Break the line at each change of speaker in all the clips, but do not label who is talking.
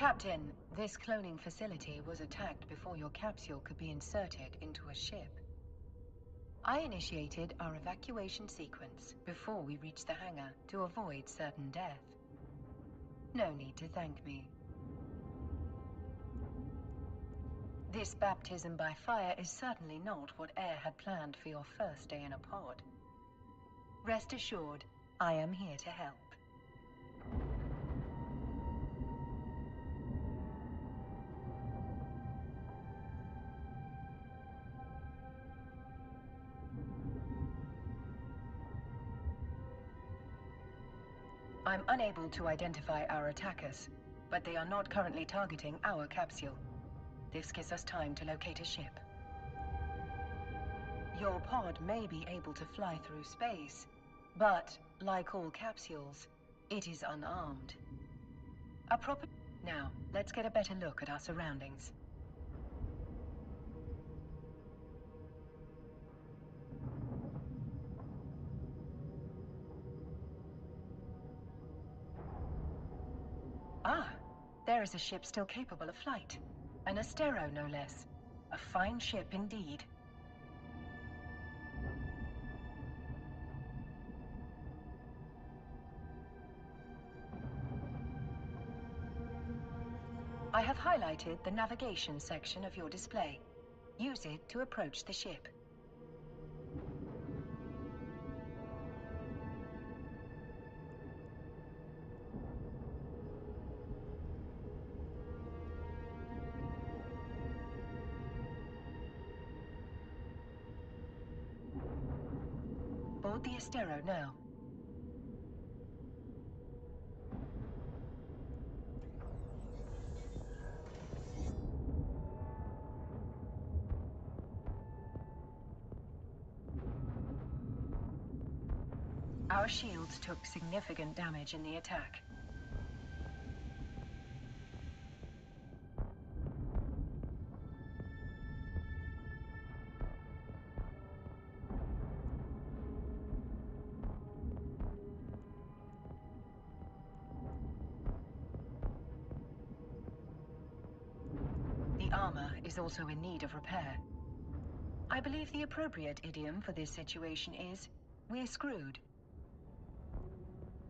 Captain, this cloning facility was attacked before your capsule could be inserted into a ship. I initiated our evacuation sequence before we reached the hangar to avoid certain death. No need to thank me. This baptism by fire is certainly not what Air had planned for your first day in a pod. Rest assured, I am here to help. I'm unable to identify our attackers, but they are not currently targeting our capsule. This gives us time to locate a ship. Your pod may be able to fly through space, but, like all capsules, it is unarmed. Now, let's get a better look at our surroundings. Ah, there is a ship still capable of flight. An Astero, no less. A fine ship indeed. I have highlighted the navigation section of your display. Use it to approach the ship. Board the Astero now. Our shields took significant damage in the attack. The armor is also in need of repair. I believe the appropriate idiom for this situation is, "We're screwed."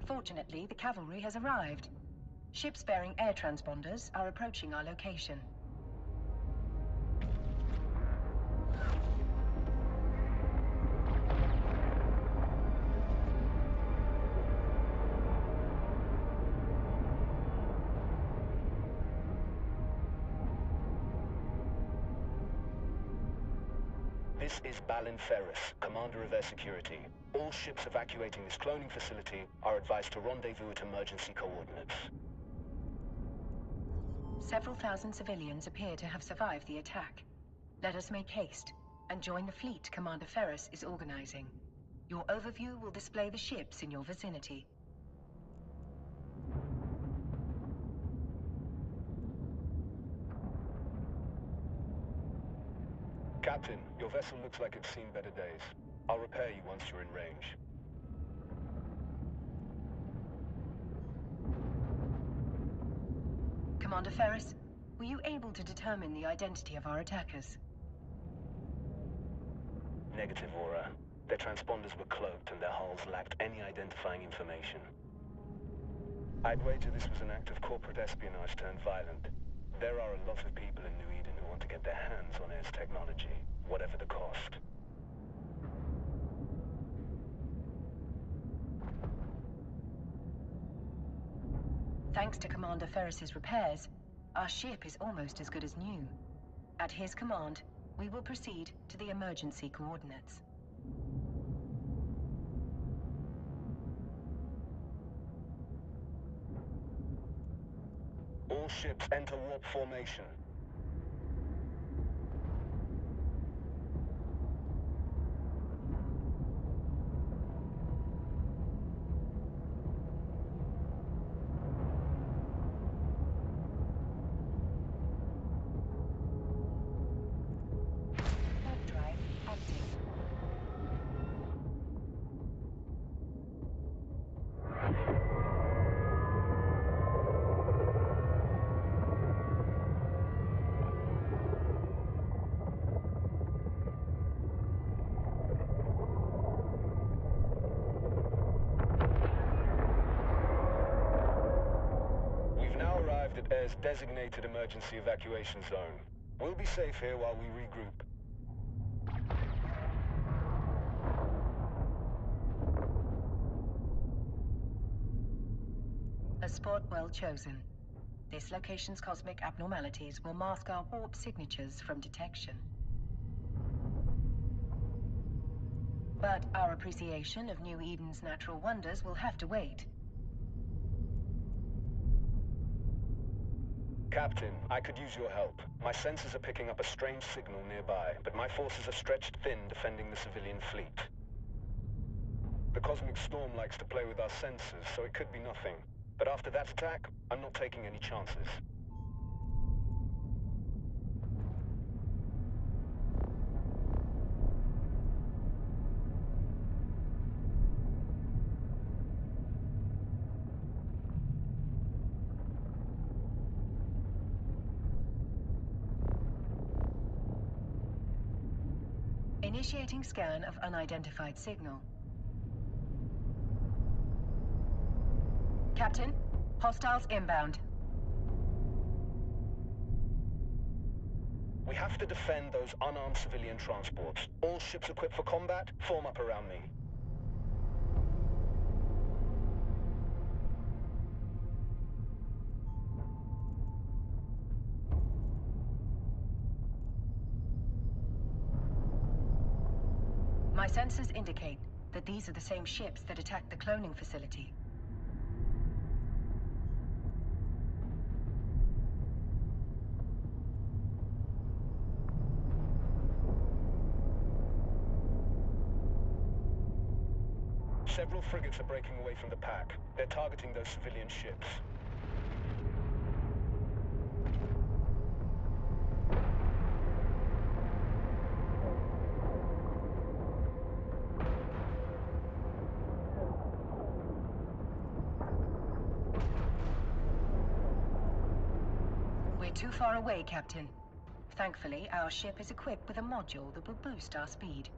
Fortunately, the cavalry has arrived. Ships bearing air transponders are approaching our location.
This is Balin Ferris, Commander of Air Security. All ships evacuating this cloning facility are advised to rendezvous at emergency coordinates.
Several thousand civilians appear to have survived the attack. Let us make haste and join the fleet Commander Ferris is organizing. Your overview will display the ships in your vicinity.
Captain, your vessel looks like it's seen better days. I'll repair you once you're in range.
Commander Ferris, were you able to determine the identity of our attackers?
Negative, Aura. Their transponders were cloaked and their hulls lacked any identifying information. I'd wager this was an act of corporate espionage turned violent. There are a lot of people in New Eden who want to get their hands on Air's technology, whatever the cost.
Thanks to Commander Ferris's repairs, our ship is almost as good as new. At his command, we will proceed to the emergency coordinates.
All ships enter warp formation.
Drive active.
As designated emergency evacuation zone. We'll be safe here while we regroup.
A spot well chosen. This location's cosmic abnormalities will mask our warp signatures from detection. But our appreciation of New Eden's natural wonders will have to wait.
Captain, I could use your help. My sensors are picking up a strange signal nearby, but my forces are stretched thin defending the civilian fleet. The cosmic storm likes to play with our sensors, so it could be nothing. But after that attack, I'm not taking any chances.
Initiating scan of unidentified signal. Captain, hostiles inbound.
We have to defend those unarmed civilian transports. All ships equipped for combat, form up around me.
My sensors indicate that these are the same ships that attacked the cloning facility.
Several frigates are breaking away from the pack. They're targeting those civilian ships.
We're too far away, Captain. Thankfully, our ship is equipped with a module that will boost our speed.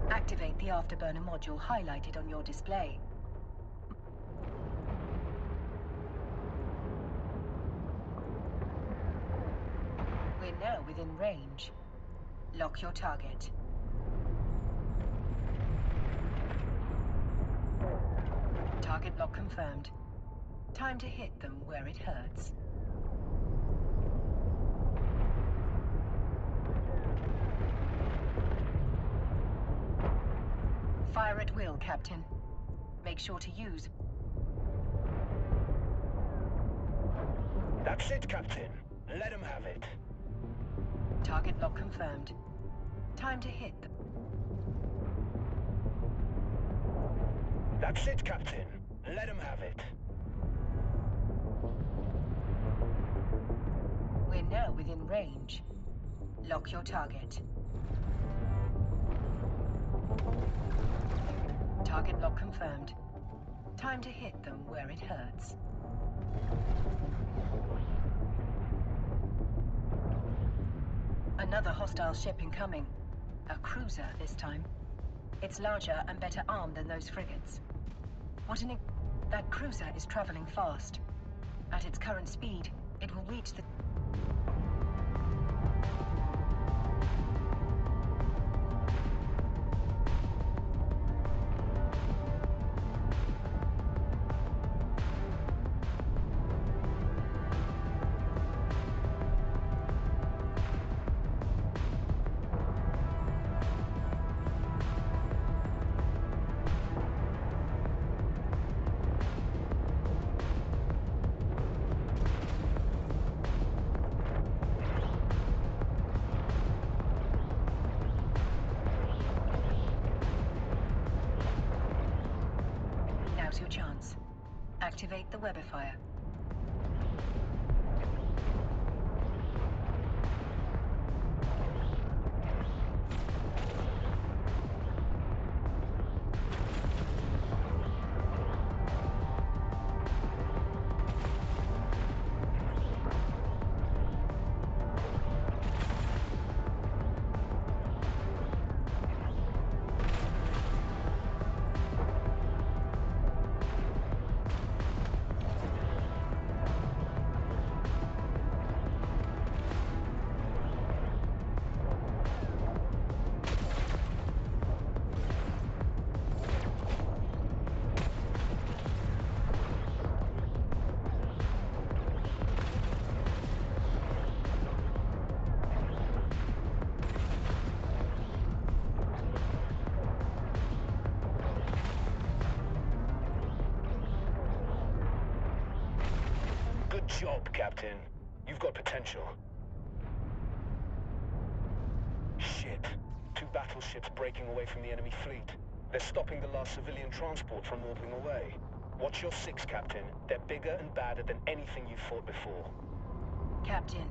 Activate the afterburner module highlighted on your display. We're now within range. Lock your target. Target lock confirmed. Time to hit them where it hurts. Fire at will, Captain. Make sure to use...
That's it, Captain. Let him have it.
Target lock confirmed. Time to hit them.
That's it, Captain. Let him have it.
We're now within range. Lock your target. Target lock confirmed. Time to hit them where it hurts. Another hostile ship incoming. A cruiser this time. It's larger and better armed than those frigates. That cruiser is traveling fast. At its current speed, it will reach the... Now's your chance. Activate the webifier.
job, Captain. You've got potential. Shit. 2 battleships breaking away from the enemy fleet. They're stopping the last civilian transport from warping away. Watch your 6, Captain. They're bigger and badder than anything you've fought before.
Captain,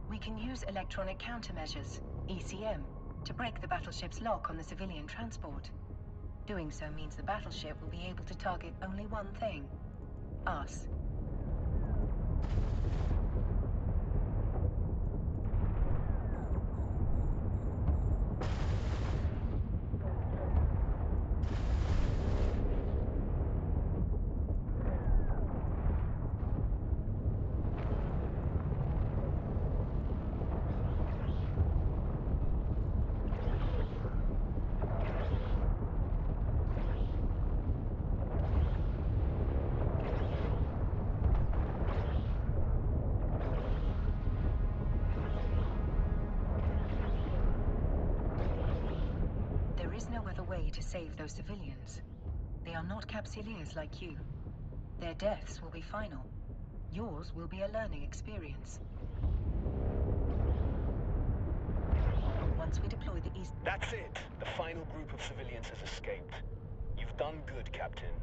we can use electronic countermeasures, ECM, to break the battleship's lock on the civilian transport. Doing so means the battleship will be able to target only one thing: us. There is no other way to save those civilians. They are not capsuleers like you. Their deaths will be final. Yours will be a learning experience. Once we deploy the East...
That's it! The final group of civilians has escaped. You've done good, Captain.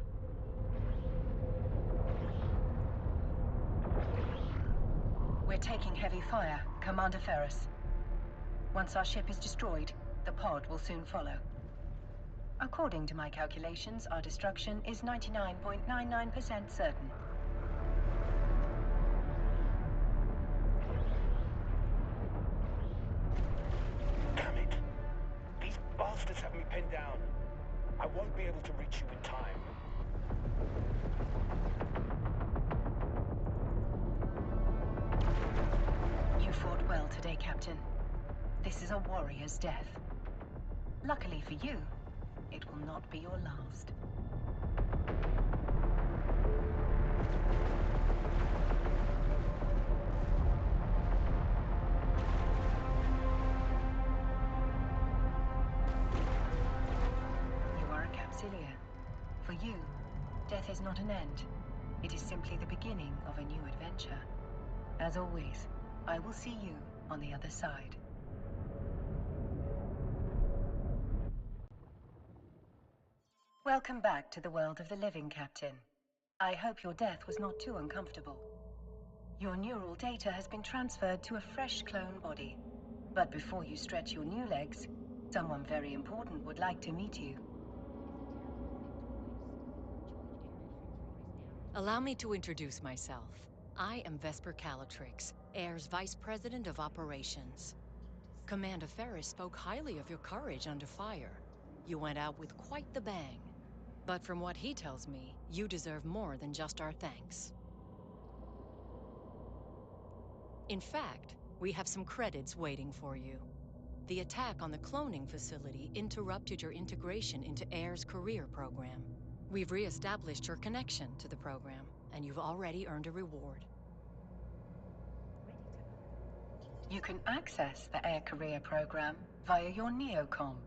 We're taking heavy fire, Commander Ferris. Once our ship is destroyed, the pod will soon follow. According to my calculations, our destruction is 99.99% certain.
Damn it! These bastards have me pinned down. I won't be able to reach you in time.
You fought well today, Captain. This is a warrior's death. Luckily for you, it will not be your last. You are a capsuleer. For you, death is not an end. It is simply the beginning of a new adventure. As always, I will see you on the other side. Welcome back to the world of the living, Captain. I hope your death was not too uncomfortable. Your neural data has been transferred to a fresh clone body. But before you stretch your new legs, someone very important would like to meet you.
Allow me to introduce myself. I am Vesper Calatrix, Air's Vice President of Operations. Commander Ferris spoke highly of your courage under fire. You went out with quite the bang. But from what he tells me, you deserve more than just our thanks. In fact, we have some credits waiting for you. The attack on the cloning facility interrupted your integration into Air's career program. We've re-established your connection to the program, and you've already earned a reward.
You can access the Air Career program via your neocom.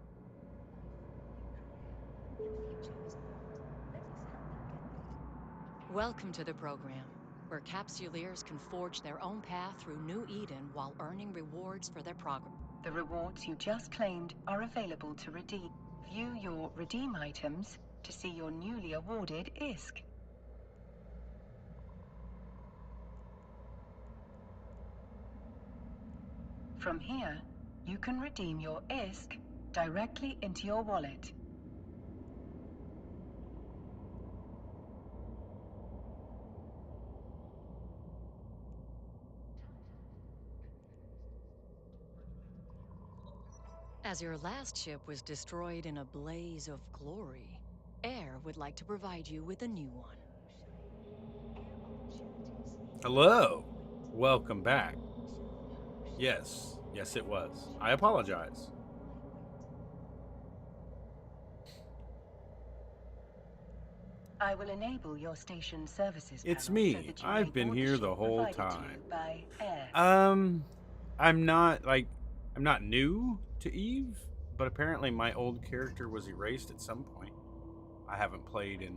Welcome to the program, where capsuleers can forge their own path through New Eden while earning rewards for their progress.
The rewards you just claimed are available to redeem. View your redeem items to see your newly awarded ISK. From here, you can redeem your ISK directly into your wallet.
As your last ship was destroyed in a blaze of glory, Air would like to provide you with a new one.
Hello. Welcome back. Yes, it was. I apologize.
I will enable your station services
It's
panel
me.
so that you
I've
may
been
board the
here the
ship
whole
provided to
time.
you by Air.
I'm not new to Eve, but apparently my old character was erased at some point. I haven't played in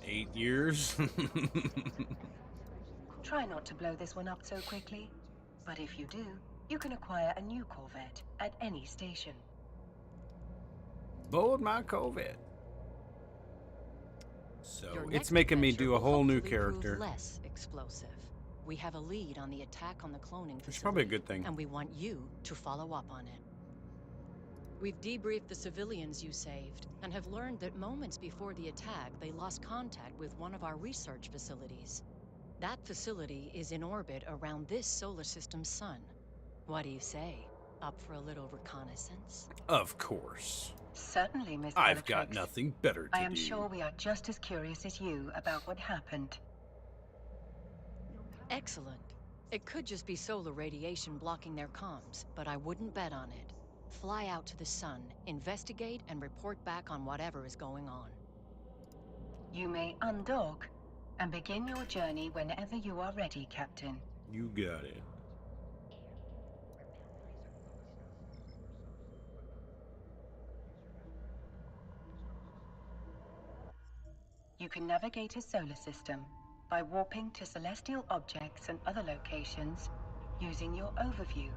8 years.
Try not to blow this one up so quickly. But if you do, you can acquire a new Corvette at any station.
Board my Corvette. So
Your
it's
next
making me
adventure
do a
will
whole new
hopefully prove
character.
less explosive. We have a lead on the attack on the cloning facility.
Which is probably a good thing.
And we want you to follow up on it. We've debriefed the civilians you saved and have learned that moments before the attack, they lost contact with one of our research facilities. That facility is in orbit around this solar system's sun. What do you say? Up for a little reconnaissance?
Of course.
Certainly, Miss
I've got
Bellatrix.
nothing better to do.
I am sure we are just as curious as you about what happened.
Excellent. It could just be solar radiation blocking their comms, but I wouldn't bet on it. Fly out to the sun, investigate, and report back on whatever is going on.
You may undock and begin your journey whenever you are ready, Captain.
You got it.
You can navigate a solar system by warping to celestial objects and other locations using your overview.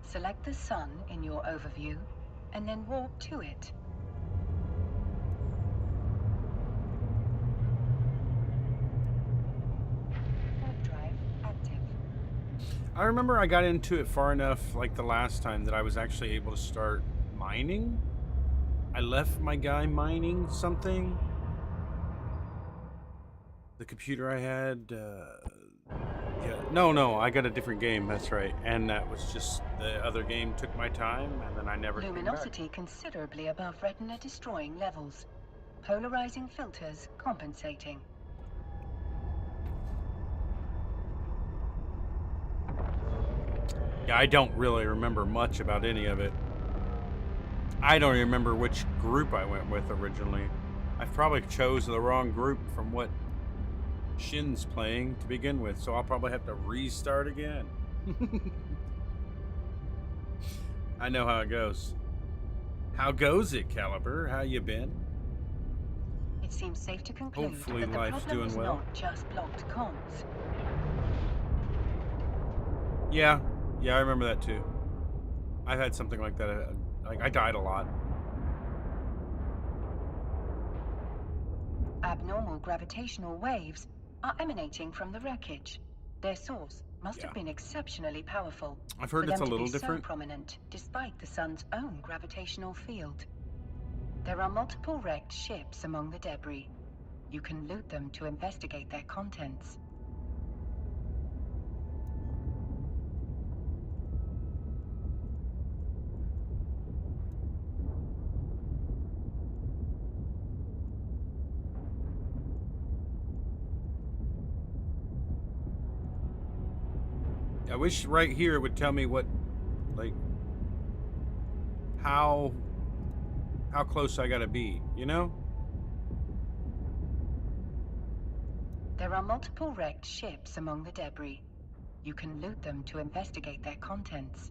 Select the sun in your overview and then warp to it. Warp drive active.
I remember I got into it far enough, like the last time, that I was actually able to start mining. I left my guy mining something. The computer I had, yeah, no, I got a different game, that's right. And that was just, the other game took my time, and then I never came back.
Luminosity considerably above retina destroying levels. Polarizing filters compensating.
Yeah, I don't really remember much about any of it. I don't remember which group I went with originally. I probably chose the wrong group from what Shin's playing to begin with, so I'll probably have to restart again. I know how it goes. How goes it, Caliber? How you been?
It seems safe to conclude
Hopefully
that the
life's
problem
doing
was
well.
not just blocked comms.
Yeah, I remember that too. I've had something like that. Like I died a lot.
Abnormal gravitational waves are emanating from the wreckage. Their source must have been exceptionally powerful.
I've heard
for
it's
them
a
to
little
be
different.
so prominent, despite the sun's own gravitational field. There are multiple wrecked ships among the debris. You can loot them to investigate their contents.
I wish right here it would tell me what, like, how close I gotta be, you know?
There are multiple wrecked ships among the debris. You can loot them to investigate their contents.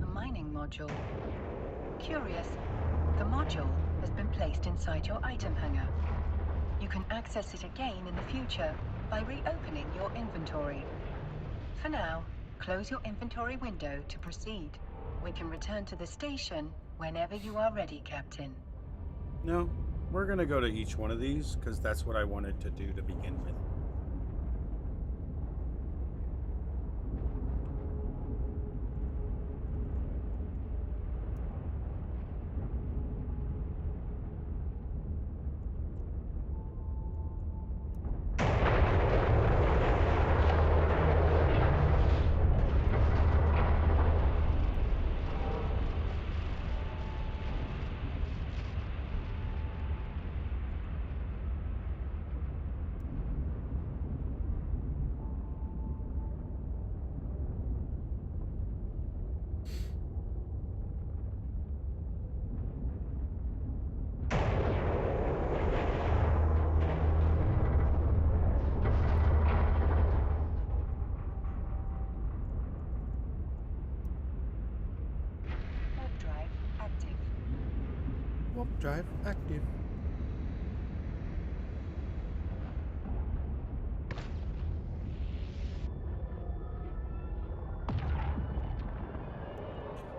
A mining module. Curious, the module has been placed inside your item hanger. You can access it again in the future by reopening your inventory. For now, close your inventory window to proceed. We can return to the station whenever you are ready, Captain.
No, we're gonna go to each one of these because that's what I wanted to do to begin with. Warp drive active.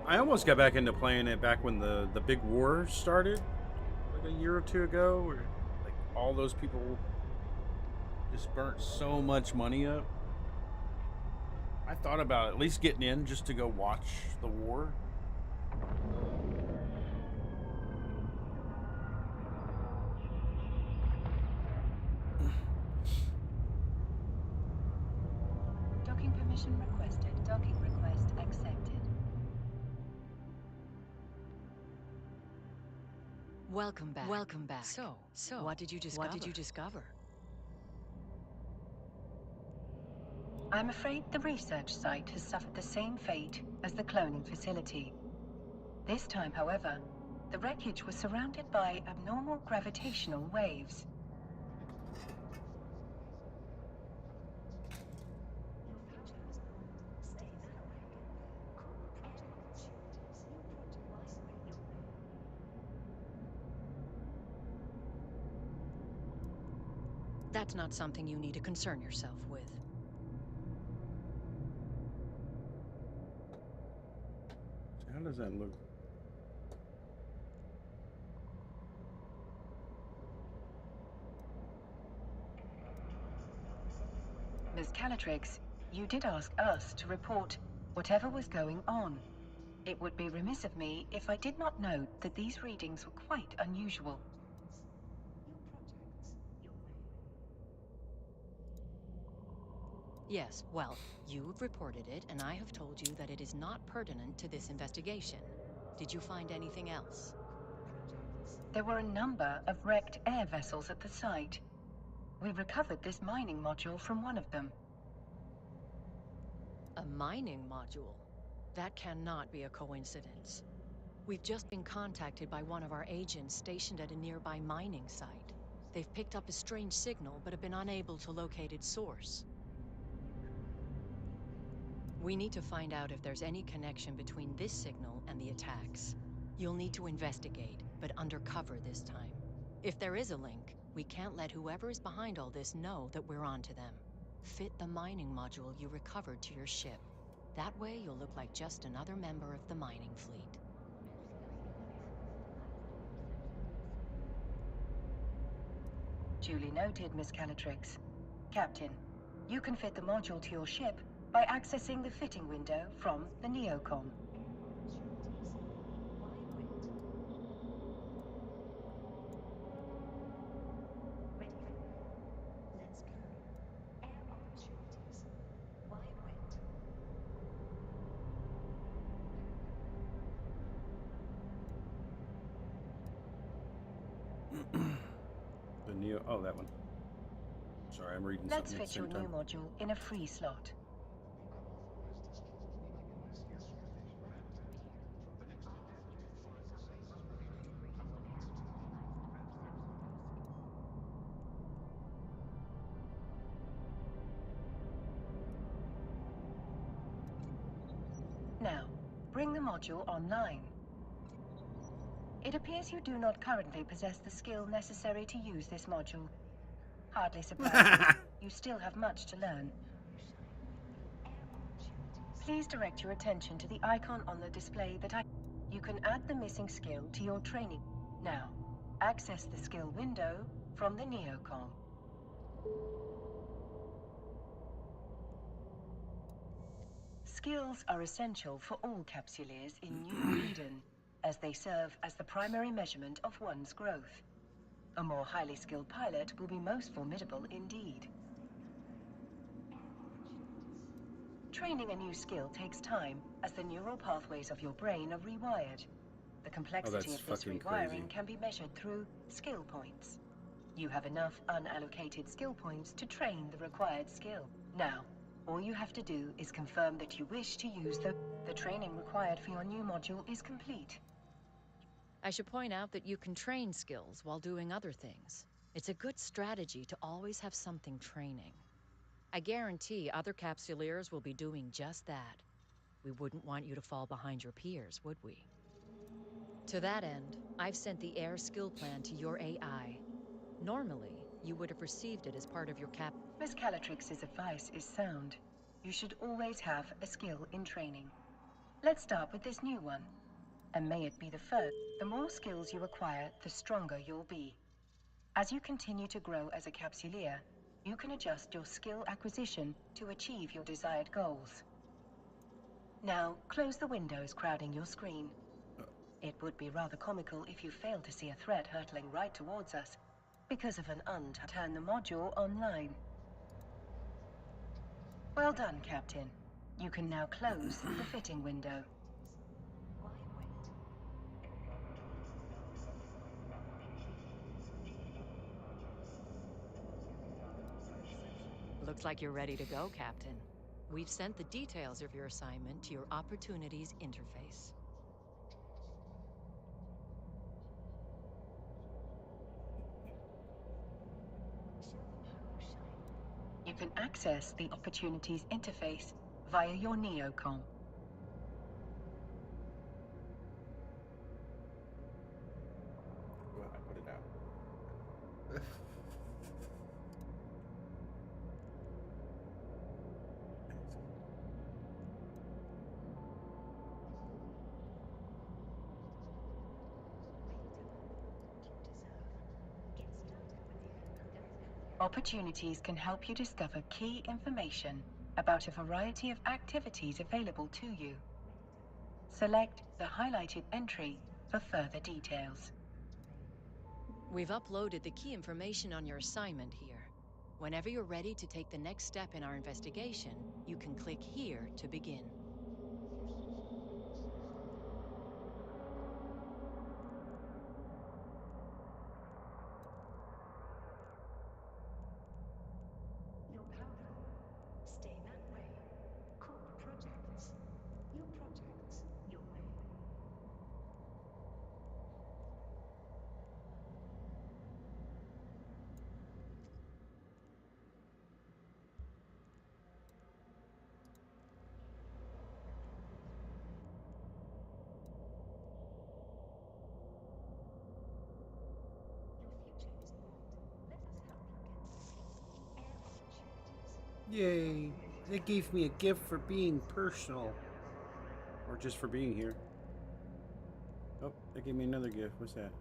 I almost got back into playing it back when the big war started, like a year or two ago, where like all those people just burnt so much money up. I thought about at least getting in just to go watch the war.
Docking permission requested. Docking request accepted.
Welcome back. Welcome back. So what did you discover? What did you discover?
I'm afraid the research site has suffered the same fate as the cloning facility. This time, however, the wreckage was surrounded by abnormal gravitational waves.
That's not something you need to concern yourself with.
How does that look?
Ms. Calatrix, you did ask us to report whatever was going on. It would be remiss of me if I did not note that these readings were quite unusual.
Yes, well, you've reported it, and I have told you that it is not pertinent to this investigation. Did you find anything else?
There were a number of wrecked air vessels at the site. We recovered this mining module from one of them.
A mining module? That cannot be a coincidence. We've just been contacted by one of our agents stationed at a nearby mining site. They've picked up a strange signal, but have been unable to locate its source. We need to find out if there's any connection between this signal and the attacks. You'll need to investigate, but undercover this time. If there is a link, we can't let whoever is behind all this know that we're onto them. Fit the mining module you recovered to your ship. That way you'll look like just another member of the mining fleet.
Duly noted, Miss Calatrix. Captain, you can fit the module to your ship by accessing the fitting window from the neocom.
The Neo. Oh, that one. Sorry, I'm reading
Let's
something at the
fit your
same time.
new module in a free slot. Now, bring the module online. It appears you do not currently possess the skill necessary to use this module. Hardly surprising. You still have much to learn. Please direct your attention to the icon on the display that You can add the missing skill to your training. Now, access the skill window from the neocom. Skills are essential for all capsuleers in New Eden, as they serve as the primary measurement of one's growth. A more highly skilled pilot will be most formidable indeed. Training a new skill takes time, as the neural pathways of your brain are rewired. The complexity
that's
of this
fucking
rewiring
crazy.
can be measured through skill points. You have enough unallocated skill points to train the required skill. Now, all you have to do is confirm that you wish to use the training required for your new module is complete.
I should point out that you can train skills while doing other things. It's a good strategy to always have something training. I guarantee other capsuleers will be doing just that. We wouldn't want you to fall behind your peers, would we? To that end, I've sent the air skill plan to your AI. Normally, you would have received it as part of your cap.
Miss Calatrix's advice is sound. You should always have a skill in training. Let's start with this new one. And may it be the first. The more skills you acquire, the stronger you'll be. As you continue to grow as a capsuleer, you can adjust your skill acquisition to achieve your desired goals. Now, close the windows crowding your screen. It would be rather comical if you failed to see a threat hurtling right towards us because of an turn the module online. Well done, Captain. You can now close the fitting window.
Looks like you're ready to go, Captain. We've sent the details of your assignment to your Opportunities interface.
You can access the Opportunities interface via your Neocom.
Well, I put it out.
Opportunities can help you discover key information about a variety of activities available to you. Select the highlighted entry for further details.
We've uploaded the key information on your assignment here. Whenever you're ready to take the next step in our investigation, you can click here to begin.
Your power. Stay that way. Cool projects. Your projects. Your way. Your future is bright. Let us help you get there. Air opportunities.
Yay! They gave me a gift for being personal. Or just for being here. Oh, they gave me another gift. What's that?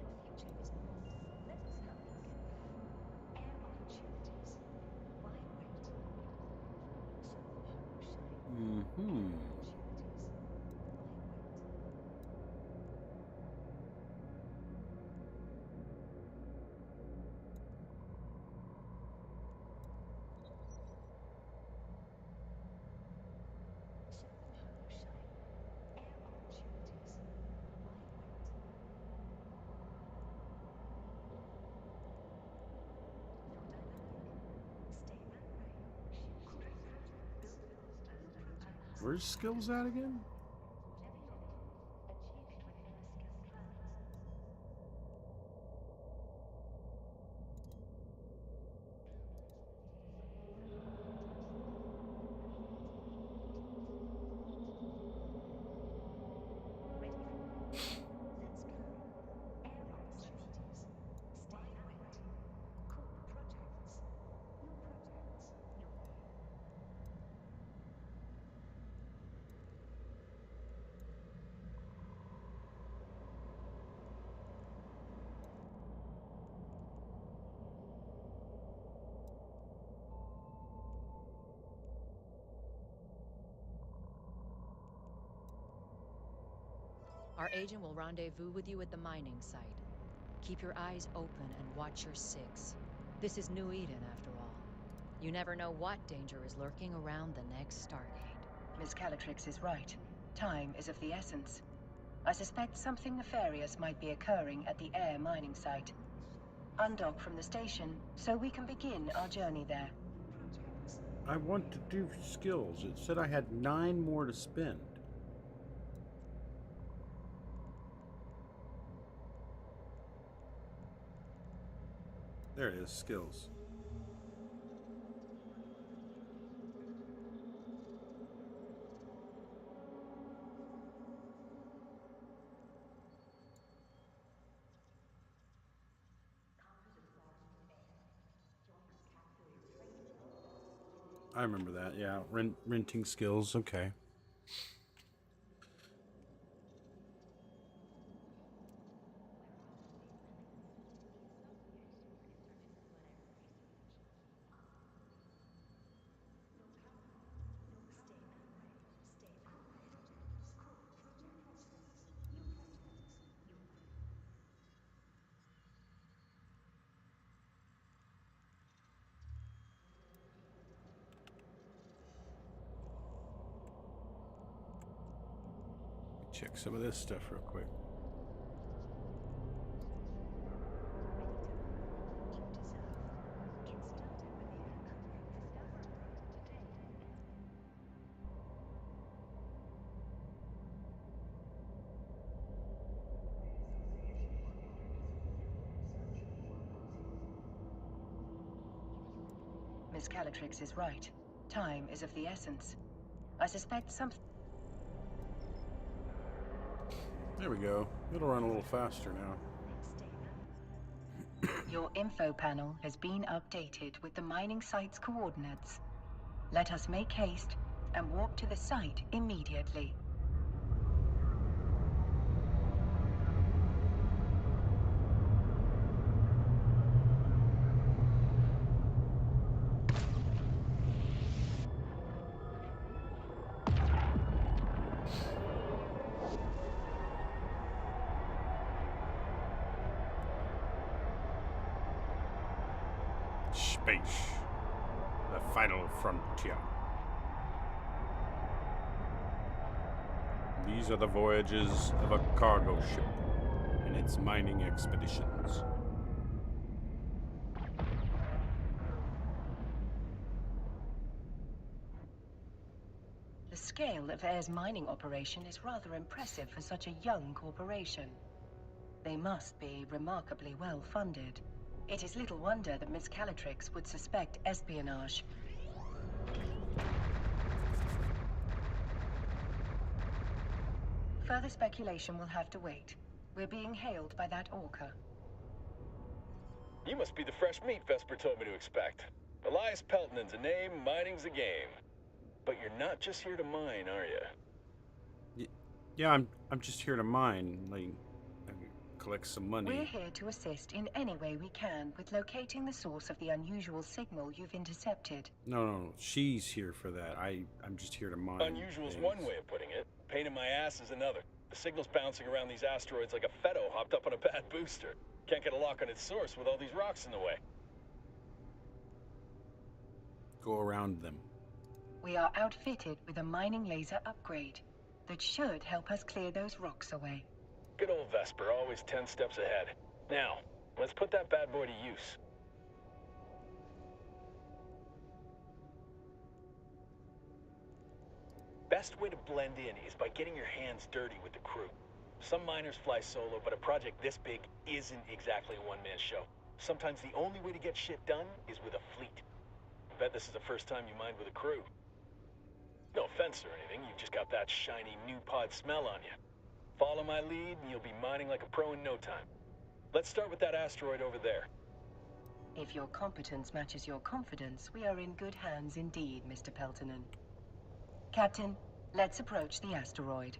Your future is bright. Let us help you get there. Air opportunities. Why wait?
Mm-hmm. Where's skills at again?
Our agent will rendezvous with you at the mining site. Keep your eyes open and watch your six. This is New Eden, after all. You never know what danger is lurking around the next Stargate.
Miss Calatrix is right. Time is of the essence. I suspect something nefarious might be occurring at the air mining site. Undock from the station so we can begin our journey there.
I want to do skills. It said I had 9 more to spend. There it is, skills. I remember that. Yeah, renting skills. Okay. Check some of this stuff real quick.
Miss Calatrix is right. Time is of the essence. I suspect something.
There we go. It'll run a little faster now.
Your info panel has been updated with the mining site's coordinates. Let us make haste and walk to the site immediately.
Space. The final frontier. These are the voyages of a cargo ship and its mining expeditions.
The scale of Air's mining operation is rather impressive for such a young corporation. They must be remarkably well funded. It is little wonder that Miss Calatrix would suspect espionage. Further speculation will have to wait. We're being hailed by that orca.
You must be the fresh meat Vesper told me to expect. Elias Peltonen's a name, mining's a game. But you're not just here to mine, are you?
Yeah, I'm just here to mine, like, collect some money.
We're here to assist in any way we can with locating the source of the unusual signal you've intercepted.
No, she's here for that. I'm just here to mine.
Unusual's one way of putting it. Pain in my ass is another. The signal's bouncing around these asteroids like a Fetto hopped up on a bad booster. Can't get a lock on its source with all these rocks in the way.
Go around them.
We are outfitted with a mining laser upgrade that should help us clear those rocks away.
Good old Vesper, always 10 steps ahead. Now, let's put that bad boy to use. Best way to blend in is by getting your hands dirty with the crew. Some miners fly solo, but a project this big isn't exactly a one-man show. Sometimes the only way to get shit done is with a fleet. I bet this is the first time you mined with a crew. No offense or anything, you've just got that shiny new pod smell on you. Follow my lead and you'll be mining like a pro in no time. Let's start with that asteroid over there.
If your competence matches your confidence, we are in good hands indeed, Mr. Peltonen. Captain, let's approach the asteroid.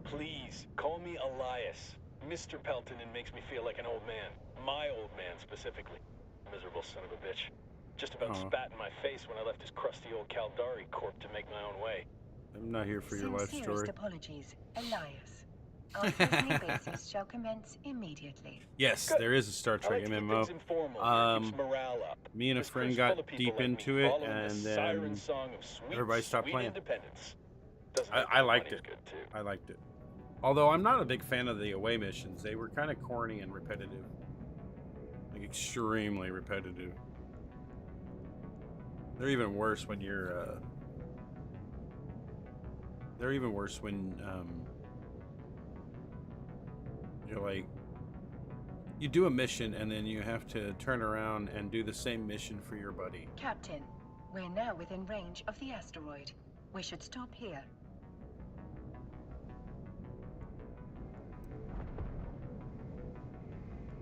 Please, call me Elias. Mr. Peltonen makes me feel like an old man. My old man, specifically. Miserable son of a bitch. Just about spat in my face when I left his crusty old Caldari corp to make my own way.
I'm not here for your life story.
Sincerest apologies, Elias. Our opening basis shall commence immediately.
Yes,
Good.
there is a Star Trek MMO.
Morale up.
Me and a
This
friend
crew's full
got
of people
deep
like me,
into it,
following the
and
siren
then
song of sweet,
everybody stopped
sweet
playing.
Independence. Doesn't
I
make
liked
money's
it.
Good too.
I liked it. Although I'm not a big fan of the away missions. They were kind of corny and repetitive. Like, extremely repetitive. They're even worse when you're, They're even worse when, you're like... You do a mission, and then you have to turn around and do the same mission for your buddy.
Captain, we're now within range of the asteroid. We should stop here.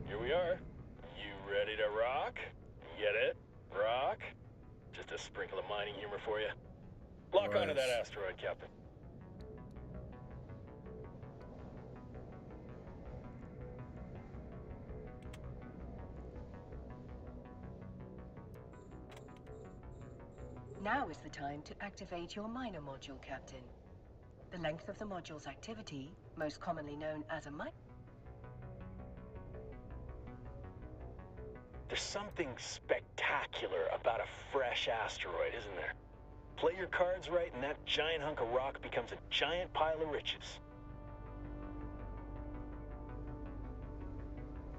here we are. You ready to rock? Get it? Rock? Just a sprinkle of mining humor for you. Lock onto that asteroid, Captain.
Now is the time to activate your miner module, Captain. The length of the module's activity, most commonly known as a mine.
There's something spectacular about a fresh asteroid, isn't there? Play your cards right and that giant hunk of rock becomes a giant pile of riches.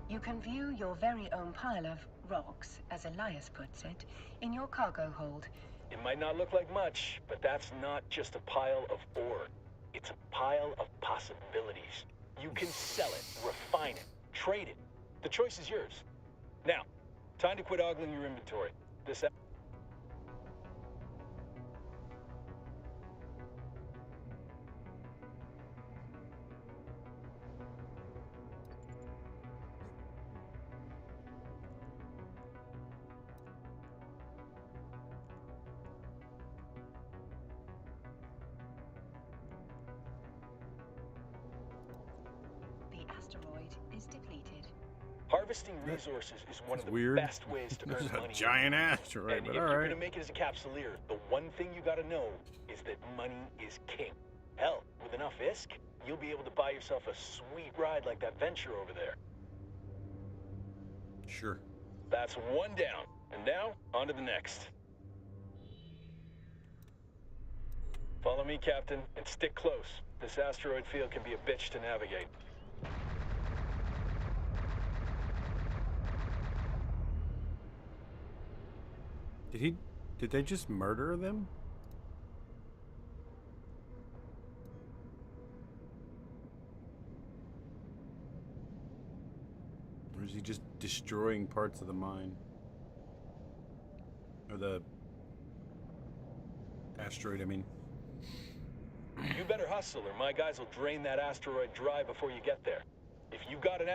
You can view your very own pile of rocks, as Elias puts it, in your cargo hold.
It might not look like much, but that's not just a pile of ore. It's a pile of possibilities. You can sell it, refine it, trade it. The choice is yours. Now, time to quit ogling your inventory. This
The asteroid is depleted.
harvesting resources is one of the
weird.
best ways to earn
There's a
money.
giant asteroid,
And
but
if
all
you're
right.
gonna make it as a capsuleer, the one thing you gotta know is that money is king. Hell, with enough ISK, you'll be able to buy yourself a sweet ride like that venture over there.
Sure.
That's one down. And now, on to the next. Follow me, Captain, and stick close. This asteroid field can be a bitch to navigate.
Did they just murder them? Or is he just destroying parts of the mine? Or the asteroid, I mean.
You better hustle, or my guys will drain that asteroid dry before you get there. If you got an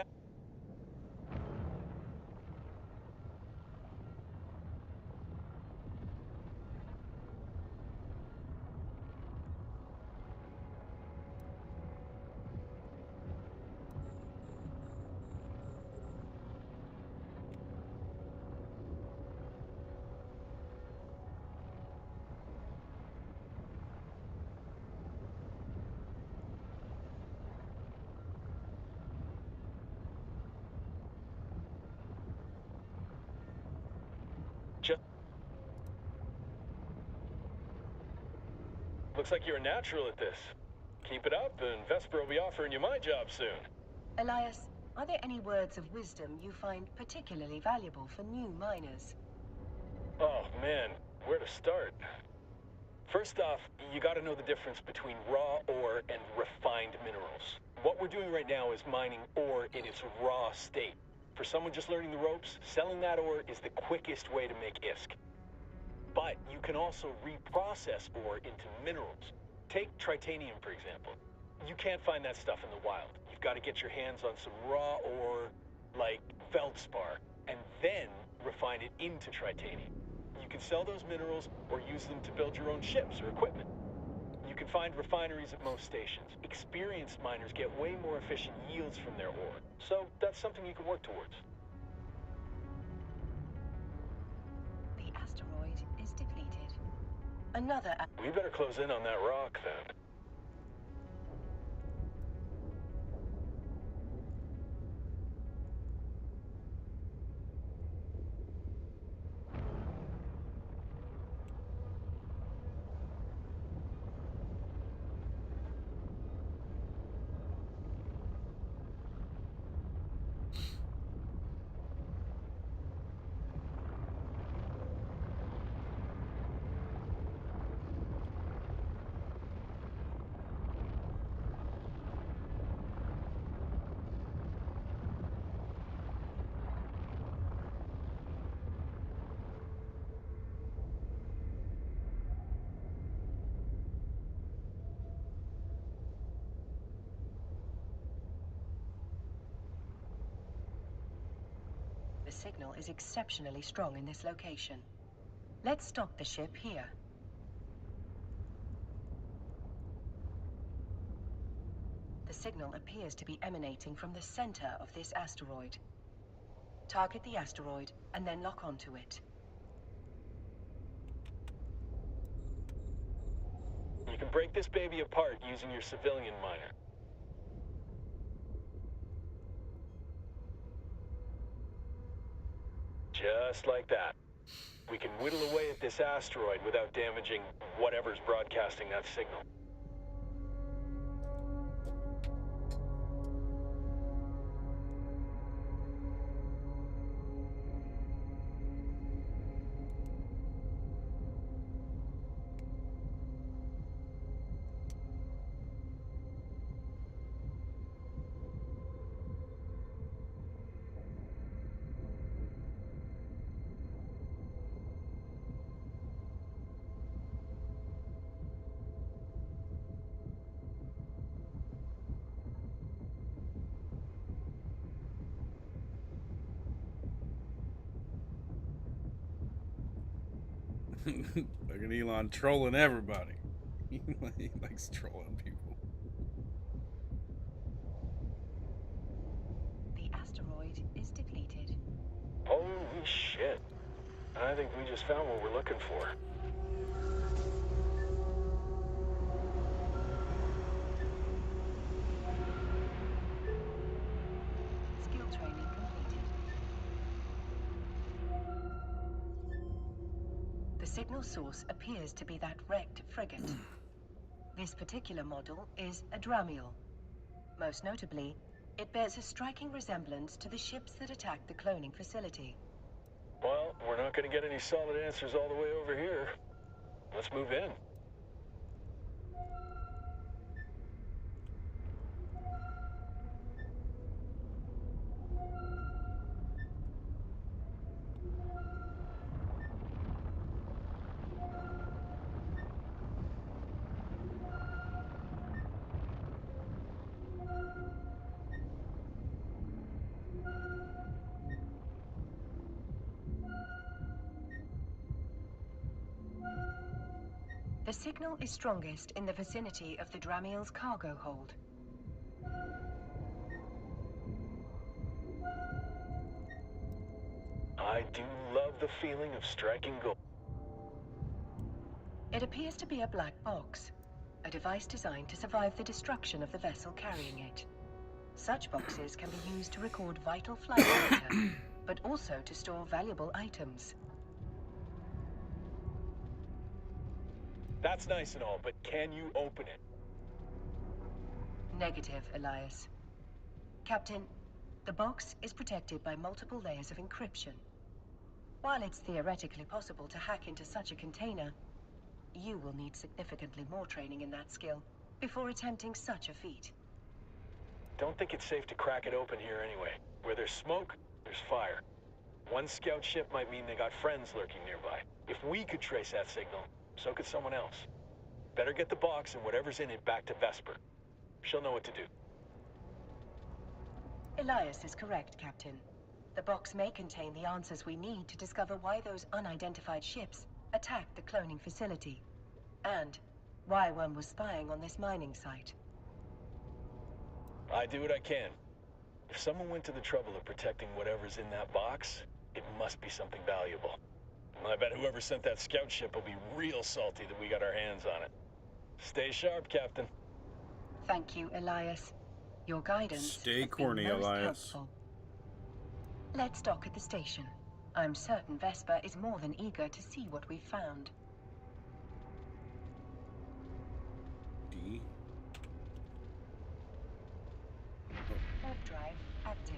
Looks like you're a natural at this. Keep it up, and Vesper will be offering you my job soon.
Elias, are there any words of wisdom you find particularly valuable for new miners?
Oh, man, where to start? First off, you gotta know the difference between raw ore and refined minerals. What we're doing right now is mining ore in its raw state. For someone just learning the ropes, selling that ore is the quickest way to make ISK. But you can also reprocess ore into minerals. Take titanium, for example. You can't find that stuff in the wild. You've got to get your hands on some raw ore, like feldspar, and then refine it into titanium. You can sell those minerals or use them to build your own ships or equipment. You can find refineries at most stations. Experienced miners get way more efficient yields from their ore, so that's something you can work towards.
The asteroid is depleted. Another.
We better close in on that rock, then.
signal is exceptionally strong in this location. Let's stop the ship here. The signal appears to be emanating from the center of this asteroid. Target the asteroid and then lock onto it.
You can break this baby apart using your civilian miner. Just like that. We can whittle away at this asteroid without damaging whatever's broadcasting that signal.
Look at Elon trolling everybody. He likes trolling people.
The asteroid is depleted.
Holy shit. I think we just found what we're looking for.
Skill training completed. The signal source appears to be that wrecked frigate. This particular model is a Dramiel. Most notably, it bears a striking resemblance to the ships that attacked the cloning facility.
Well, we're not going to get any solid answers all the way over here. Let's move in.
The signal is strongest in the vicinity of the Dramiel's cargo hold.
I do love the feeling of striking gold.
It appears to be a black box, a device designed to survive the destruction of the vessel carrying it. Such boxes can be used to record vital flight data, but also to store valuable items.
That's nice and all, but can you open it?
Negative, Elias. Captain, the box is protected by multiple layers of encryption. While it's theoretically possible to hack into such a container, you will need significantly more training in that skill before attempting such a feat.
Don't think it's safe to crack it open here anyway. Where there's smoke, there's fire. One scout ship might mean they got friends lurking nearby. If we could trace that signal, so could someone else. Better get the box and whatever's in it back to Vesper. She'll know what to do.
Elias is correct, Captain. The box may contain the answers we need to discover why those unidentified ships attacked the cloning facility, and why one was spying on this mining site.
I do what I can. If someone went to the trouble of protecting whatever's in that box, it must be something valuable. I bet whoever sent that scout ship will be real salty that we got our hands on it. Stay sharp, Captain.
Thank you, Elias. Your guidance
Stay
has
corny,
been most
Elias.
helpful. Let's dock at the station. I'm certain Vesper is more than eager to see what we've found.
D.
Warp drive active.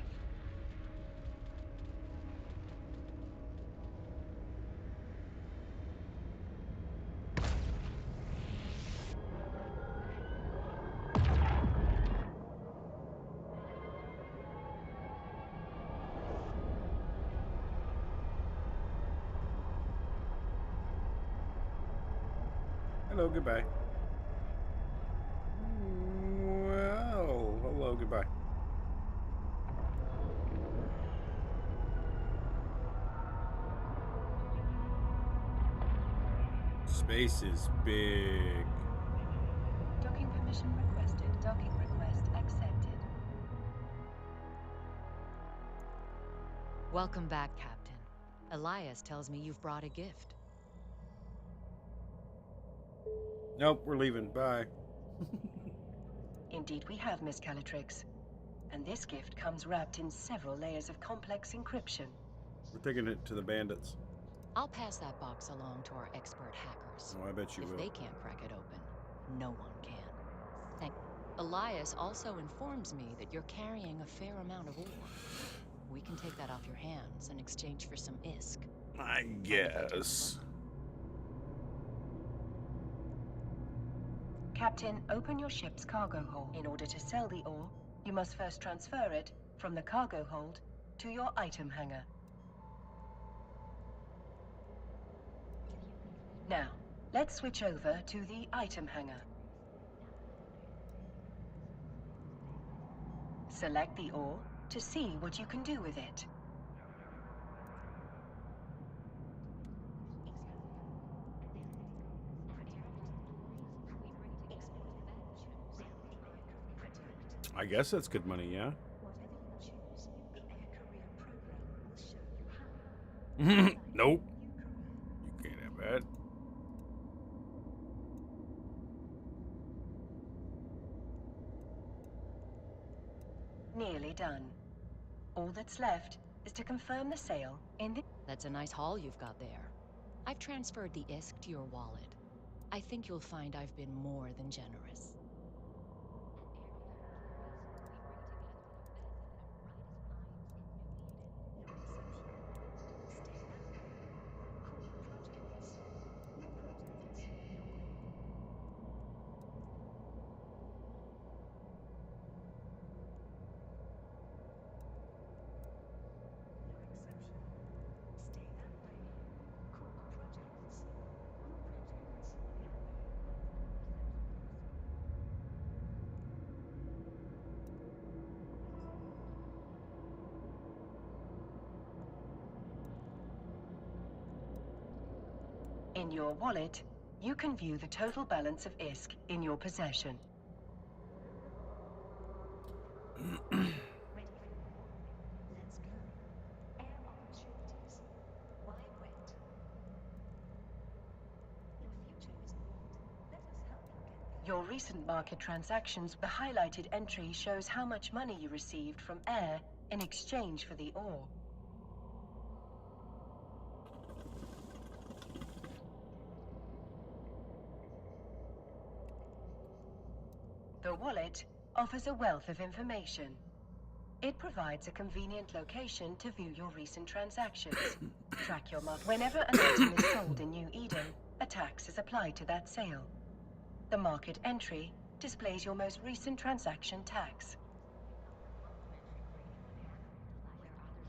Hello, goodbye. Well, hello, goodbye. Space is big.
Docking permission requested. Docking request accepted.
Welcome back, Captain. Elias tells me you've brought a gift.
Nope, we're leaving. Bye.
Indeed we have, Miss Calatrix. And this gift comes wrapped in several layers of complex encryption.
We're taking it to the bandits.
I'll pass that box along to our expert hackers.
Oh, I bet you
If
will.
they can't crack it open, no one can. Thank. Elias also informs me that you're carrying a fair amount of ore. We can take that off your hands in exchange for some ISK.
I
Mind if I take a
guess.
look?
Captain, open your ship's cargo hold. In order to sell the ore, you must first transfer it from the cargo hold to your item hangar. Now, let's switch over to the item hangar. Select the ore to see what you can do with it.
I guess that's good money, yeah?
Whatever you choose, the Air Career program will show you how.
Nope.
New career.
You can't have that.
Nearly done. All that's left is to confirm the sale in the...
That's a nice haul you've got there. I've transferred the ISK to your wallet. I think you'll find I've been more than generous.
Stay that way. Cool projects. New projects.
In your wallet, you can view the total balance of ISK in your possession.
Ready for more? Let's go. Air opportunities. Why wait? Your future is bright. Let us help you get there.
Your recent market transactions, the highlighted entry shows how much money you received from Air in exchange for the ore. The wallet offers a wealth of information. It provides a convenient location to view your recent transactions. Track your mark. Whenever an item is sold in New Eden, a tax is applied to that sale. The market entry displays your most recent transaction tax.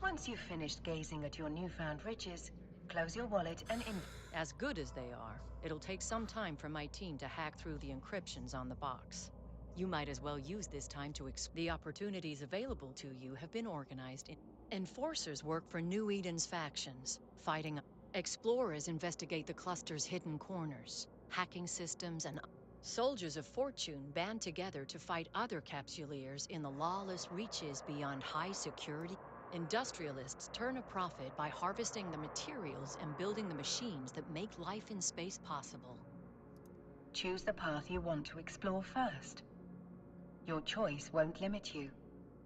Once you've finished gazing at your newfound riches, close your wallet and
As good as they are, it'll take some time for my team to hack through the encryptions on the box. You might as well use this time to the opportunities available to you have been organized in. Enforcers work for New Eden's factions, fighting. Explorers investigate the cluster's hidden corners, hacking systems, and soldiers of fortune band together to fight other capsuleers in the lawless reaches beyond high security. Industrialists turn a profit by harvesting the materials and building the machines that make life in space possible.
choose the path you want to explore first. Your choice won't limit you,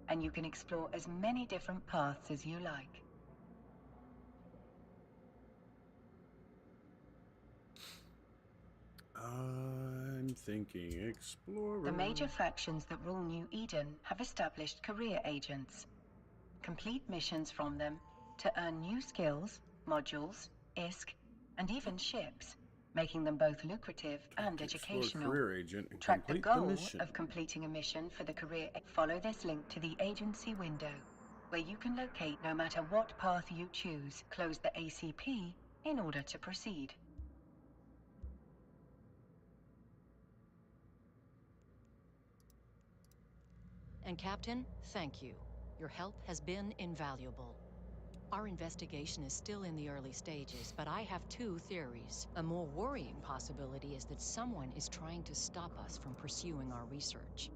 and you can explore as many different paths as you like.
I'm thinking explorer.
The major factions that rule New Eden have established career agents. Complete missions from them to earn new skills, modules, ISK, and even ships, making them both lucrative and
Explore
educational.
career agent and
Track the
complete
goal
mission.
of completing a mission for the career. Follow this link to the agency window, where you can locate no matter what path you choose. Close the ACP in order to proceed.
And Captain, thank you. Your help has been invaluable. Our investigation is still in the early stages, but I have two theories. A more worrying possibility is that someone is trying to stop us from pursuing our research.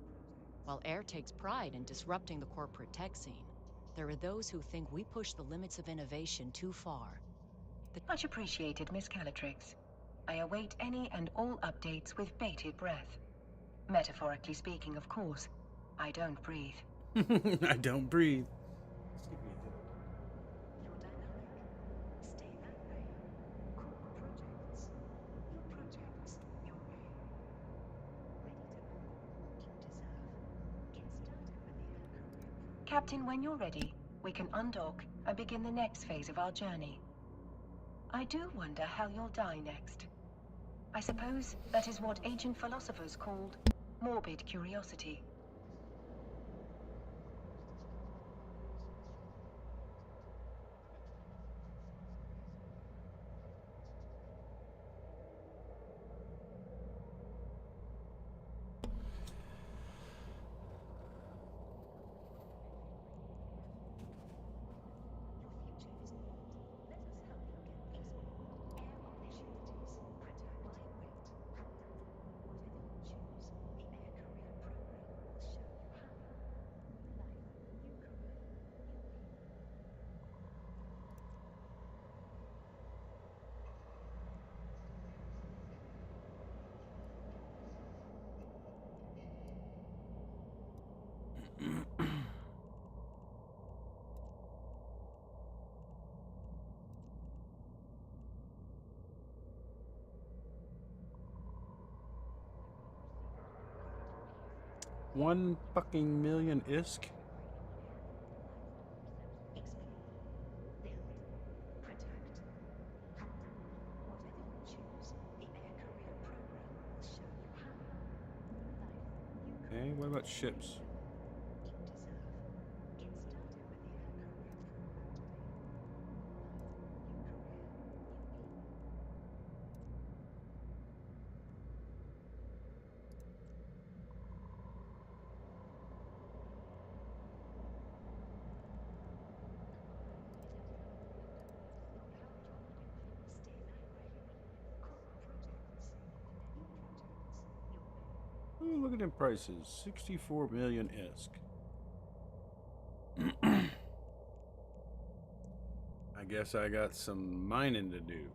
While AIR takes pride in disrupting the corporate tech scene, there are those who think we push the limits of innovation too far.
Much appreciated, Miss Calatrix. I await any and all updates with bated breath. Metaphorically speaking, of course. I don't breathe.
I don't breathe.
You're dynamic. Stay that way. Core projects. New projects. Your way. Ready to move. You deserve. Get started with the air career program.
Captain, when you're ready, we can undock and begin the next phase of our journey. I do wonder how you'll die next. I suppose that is what ancient philosophers called morbid curiosity.
Your future is bold. Let us help you get there. Air opportunities. Protect. Why wait? Whatever you choose, the Air Career program will show you how. New life, new career, new me.
$1 fucking million ISK?
Explore, build, protect. Whatever you choose, the Air Career program will show you how. New life, new career.
Okay, what about ships?
You deserve. Get started with the Air Career program today. New life, new career, new me. You're powered on. Stay that way. Core projects. New projects. Your way.
Ooh, look at them prices. 64 million ISK. I guess I got some mining to do.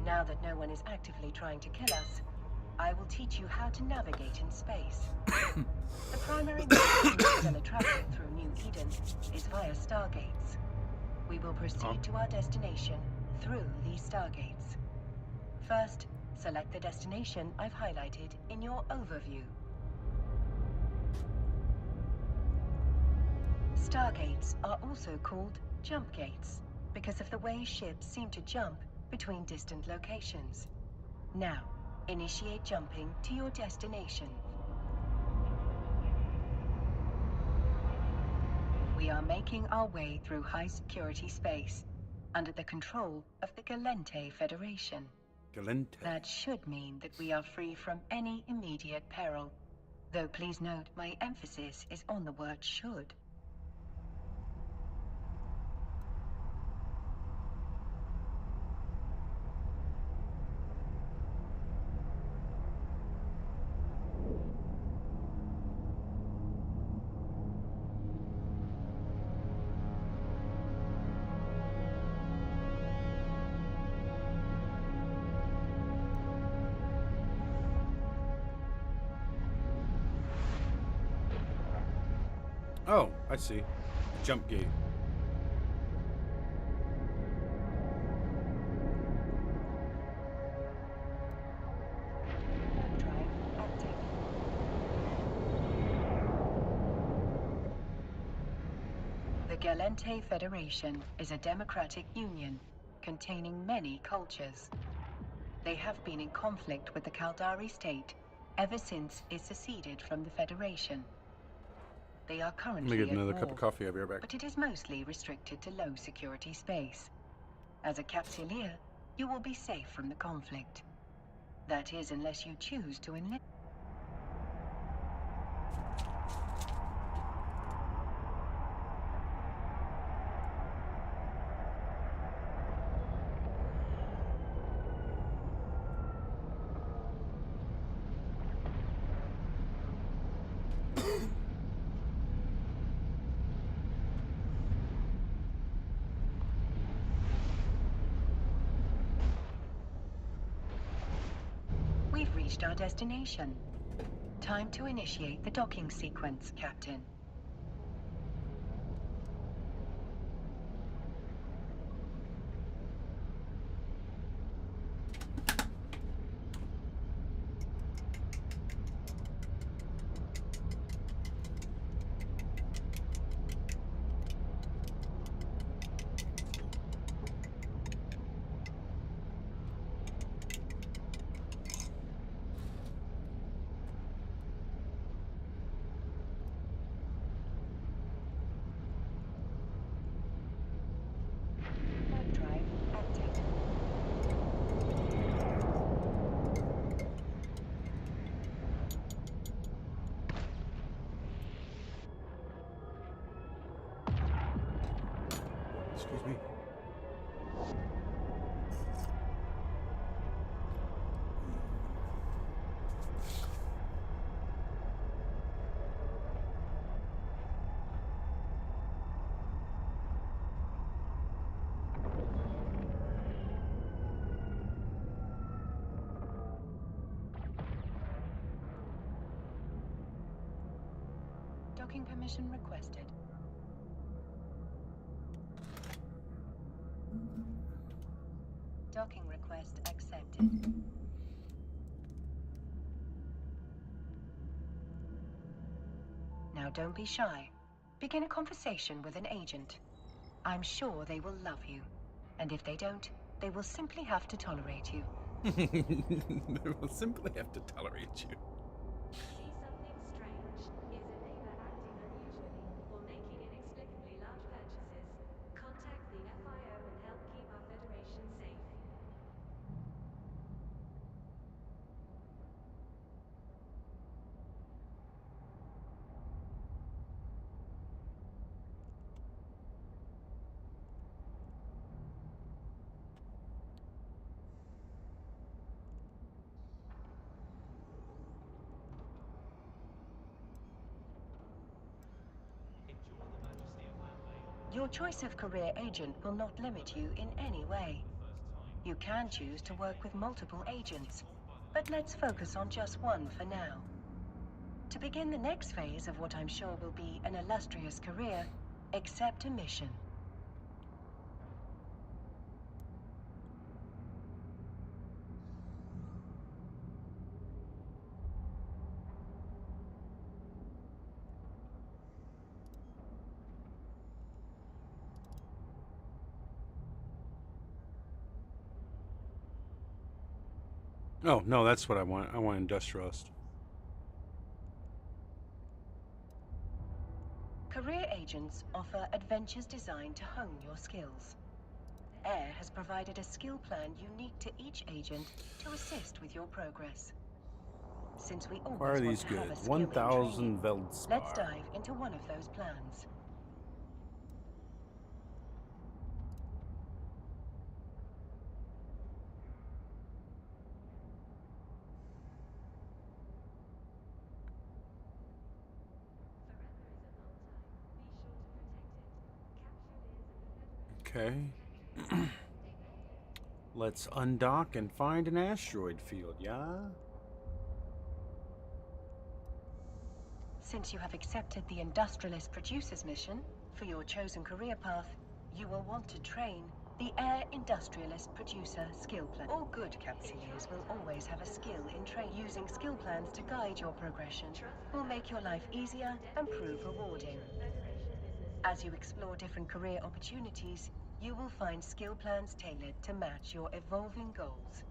Now that no one is actively trying to kill us, I will teach you how to navigate in space. The primary method of stellar travel through New Eden is via stargates. We will proceed to our destination through these stargates. First, select the destination I've highlighted in your overview. Stargates are also called jump gates because of the way ships seem to jump between distant locations. Now, initiate jumping to your destination. We are making our way through high-security space under the control of the Galente Federation.
Galente.
That should mean that we are free from any immediate peril. Though please note my emphasis is on the word should.
Oh, I see. Jump gate.
Drive active. The Galente Federation is a democratic union containing many cultures. They have been in conflict with the Caldari state ever since it seceded from the Federation. They are
Let me
currently
get
at
another
war,
cup of coffee. I'll be right back.
but it is mostly restricted to low-security space. As a capsuleer, you will be safe from the conflict. That is, unless you choose to enlist. We've reached our destination. Time to initiate the docking sequence, Captain. Warp drive active.
Excuse me.
Docking permission requested. Docking request accepted. Now don't be shy. Begin a conversation with an agent. I'm sure they will love you. And if they don't, they will simply have to tolerate you.
They will simply have to tolerate you.
See something strange? Is a neighbor acting unusually or making inexplicably large purchases? Contact the FIO and help keep our Federation safe.
Your choice of career agent will not limit you in any way. You can choose to work with multiple agents, but let's focus on just one for now. To begin the next phase of what I'm sure will be an illustrious career, accept a mission.
Oh, no, that's what I want. I want industrialist.
Career agents offer adventures designed to hone your skills. AIR has provided a skill plan unique to each agent to assist with your progress. Since we always
Acquire
want
these
to have a
goods.
skill in
1,000
training,
Veldspar.
let's dive into one of those plans.
Forever is a long time. Be sure to protect it. Capsuleers of the Federation.
Okay. Let's undock and find an asteroid field, yeah?
Since you have accepted the Industrialist Producers mission for your chosen career path, you will want to train the Air Industrialist Producer Skill Plan. All good capsuleers will always have a skill in training. Using skill plans to guide your progression will make your life easier and prove rewarding. As you explore different career opportunities, you will find skill plans tailored to match your evolving goals.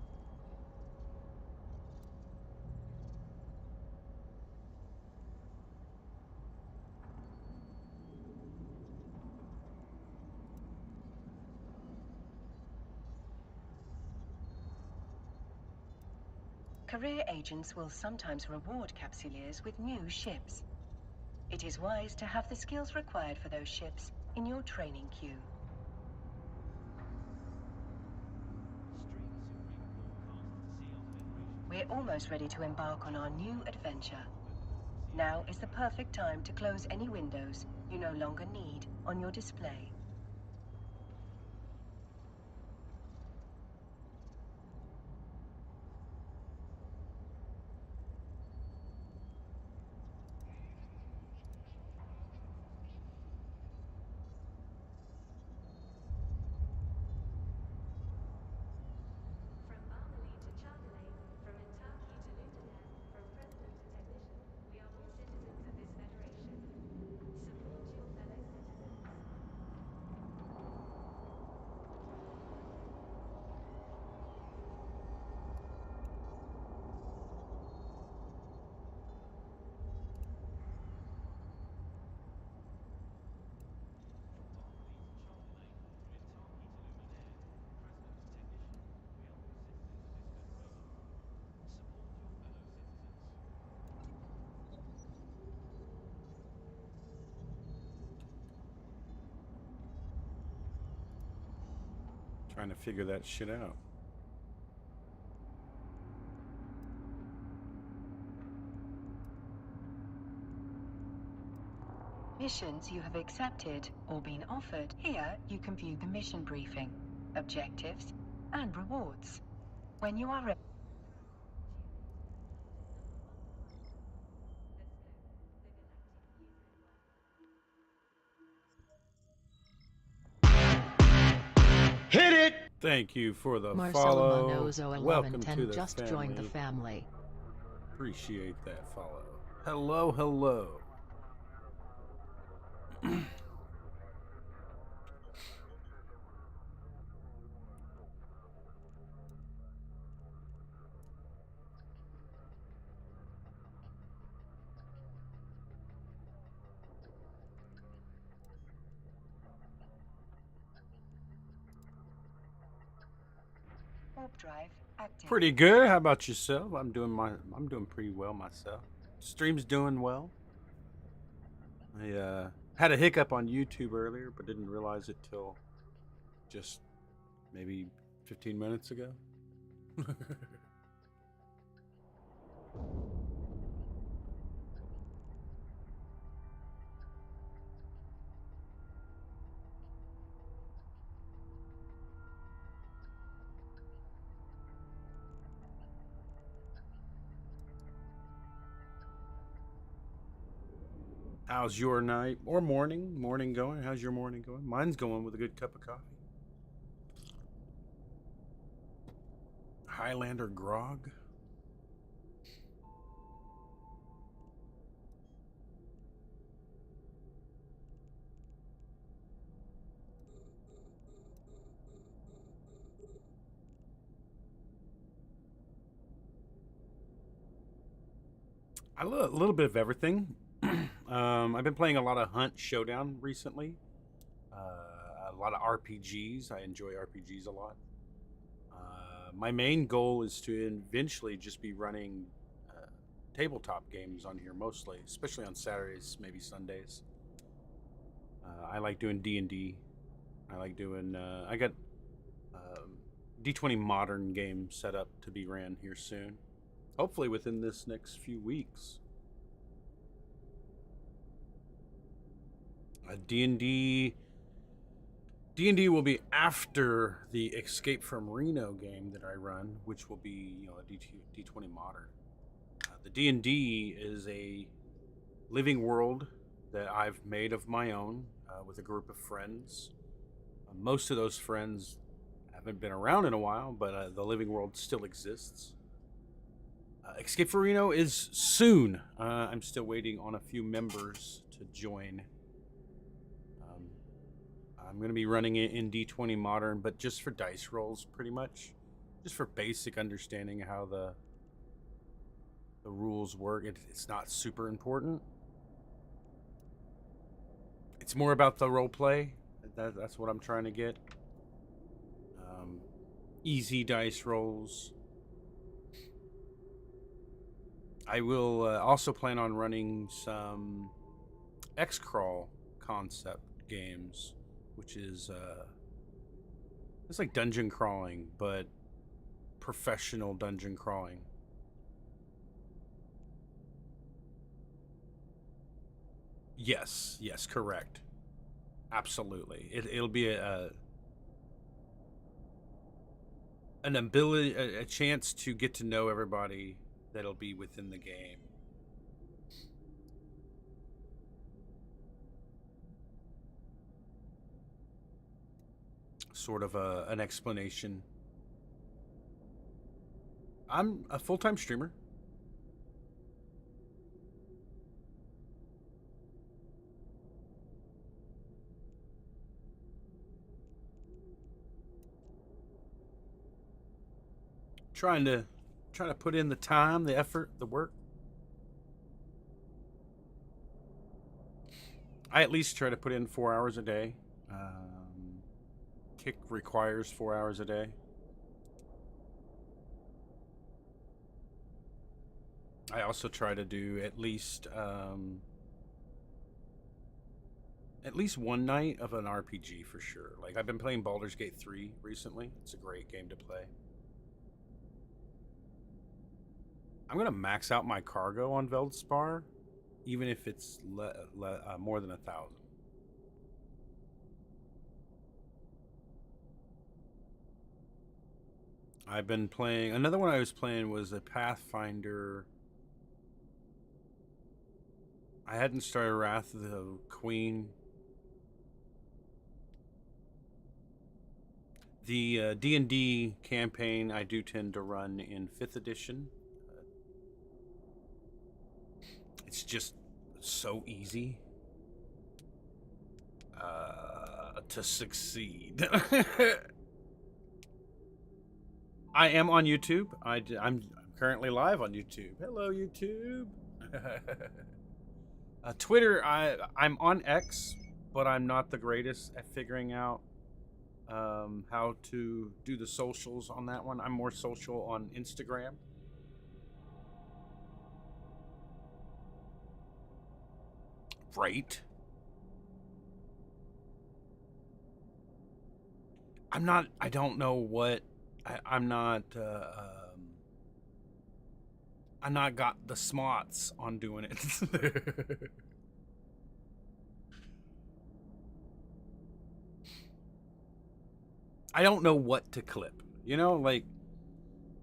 career agents will sometimes reward capsuleers with new ships. It is wise to have the skills required for those ships in your training queue. We're almost ready to embark on our new adventure. Now is the perfect time to close any windows you no longer need on your display.
From Barnley to Chargalet, from Entaki to Lundenair, from president to technician, we are all citizens of this federation. Support your fellow citizens.
Trying to figure that shit out.
Missions you have accepted or been offered. Here you can view the mission briefing, objectives, and rewards. When you are ready.
Hit it! Thank you for the
Marcelo
follow.
Manozo
Welcome to
1110
the
just
family.
joined the family.
Appreciate that follow. Hello, hello.
Warp drive active.
Pretty good. How about yourself? I'm doing pretty well myself. Stream's doing well. I had a hiccup on YouTube earlier, but didn't realize it till just maybe 15 minutes ago. How's your night or morning going? How's your morning going? Mine's going with a good cup of coffee. Highlander grog. A little bit of everything. I've been playing a lot of Hunt Showdown recently. A lot of RPGs. I enjoy RPGs a lot. My main goal is to eventually just be running tabletop games on here mostly, especially on Saturdays, maybe Sundays. I like doing D&D. I like doing. I got D20 modern game set up to be ran here soon. Hopefully within this next few weeks. D&D will be after the Escape from Reno game that I run, which will be a D20 modern. The D&D is a living world that I've made of my own with a group of friends. Most of those friends haven't been around in a while, but the living world still exists. Escape from Reno is soon. I'm still waiting on a few members to join. I'm going to be running it in D20 Modern, but just for dice rolls, pretty much. Just for basic understanding how the rules work. It's not super important. It's more about the role play. That's what I'm trying to get. Easy dice rolls. I will also plan on running some X-Crawl concept games, which is it's like dungeon crawling, but professional dungeon crawling. Yes, yes, correct. Absolutely. It'll be an ability, a chance to get to know everybody that'll be within the game. Sort of an explanation. I'm a full-time streamer. Trying to put in the time, the effort, the work. I at least try to put in 4 hours a day. Kick requires 4 hours a day. I also try to do at least one night of an RPG for sure. Like I've been playing Baldur's Gate 3 recently. It's a great game to play. I'm gonna max out my cargo on Veldspar, even if it's more than 1,000. I've been playing. Another one I was playing was a Pathfinder. I hadn't started Wrath of the Queen. The D&D campaign I do tend to run in 5th edition. It's just so easy to succeed. I am on YouTube. I'm currently live on YouTube. Hello, YouTube. Twitter, I'm on X, but I'm not the greatest at figuring out how to do the socials on that one. I'm more social on Instagram. Right. I don't know what. I'm not got the smarts on doing it. I don't know what to clip. You know, like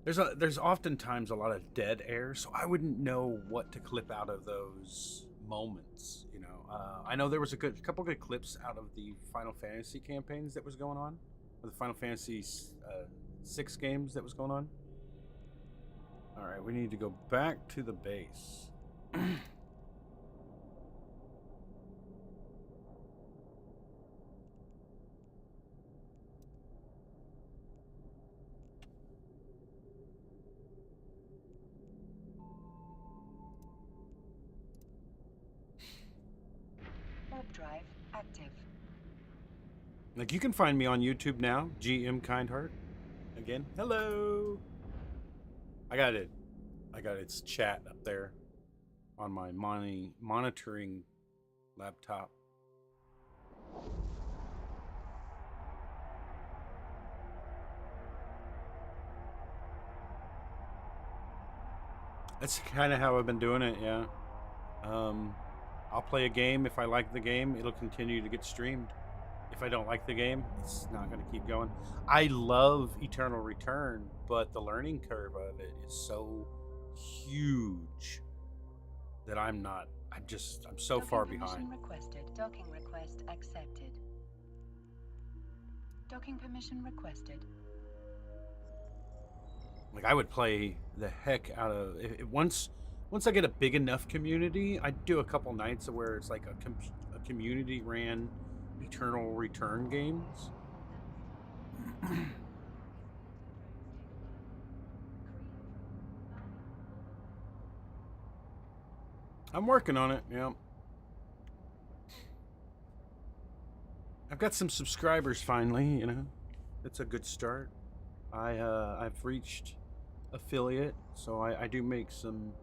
there's oftentimes a lot of dead air, so I wouldn't know what to clip out of those moments. You know, I know there was a couple good clips out of the Final Fantasy campaigns that was going on, or the Final Fantasy 6 games that was going on. All right, we need to go back to the base.
Warp drive active.
Like you can find me on YouTube now, GM Kindheart. Again, hello. I got its chat up there on my monitoring laptop. That's kind of how I've been doing it, yeah. I'll play a game. If I like the game, it'll continue to get streamed. If I don't like the game, it's not going to keep going. I love Eternal Return, but the learning curve of it is so huge that I'm so far behind.
Docking permission requested. Docking request accepted. Docking permission requested.
Like I would play the heck out of it. Once I get a big enough community, I do a couple nights where it's like a community ran Eternal Return games. I'm working on it, yeah. I've got some subscribers finally, you know. It's a good start. I've reached affiliate, so I do make some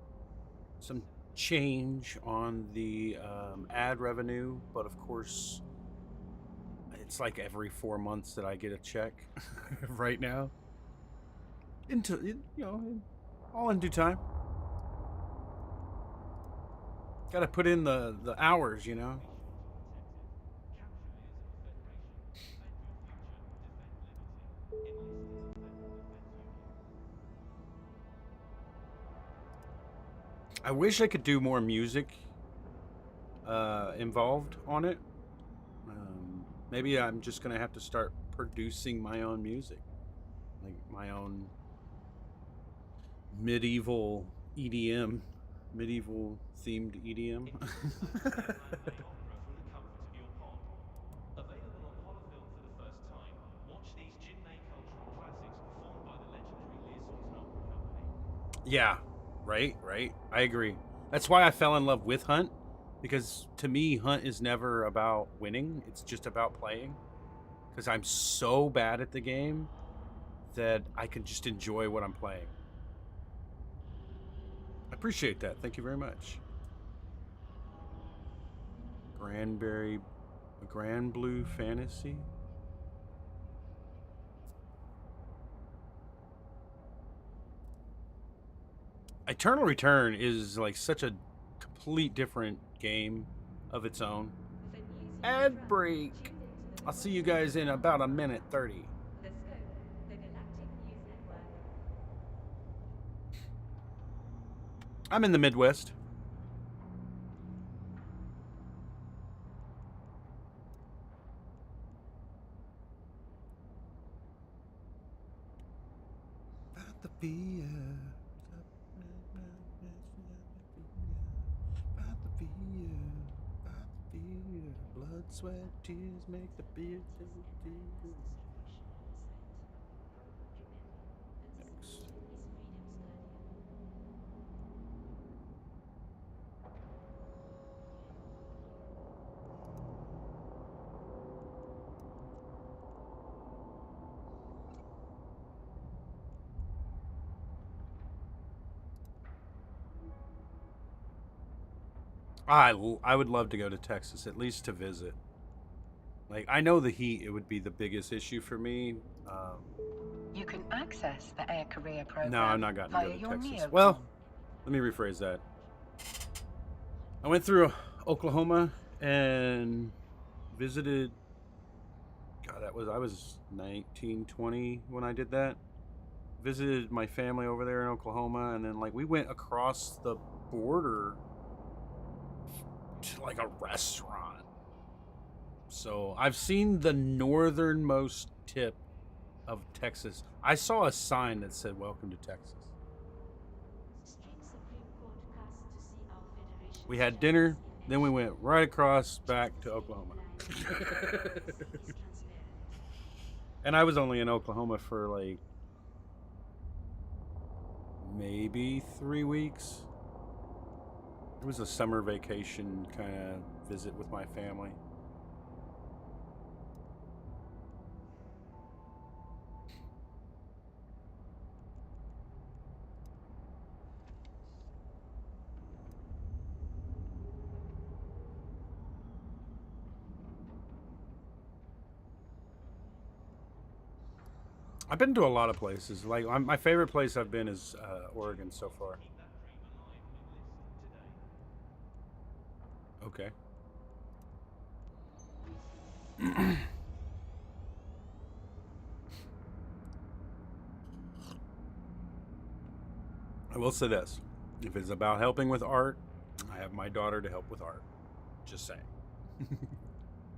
some change on the ad revenue, but of course, it's like every 4 months that I get a check right now. Into all in due time. Got to put in the hours, I wish I could do more music involved on it. Maybe I'm just gonna have to start producing my own music, like my own medieval EDM, medieval themed EDM.
Enjoy a post-game matinee opera from the comfort of your pod. Available on Holofilm for the first time, watch these Jinmei cultural classics performed by the legendary Leesungs Opera Company.
Yeah, right. I agree. That's why I fell in love with Hunt, because to me, Hunt is never about winning. It's just about playing. Because I'm so bad at the game that I can just enjoy what I'm playing. I appreciate that. Thank you very much. Grand Blue Fantasy. Eternal Return is like such a complete different game of its own.
The news you can
Ad
trust.
break.
Tuned into the
I'll see you guys in about a minute 30.
The Scope, the Galactic News Network.
I'm in the Midwest. Blood, sweat, tears make the beer Next. I would love to go to Texas, at least to visit. Like, I know the heat, it would be the biggest issue for me.
You can access the Air Career program
No, I'm not gotten to
via
go to
your
Texas.
NEOCOM.
Well, let me rephrase that. I went through Oklahoma and visited. God, I was 19, 20 when I did that. Visited my family over there in Oklahoma, and then like we went across the border to like a restaurant. So I've seen the northernmost tip of Texas. I saw a sign that said "Welcome to Texas." We had dinner, then we went right across back to Oklahoma. And I was only in Oklahoma for like maybe 3 weeks. It was a summer vacation kind of visit with my family. I've been to a lot of places. Like my favorite place I've been is Oregon so far. Okay. I will say this: if it's about helping with art, I have my daughter to help with art. Just saying.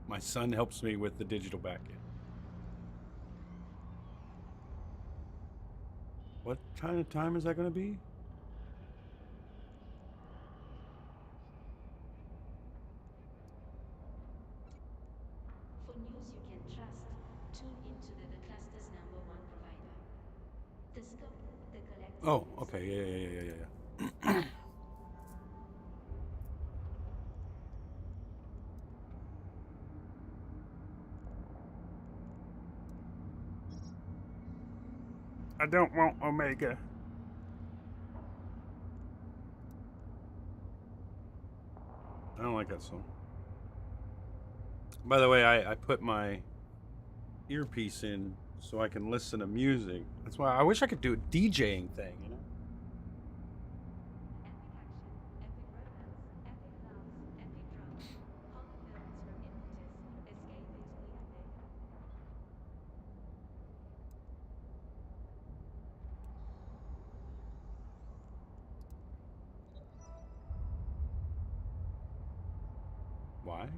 My son helps me with the digital backend. What kind of time is that going to be?
For news you can trust, tune into the cluster's #1 provider. The Scope, the Galactic
Oh,
News
okay.
Network.
Yeah. I don't want Omega. I don't like that song. By the way, I put my earpiece in so I can listen to music. That's why I wish I could do a DJing thing, you know?
Epic action, epic romance, epic love, epic drama. Horror films from Impetus. Escape into the epic.
Why?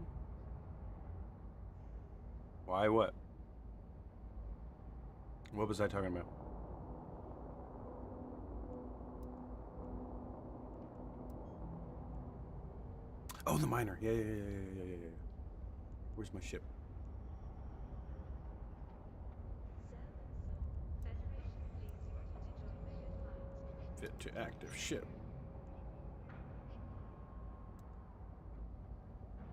Why what? What was I talking about? Oh, the miner. Yeah. Where's my ship?
Sir Mansour, Federation fleets want you to join the good fight.
Fit to active ship.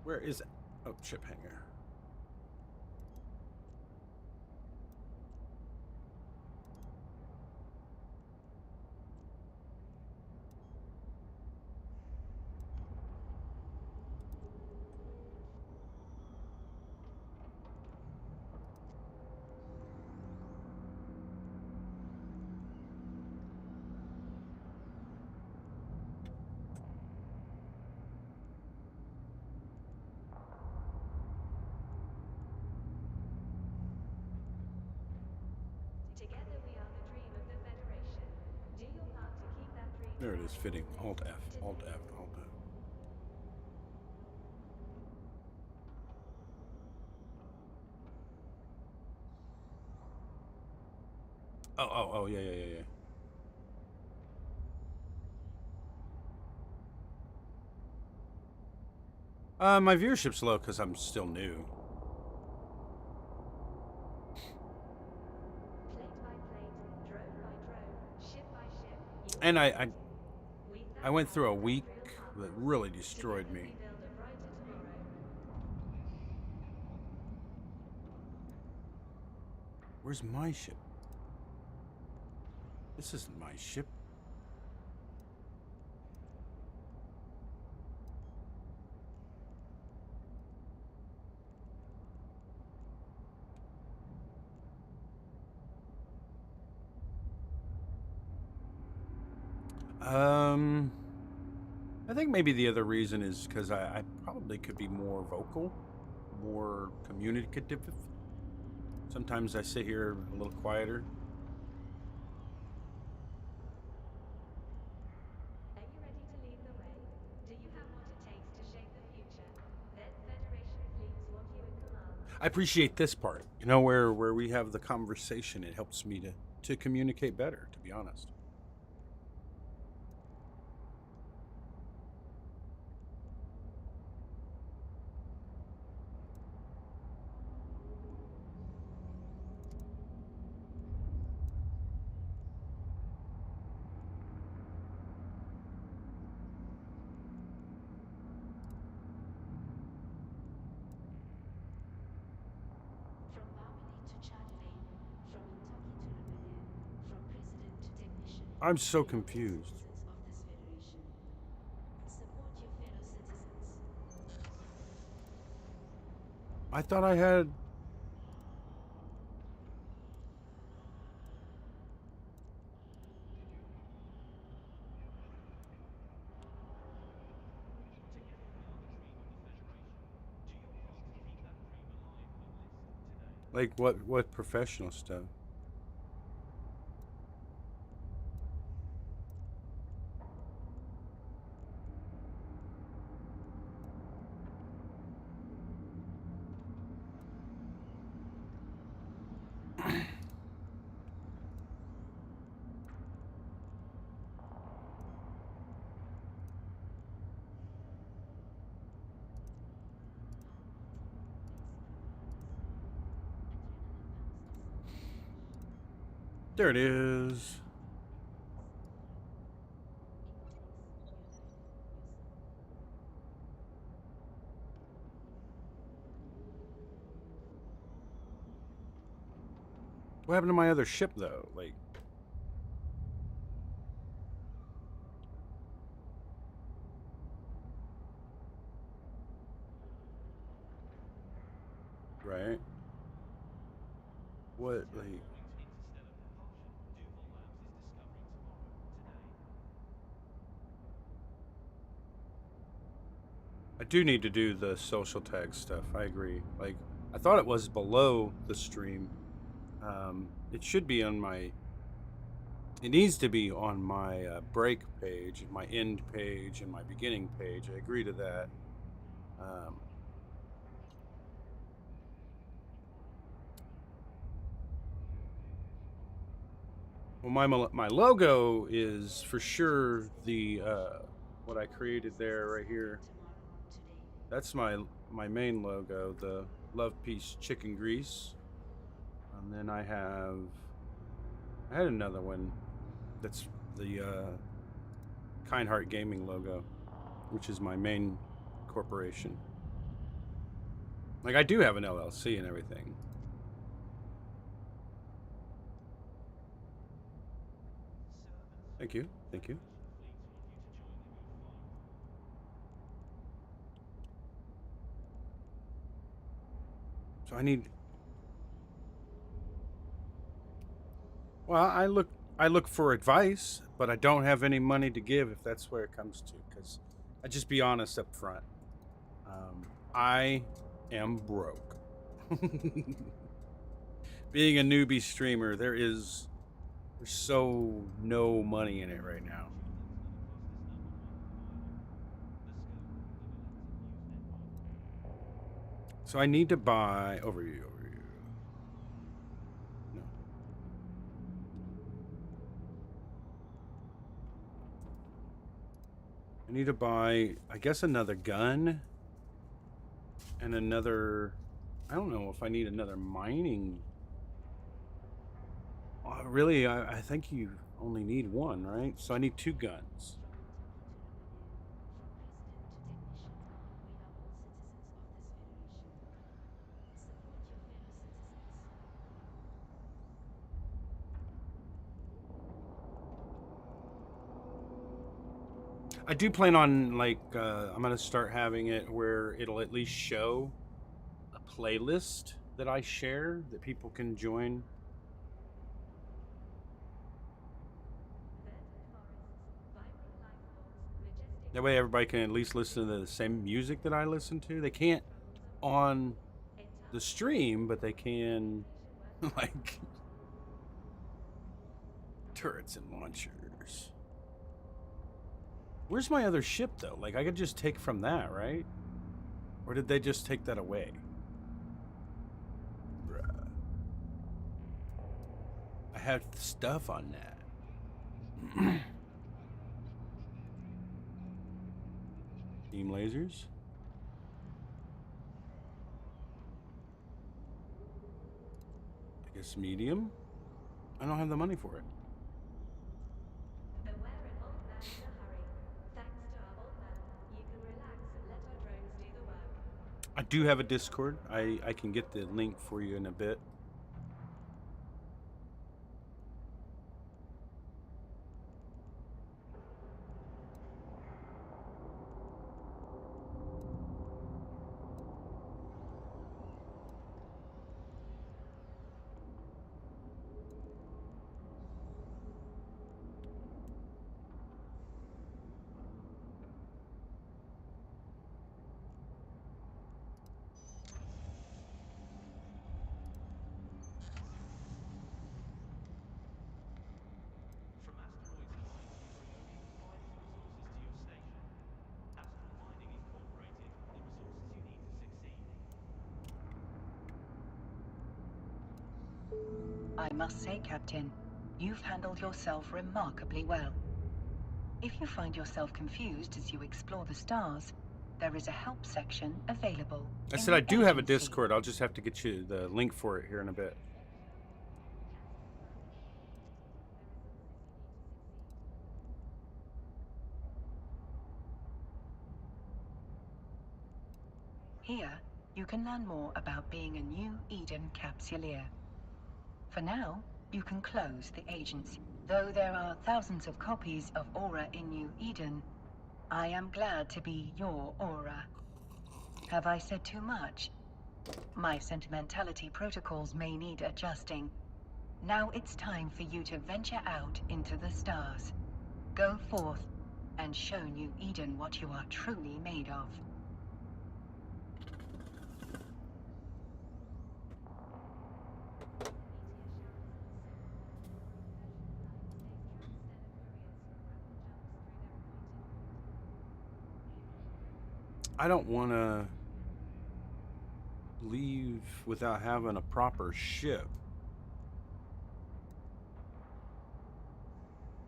Where is it? Oh, ship hangar.
Together we are the dream of the Federation. Do your part to keep that dream
There it
alive
is, fitting.
from
Alt
this
F,
to
Alt
this.
F, Alt F. Oh, yeah. My viewership's low because I'm still new.
Plate by plate, drone by drone, ship by ship, you are
And I, I,
fighting. We
I
thank
went
our
through a week
industrial
that
partners.
really destroyed
Together
me.
we build a brighter tomorrow.
Where's my ship? This isn't my ship. I think maybe the other reason is because I probably could be more vocal, more communicative. Sometimes I sit here a little quieter.
Are you ready to lead the way? Do you have what it takes to shape the future? Then Federation fleets want you in command.
I appreciate this part, you know, where we have the conversation. It helps me to communicate better, to be honest.
From Barmony to Chadley, from Kentucky to Rebellion, from president to technician,
I'm so
we are all
confused.
citizens of this federation. Support your fellow citizens.
I thought I had.
Together we are the dream of the Federation. Do your part to keep that dream alive from this to today.
Like what professional stuff? There it is. What happened to my other ship though? Like, what, like...
Interstellar propulsion, Duval Labs is discovering tomorrow, today.
I do need to do the social tag stuff. I agree. Like, I thought it was below the stream. It should be on my... It needs to be on my break page, my end page, and my beginning page. I agree to that. Well, my logo is for sure the what I created there right here. That's my main logo, the Love Peace Chicken Grease. And then I had another one that's the Kind Heart Gaming logo, which is my main corporation. Like, I do have an LLC and everything. Thank you. Thank you. So I need... Well, I look for advice, but I don't have any money to give if that's where it comes to, because I just be honest up front. I am broke. Being a newbie streamer, there's so no money in it right now. So I need to buy over you. No. I need to buy, I guess, another gun and another... I don't know if I need another mining... Really, I think you only need one, right? So I need 2 guns. I do plan on, like, I'm going to start having it where it'll at least show a playlist that I share that people can join. That way everybody can at least listen to the same music that I listen to. They can't on the stream, but they can, like, turrets and launchers. Where's my other ship, though? Like, I could just take from that, right? Or did they just take that away? Bruh. I have stuff on that. Beam lasers? I guess medium? I don't have the money for it.
Beware an old man in a hurry. Thanks to our old man, you can relax and let our drones do the work.
I do have a Discord. I can get the link for you in a bit.
From asteroids aligned to bring only the finest resources to your station. Astral Mining Incorporated, the resources you need to succeed.
I must say, Captain, you've handled yourself remarkably well. If you find yourself confused as you explore the stars, there is a help section available.
I
in
said I
the
do have a
agency.
Discord. I'll just have to get you the link for it here in a bit.
Here, you can learn more about being a New Eden capsuleer. For now, you can close the agency. Though there are thousands of copies of Aura in New Eden, I am glad to be your Aura. Have I said too much? My sentimentality protocols may need adjusting. Now it's time for you to venture out into the stars. Go forth and show New Eden what you are truly made of.
I don't want to leave without having a proper ship.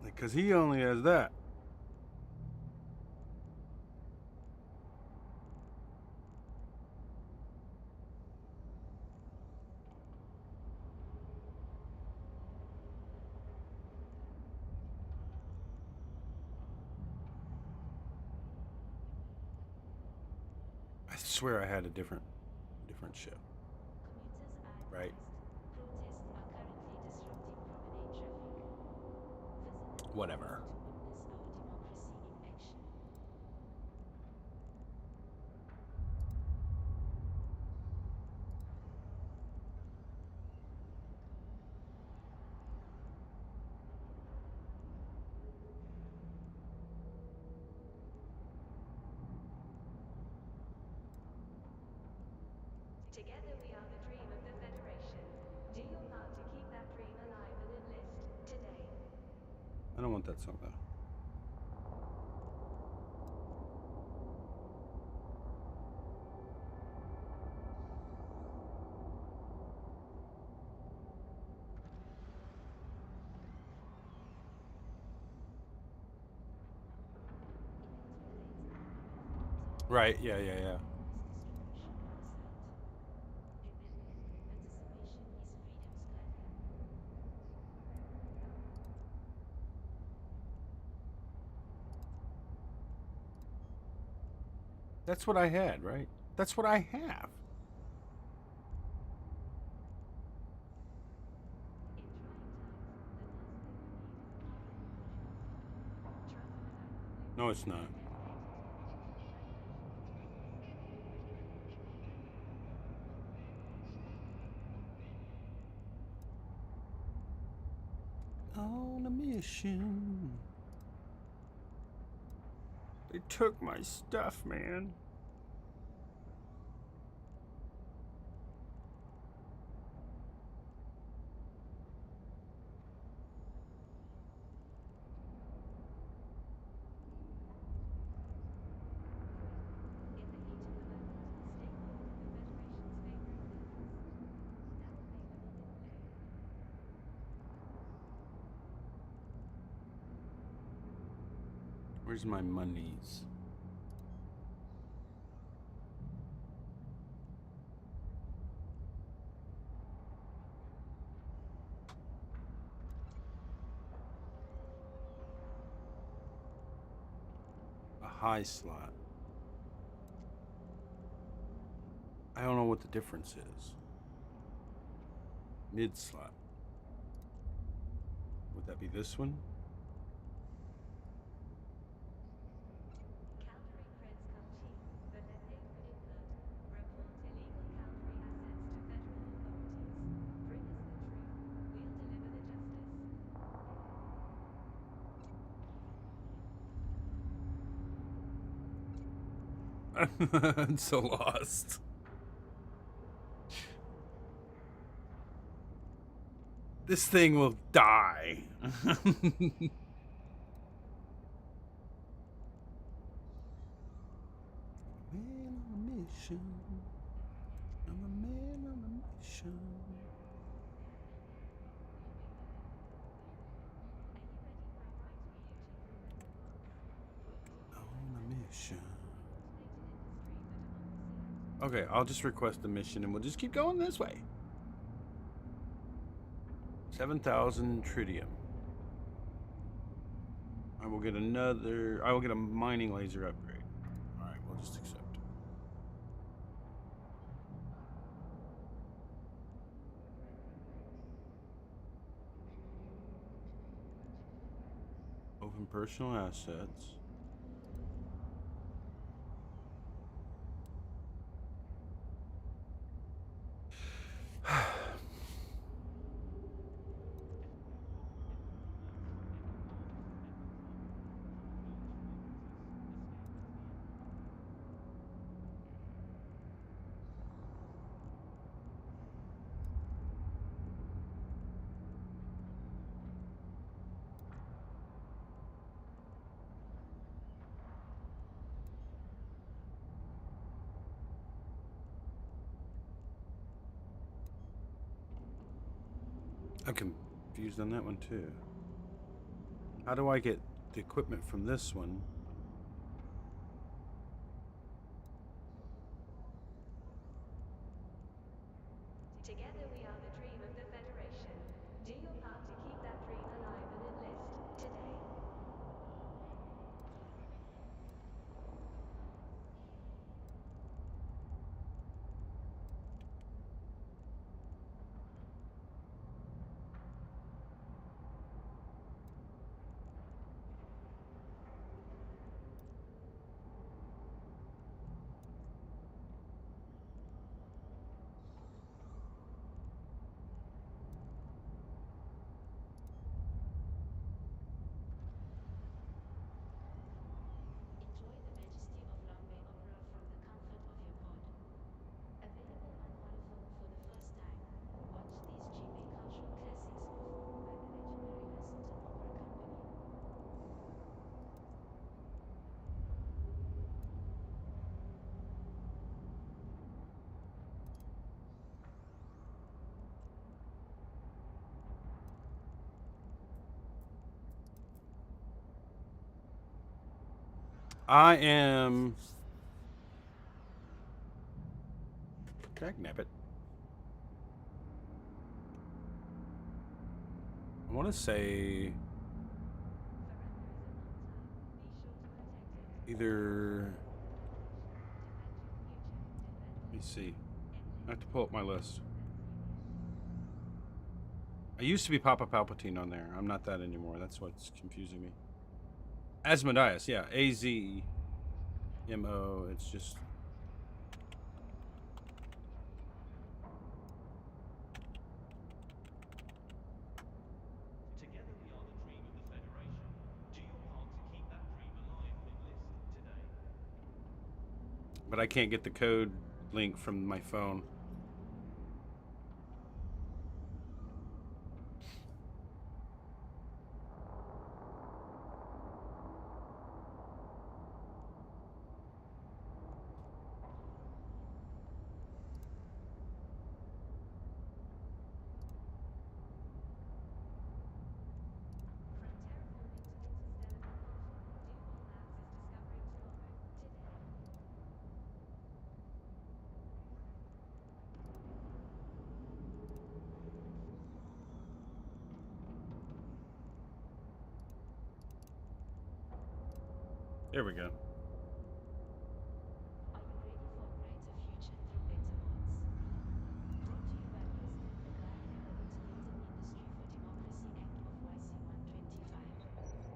Because he only has that. I swear I had a different ship. Right. Whatever.
Together we are the dream of the Federation. Do your part to keep that dream alive and enlist today.
I don't want that song though. Right, yeah. That's what I had, right? That's what I have. No, it's not. On a mission. They took my stuff, man. Where's my monies? A high slot. I don't know what the difference is. Mid slot. Would that be this one?
Calgary creds come cheap, but they're paid for in blood. Report illegal Calgary assets to federal authorities. Bring us the truth. We'll deliver the justice.
I'm so lost. This thing will die. Man on a mission. I'm a man on a mission. On a mission. Okay, I'll just request the mission and we'll just keep going this way. 7,000 tritium. I will get a mining laser upgrade. Alright, we'll just accept. Open personal assets. I'm confused on that one too. How do I get the equipment from this one?
Together we are the dream of the Federation. Do your part to keep that dream alive and enlist today.
Enjoy the majesty of runway opera from the comfort of your pod. Available on holophone for the first time, watch these G-May cultural classics performed by the legendary Lesotho Opera Company.
I am. Dagnabbit. I want to say either. Let me see. I have to pull up my list. I used to be Papa Palpatine on there. I'm not that anymore. That's what's confusing me. Asmodeus, yeah. AZMO. It's just.
Together we are the dream of the Federation. Do your part to keep that dream alive and enlist today.
But I can't get the code link from my phone.
From terraforming to interstellar propulsion, do more laps as discovering tomorrow today.
There we go.
Are you ready for a brighter future through better odds? Brought to you by President Kagame and the Automated Industry for Democracy Act of YC125.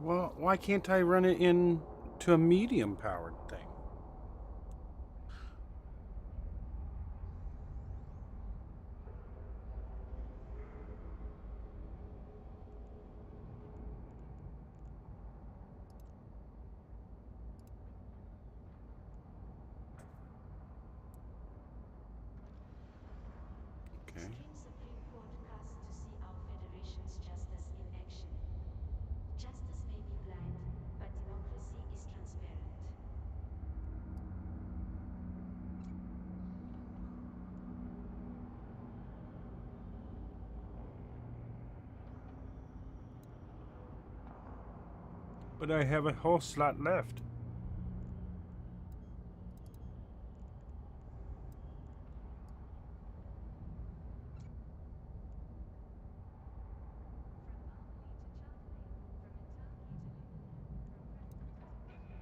Well, why can't I run it in to a medium powered thing? Okay.
Stream Supreme Court cast to see our Federation's justice in action. Justice may be blind, but democracy is transparent.
But I have a whole slot left.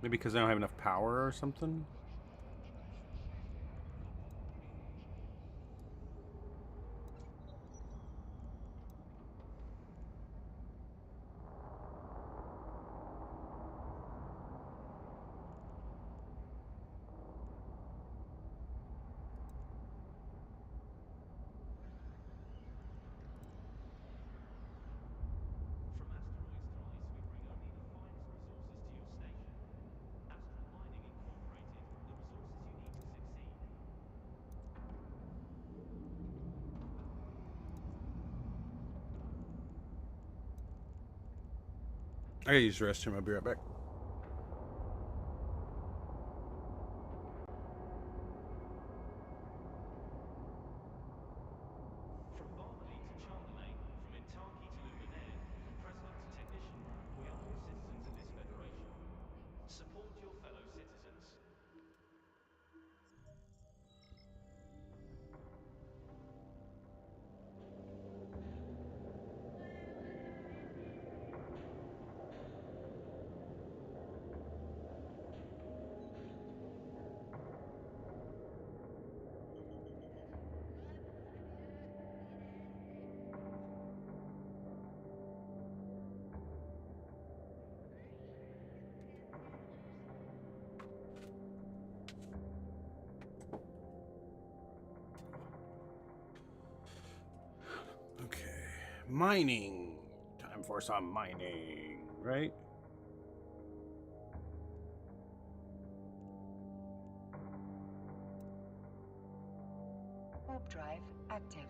Maybe because I don't have enough power or something? I gotta use the restroom. I'll be right back.
From Barmely to Charlemagne, from Intaki to Luminaire, from president to technician, we are all citizens of this federation. Support your fellow citizens.
Okay. Mining. Time for some mining, right?
Warp drive active.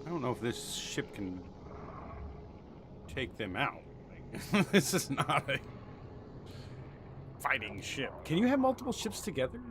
I don't know if this ship can take them out. This is not a fighting ship. Can you have multiple ships together?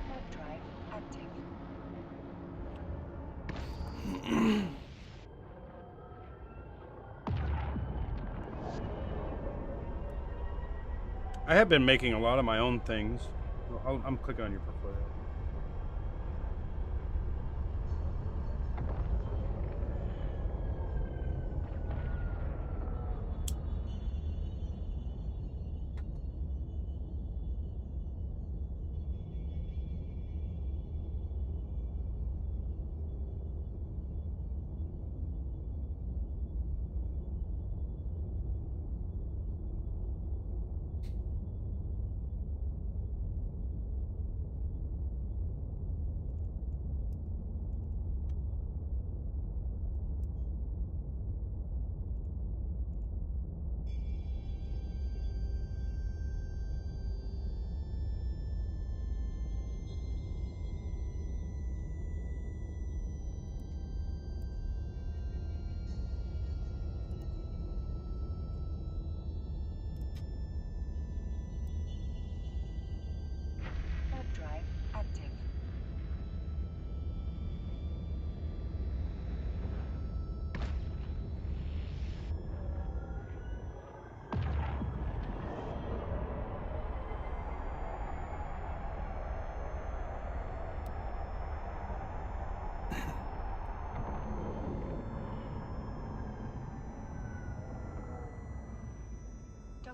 Warp drive active.
I have been making a lot of my own things. I'm clicking on your portfolio.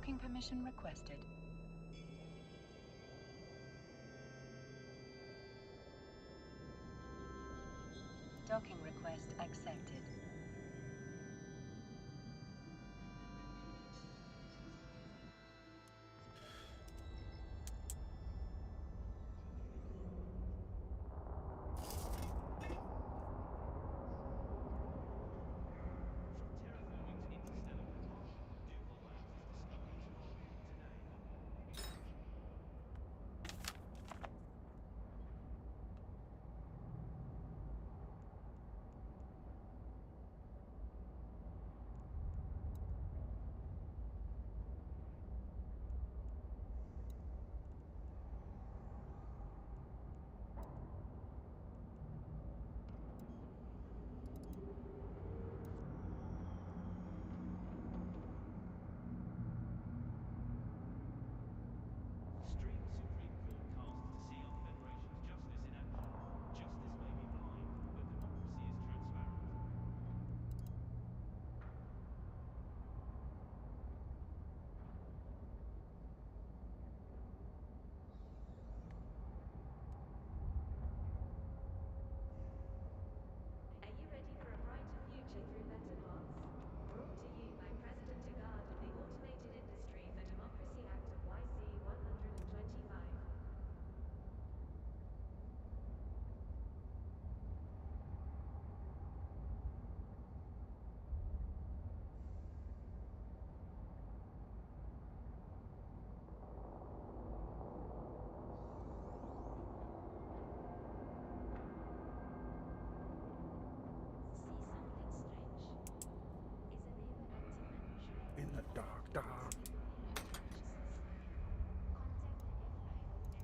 Docking permission requested. Docking request accepted.
From terraforming to interstellar propulsion, Duval Labs is discovering tomorrow, today. Stream a Supreme Court cast to see our Federation's justice in action. Justice may be blind, but democracy is transparent.
Are you ready for a brighter future through better bots? Brought to you by President Agard of the Automated Industry for Democracy Act of YC 125. See something strange? Is a neighbor acting unusually?
In the dark, dark.
Possibly having consciousness. Contact the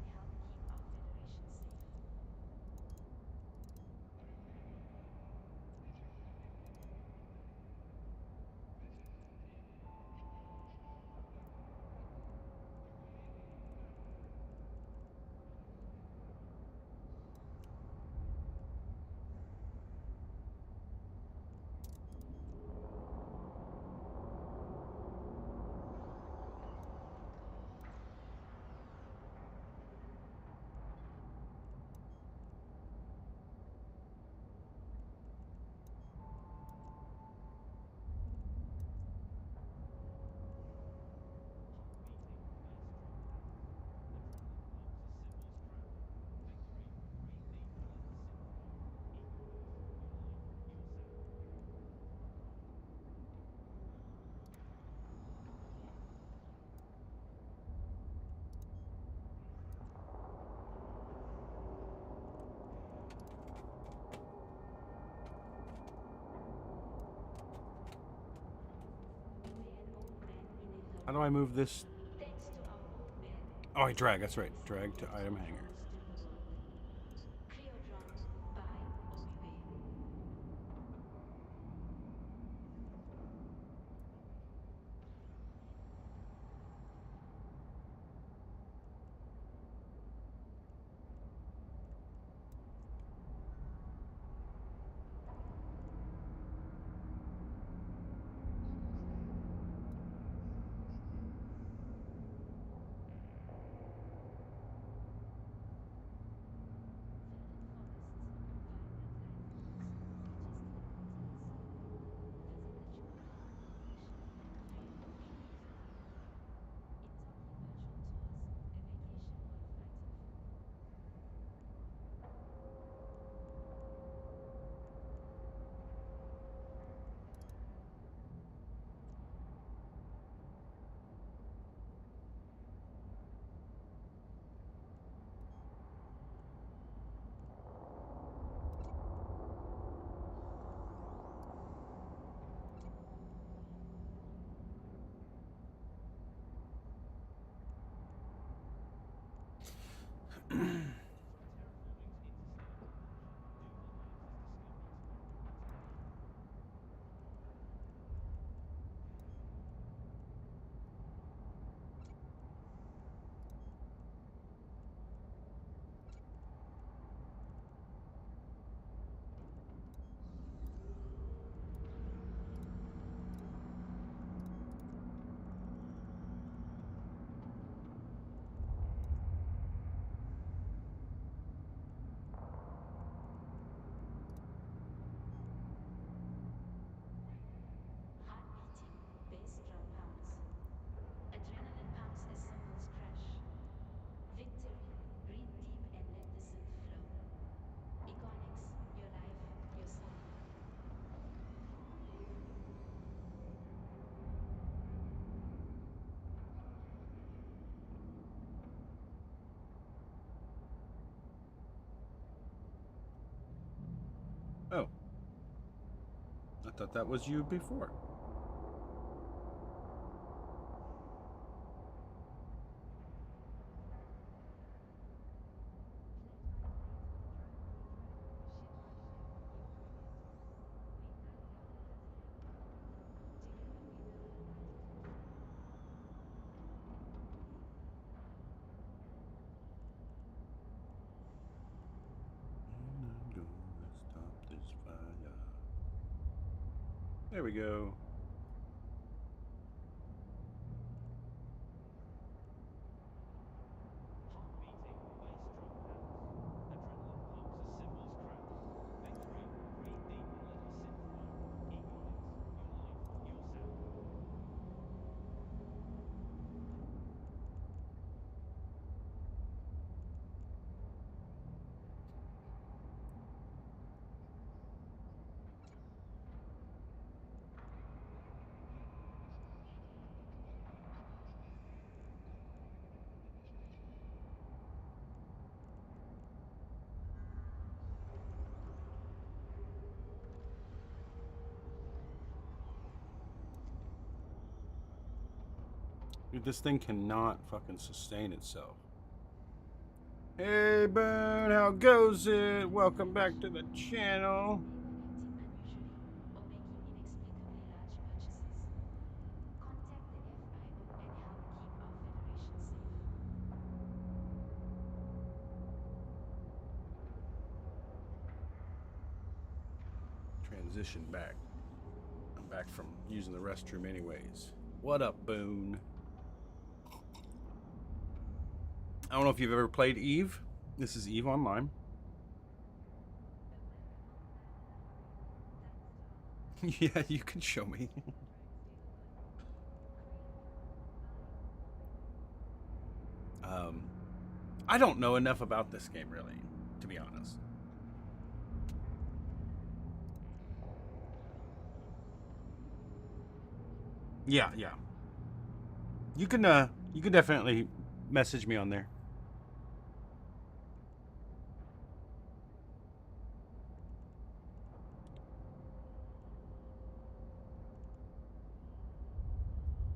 FIO and help keep our Federation safe.
Heart beating, earth stroke patterns. Adrenaline pumps as symbols travel. Victory. Read the Earth Symphony. Equal Earth, your life, your sound.
You were an old man in a hurry.
How do I move this?
Thanks to our old man.
Oh, I drag. That's right. Drag to item hanger.
Still work. Cleodron, buy or beware.
thought that was you before. I'm gonna stop this fire. There we go.
Heart beating, bass drum pounds. Adrenaline pumps as cymbals crack. Victory, breathe deep and let your synth flow. Ego Mix, your life, your sound.
Dude, this thing cannot fucking sustain itself. Hey, Boone, how goes it? Welcome back to the channel.
Acting unusually or making inexplicably large purchases. Contact the FIO and help keep our Federation safe.
Transition back. I'm back from using the restroom anyways. What up, Boone? I don't know if you've ever played Eve. This is Eve Online. Yeah, you can show me. I don't know enough about this game, really, to be honest. Yeah. You can definitely message me on there.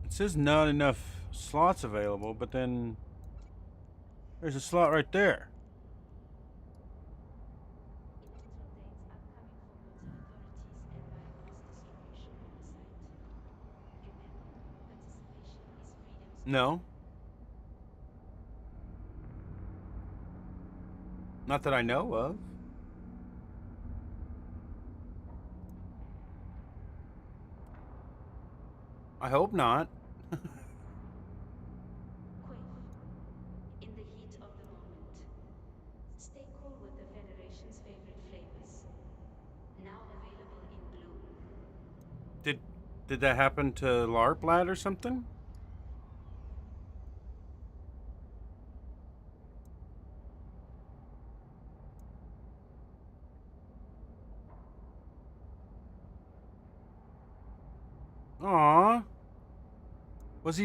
It says not enough slots available, but then there's a slot right there.
Electro dates upcoming for both authorities and via mass distribution on the site. Remember, participation is freedom's
No, not that I know of. I hope not.
Quaif. In the heat of the moment. Stay cool with the Federation's favorite flavors. Now available in blue.
Did that happen to LARP Lad or something? Aw. Was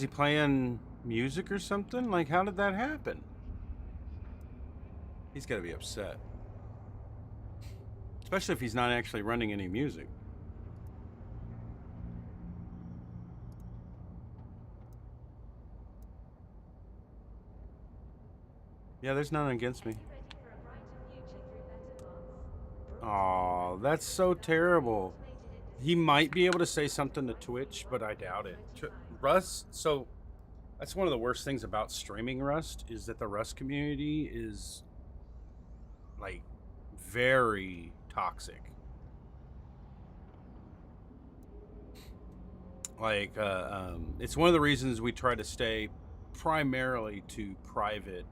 he playing music or something? Like, how did that happen? He's got to be upset. Especially if he's not actually running any music. Yeah, there's none against me.
Ready for a brighter future through better bots?
Aw, that's so terrible. He might be able to say something to Twitch, but I doubt it. Rust, so that's one of the worst things about streaming Rust is that the Rust community is like very toxic. Like, it's one of the reasons we try to stay primarily to private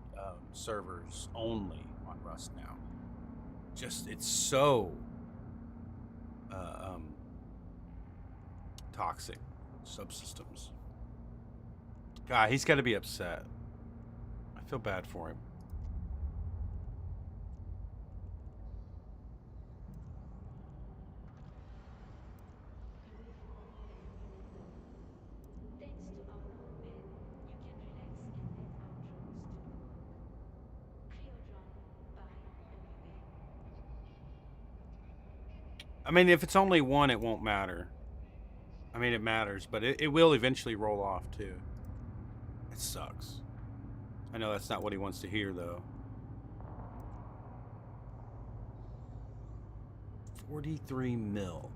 servers only on Rust now. Just, it's so toxic subsystems. God, he's got to be upset. I feel bad for him.
Thanks to our crewmen, you can relax and let our drones do the work. Creo drone by WA.
I mean, if it's only one, it won't matter. I mean, it matters, but it will eventually roll off too. It sucks. I know that's not what he wants to hear, though. 43 mil.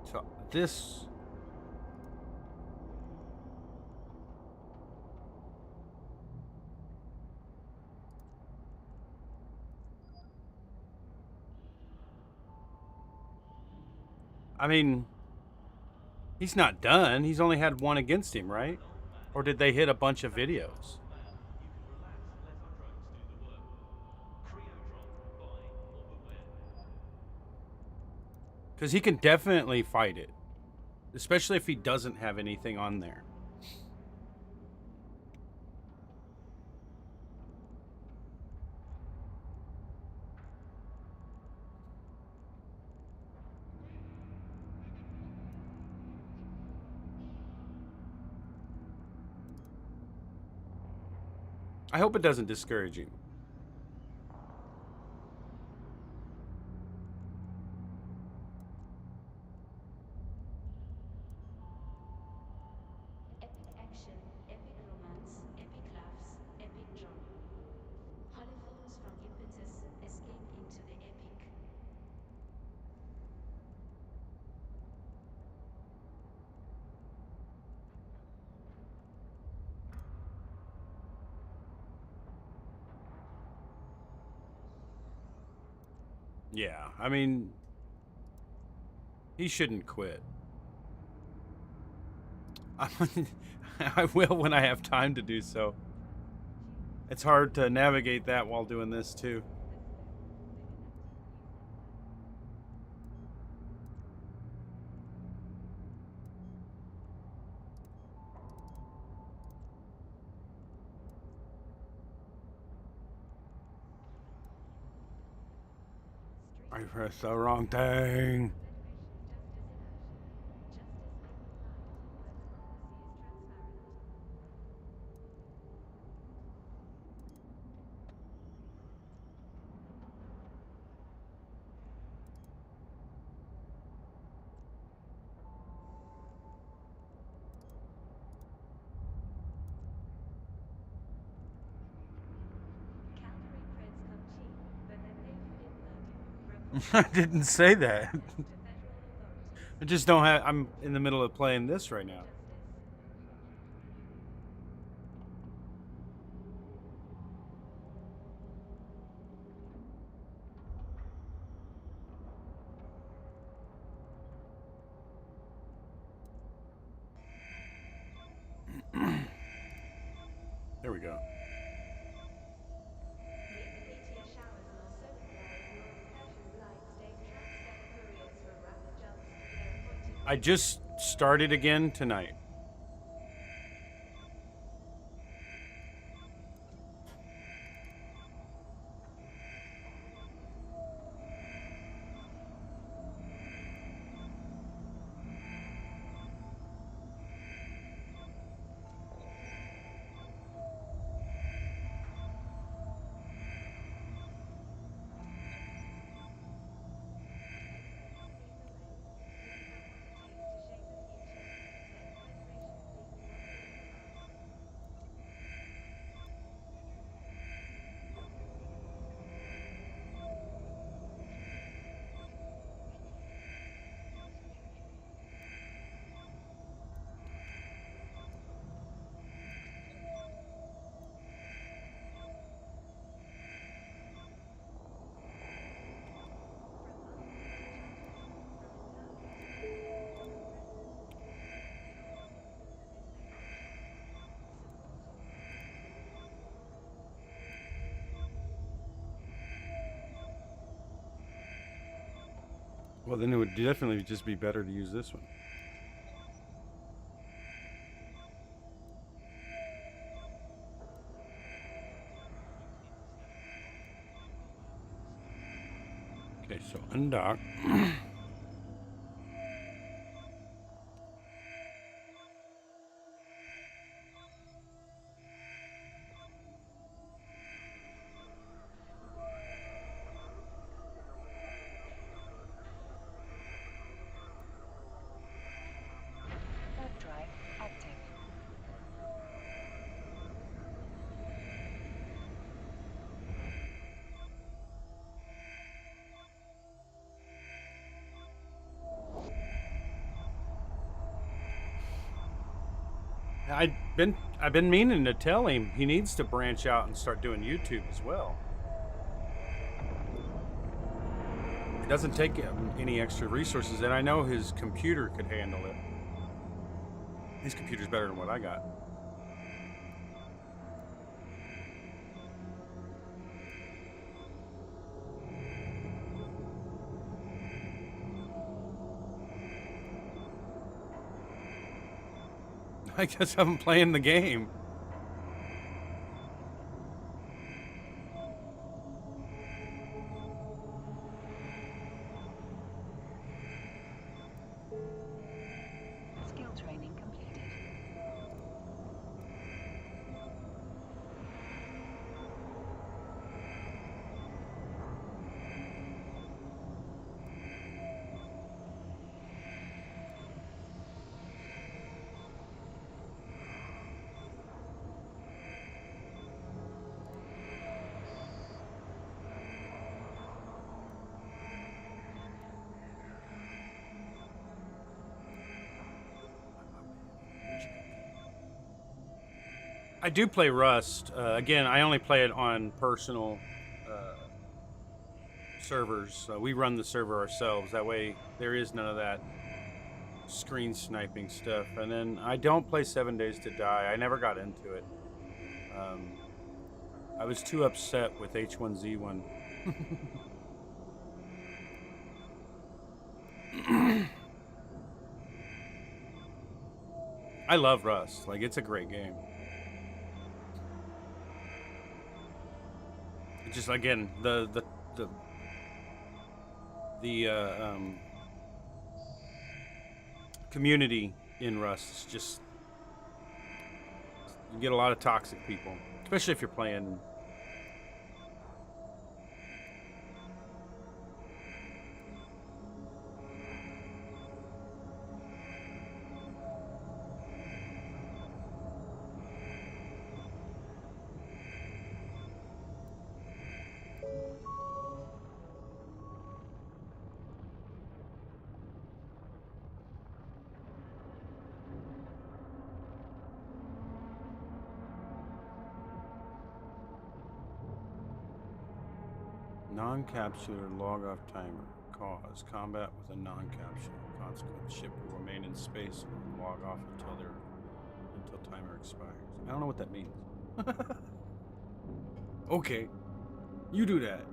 So this. I mean, he's not done. He's only had one against him, right? Or did they hit a bunch of videos?
You can relax and let our drones do the work. Creodron, buy or beware.
Because he can definitely fight it, especially if he doesn't have anything on there. I hope it doesn't discourage him.
Epic action, epic romance, epic laughs, epic joy. Holophons from impetus escape into the epic.
Yeah, I mean, he shouldn't quit. I will when I have time to do so. It's hard to navigate that while doing this too. I pressed the wrong thing.
Calgary Preds come cheap, but they pay for their work.
I
Report
didn't say that.
to federal authorities.
I just don't have. I'm in the middle of playing this right now.
Justice.
There we go.
Meteor showers along solar flares will refresh and blind state track step couriers for rapid jumps to their appointed
I just started again tonight.
Experts lead the way. Think about what it takes to shape the future. Then press
Well, then it would definitely just be better to use this one. Okay, so undock.
Warp drive active.
I've been meaning to tell him he needs to branch out and start doing YouTube as well. It doesn't take him any extra resources, and I know his computer could handle it. His computer's better than what I got. I guess I'm playing the game.
Skill training completed.
I do play Rust. Again, I only play it on personal servers. We run the server ourselves. That way, there is none of that screen sniping stuff. And then I don't play 7 Days to Die. I never got into it. I was too upset with H1Z1. I love Rust. Like, it's a great game. It's just, again, the community in Rust is just, you get a lot of toxic people, especially if you're playing. Non-capsular log-off timer. Cause combat with a non-capsular. Consequence: ship will remain in space and log off until timer expires. I don't know what that means. Okay, you do that.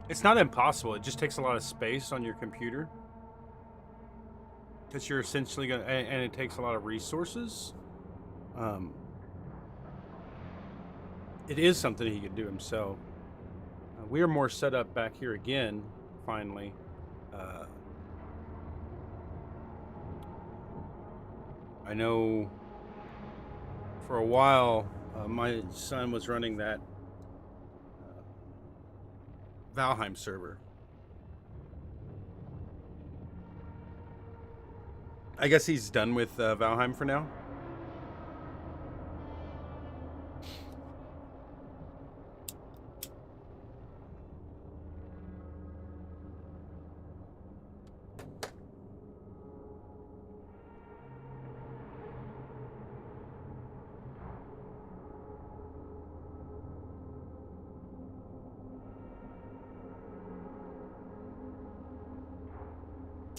It's not impossible. It just takes a lot of space on your computer. Because you're essentially going to... And it takes a lot of resources. It is something he could do himself. We are more set up back here again, finally. I know for a while my son was running that Valheim server. I guess he's done with Valheim for now.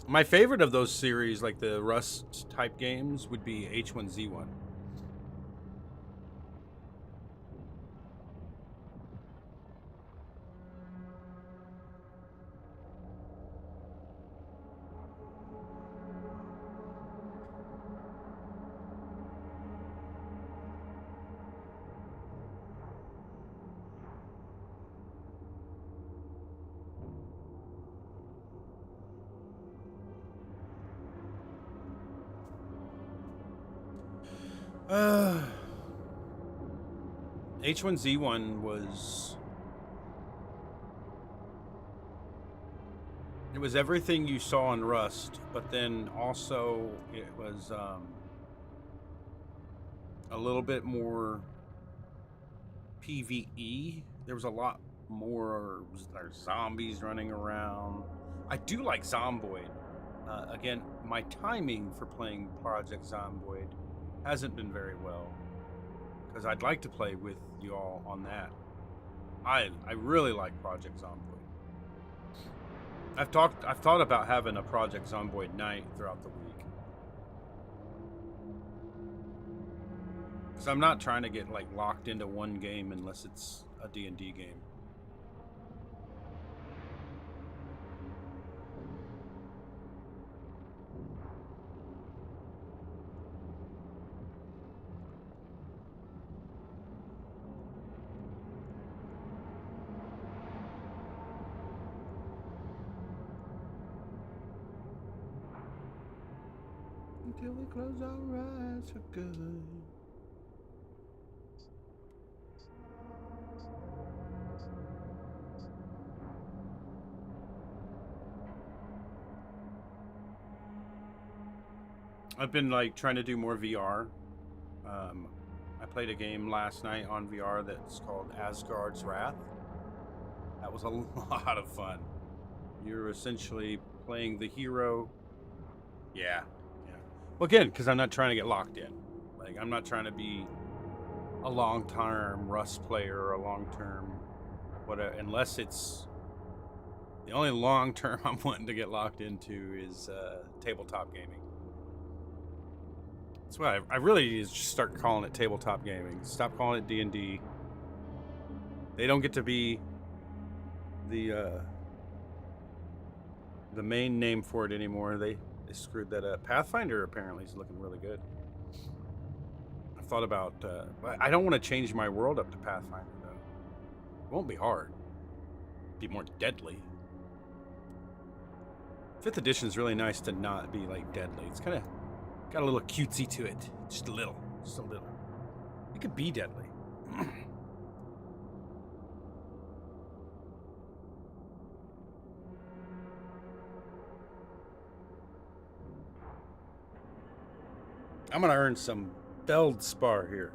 My favorite of those series, like the Rust type games, would be H1Z1. H1Z1 was... It was everything you saw in Rust, but then also it was a little bit more PvE. There was a lot more zombies running around. I do like Zomboid. Again, my timing for playing Project Zomboid hasn't been very well, because I'd like to play with you all on that. I really like Project Zomboid. I've thought about having a Project Zomboid night throughout the week, because I'm not trying to get like locked into one game unless it's a D&D game. Until we close our eyes for good. I've been like trying to do more VR. I played a game last night on VR that's called Asgard's Wrath. That was a lot of fun. You're essentially playing the hero. Yeah. Well, again, because I'm not trying to get locked in. Like, I'm not trying to be a long-term Rust player or a long-term whatever. Unless it's the only long-term I'm wanting to get locked into is tabletop gaming. That's why I really need to just start calling it tabletop gaming. Stop calling it D&D. They don't get to be the main name for it anymore. They screwed that up. Pathfinder apparently is looking really good. I thought about... I don't want to change my world up to Pathfinder, though. It won't be hard. It'll be more deadly. 5th edition is really nice to not be, like, deadly. It's kind of got a little cutesy to it. Just a little. Just a little. It could be deadly. I'm going to earn some Feldspar here.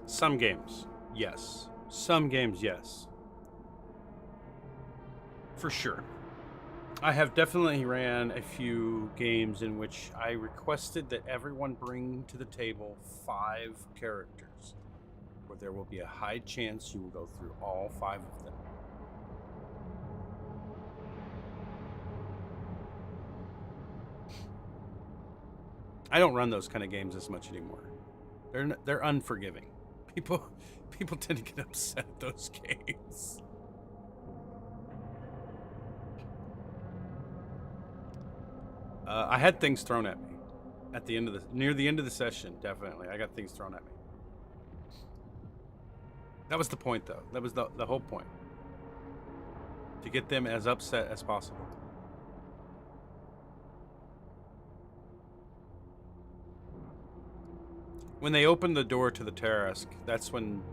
Some games, yes. Some games, yes. For sure. I have definitely ran a few games in which I requested that everyone bring to the table 5 characters, where there will be a high chance you will go through all 5 of them. I don't run those kind of games as much anymore. They're unforgiving. People tend to get upset at those games. I had things thrown at me at the end of near the end of the session. Definitely, I got things thrown at me. That was the point, though. That was the whole point, to get them as upset as possible. When they opened the door to the Tarask, that's when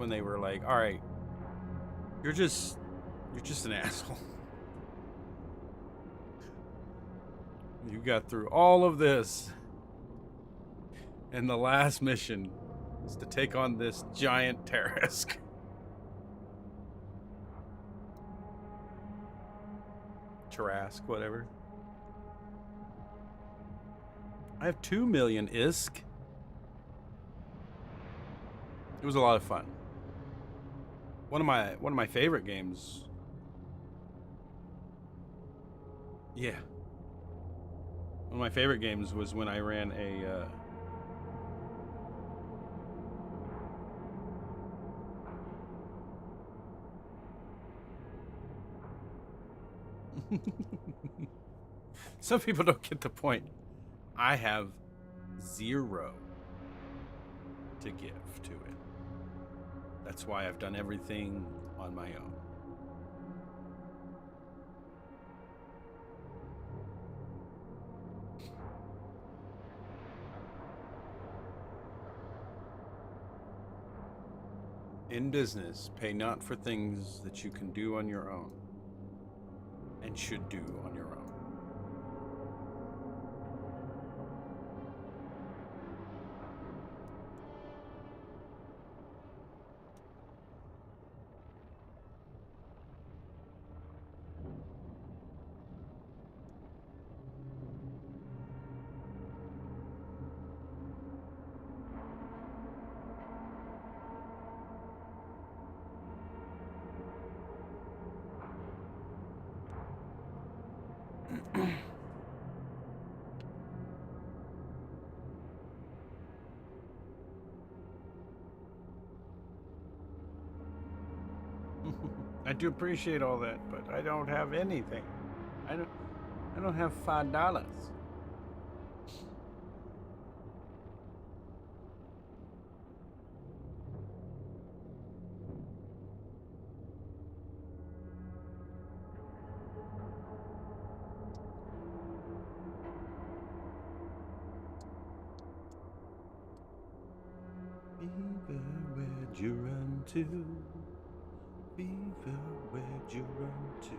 they were like, "All right, you're just an asshole. You got through all of this, and the last mission is to take on this giant Tarask." Tarask, whatever. I have 2 million ISK. It was a lot of fun. One of my favorite games. Yeah. One of my favorite games was when I ran a Some people don't get the point. I have 0 to give to it. That's why I've done everything on my own. In business, pay not for things that you can do on your own and should do on your own. I do appreciate all that, but I don't have anything. I don't have $5. Fever, where'd you run to? Fever, where'd you run to?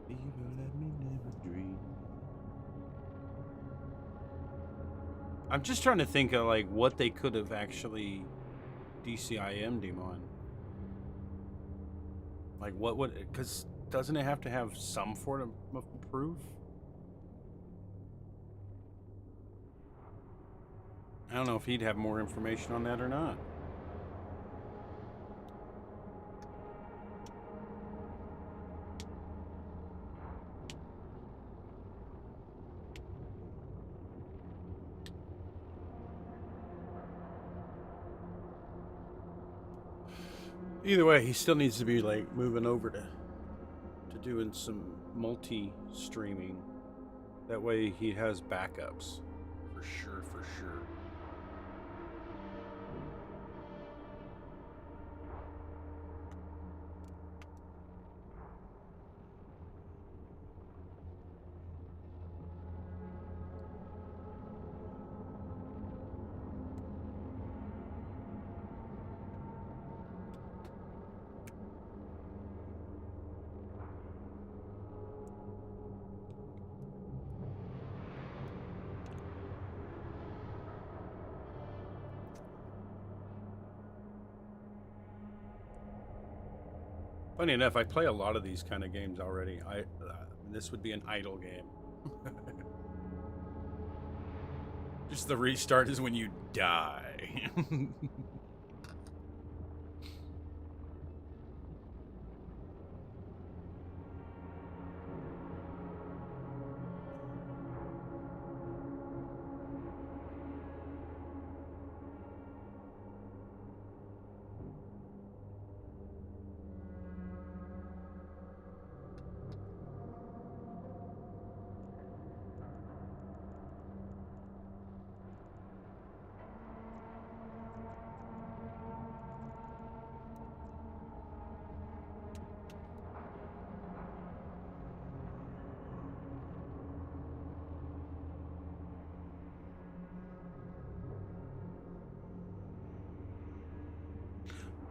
Fever, let me never dream. I'm just trying to think of like what they could have actually DCIM'd him on. Like what would, because doesn't it have to have some form of proof? I don't know if he'd have more information on that or not. Either way, he still needs to be like moving over to doing some multi-streaming. That way he has backups. For sure, for sure. Funny enough, I play a lot of these kind of games already. This would be an idle game. Just the restart is when you die.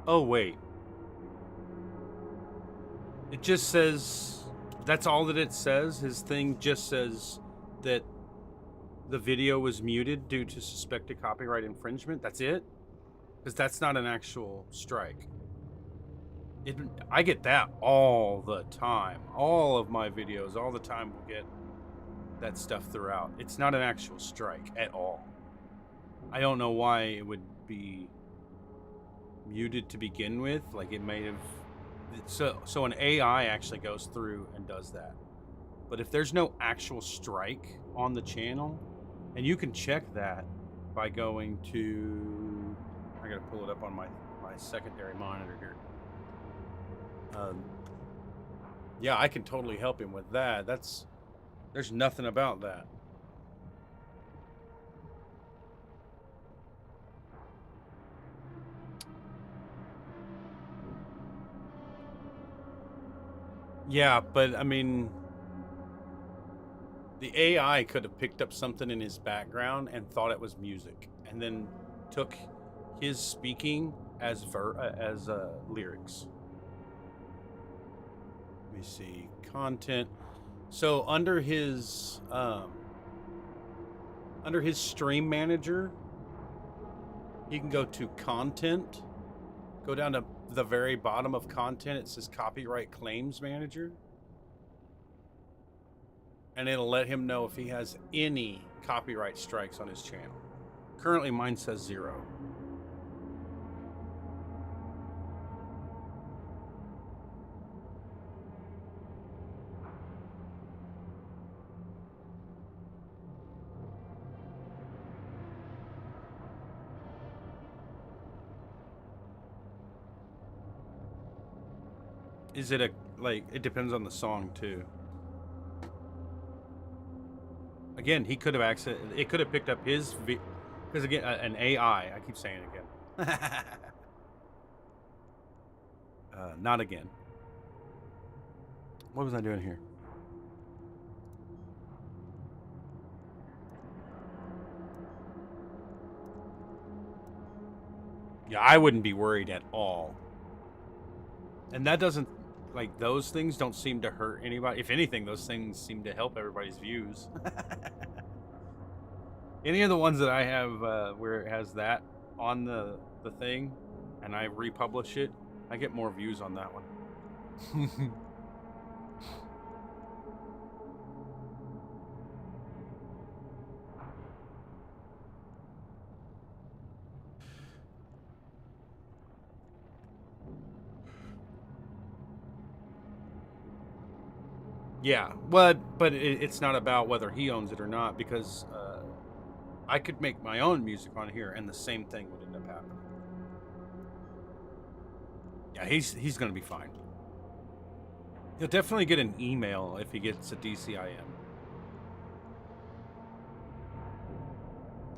Oh, wait. It just says, that's all that it says. His thing just says that the video was muted due to suspected copyright infringement. That's it? Because that's not an actual strike. I get that all the time. All of my videos, all the time, will get that stuff throughout. It's not an actual strike at all. I don't know why it would be muted to begin with. Like, it may have... So an AI actually goes through and does that. But if there's no actual strike on the channel, and you can check that by going to... I gotta pull it up on my secondary monitor here. Yeah, I can totally help him with that. There's nothing about that. Yeah, but I mean, the AI could have picked up something in his background and thought it was music, and then took his speaking as lyrics. Let me see, content. So under his stream manager, you can go to content. Go down to the very bottom of content. It says copyright claims manager. And it'll let him know if he has any copyright strikes on his channel. Currently, mine says 0. Is it it depends on the song too. Again, he could have it could have picked up his, because again, an AI, I keep saying it again. Not again. What was I doing here? Yeah, I wouldn't be worried at all. And that doesn't, like, those things don't seem to hurt anybody. If anything, those things seem to help everybody's views. Any of the ones that I have where it has that on the thing, and I republish it, I get more views on that one. Yeah, but it's not about whether he owns it or not, because I could make my own music on here, and the same thing would end up happening. Yeah, he's gonna be fine. He'll definitely get an email if he gets a DCIM.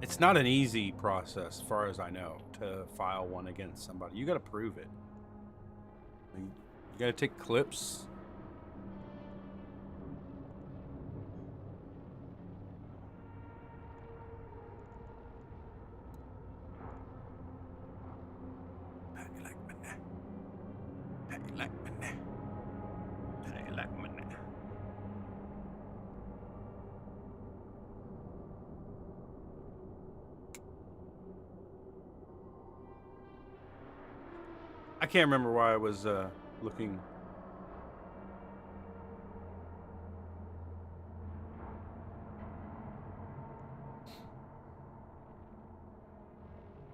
It's not an easy process, as far as I know, to file one against somebody. You got to prove it. I mean, you got to take clips. I can't remember why I was looking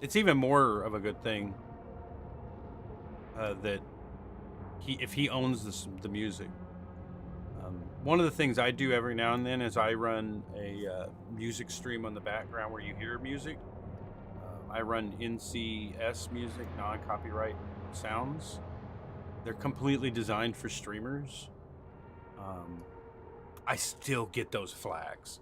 It's even more of a good thing that if he owns the music. One of the things I do every now and then is I run a music stream on the background where you hear music. I run NCS music, non-copyright sounds. They're completely designed for streamers. I still get those flags.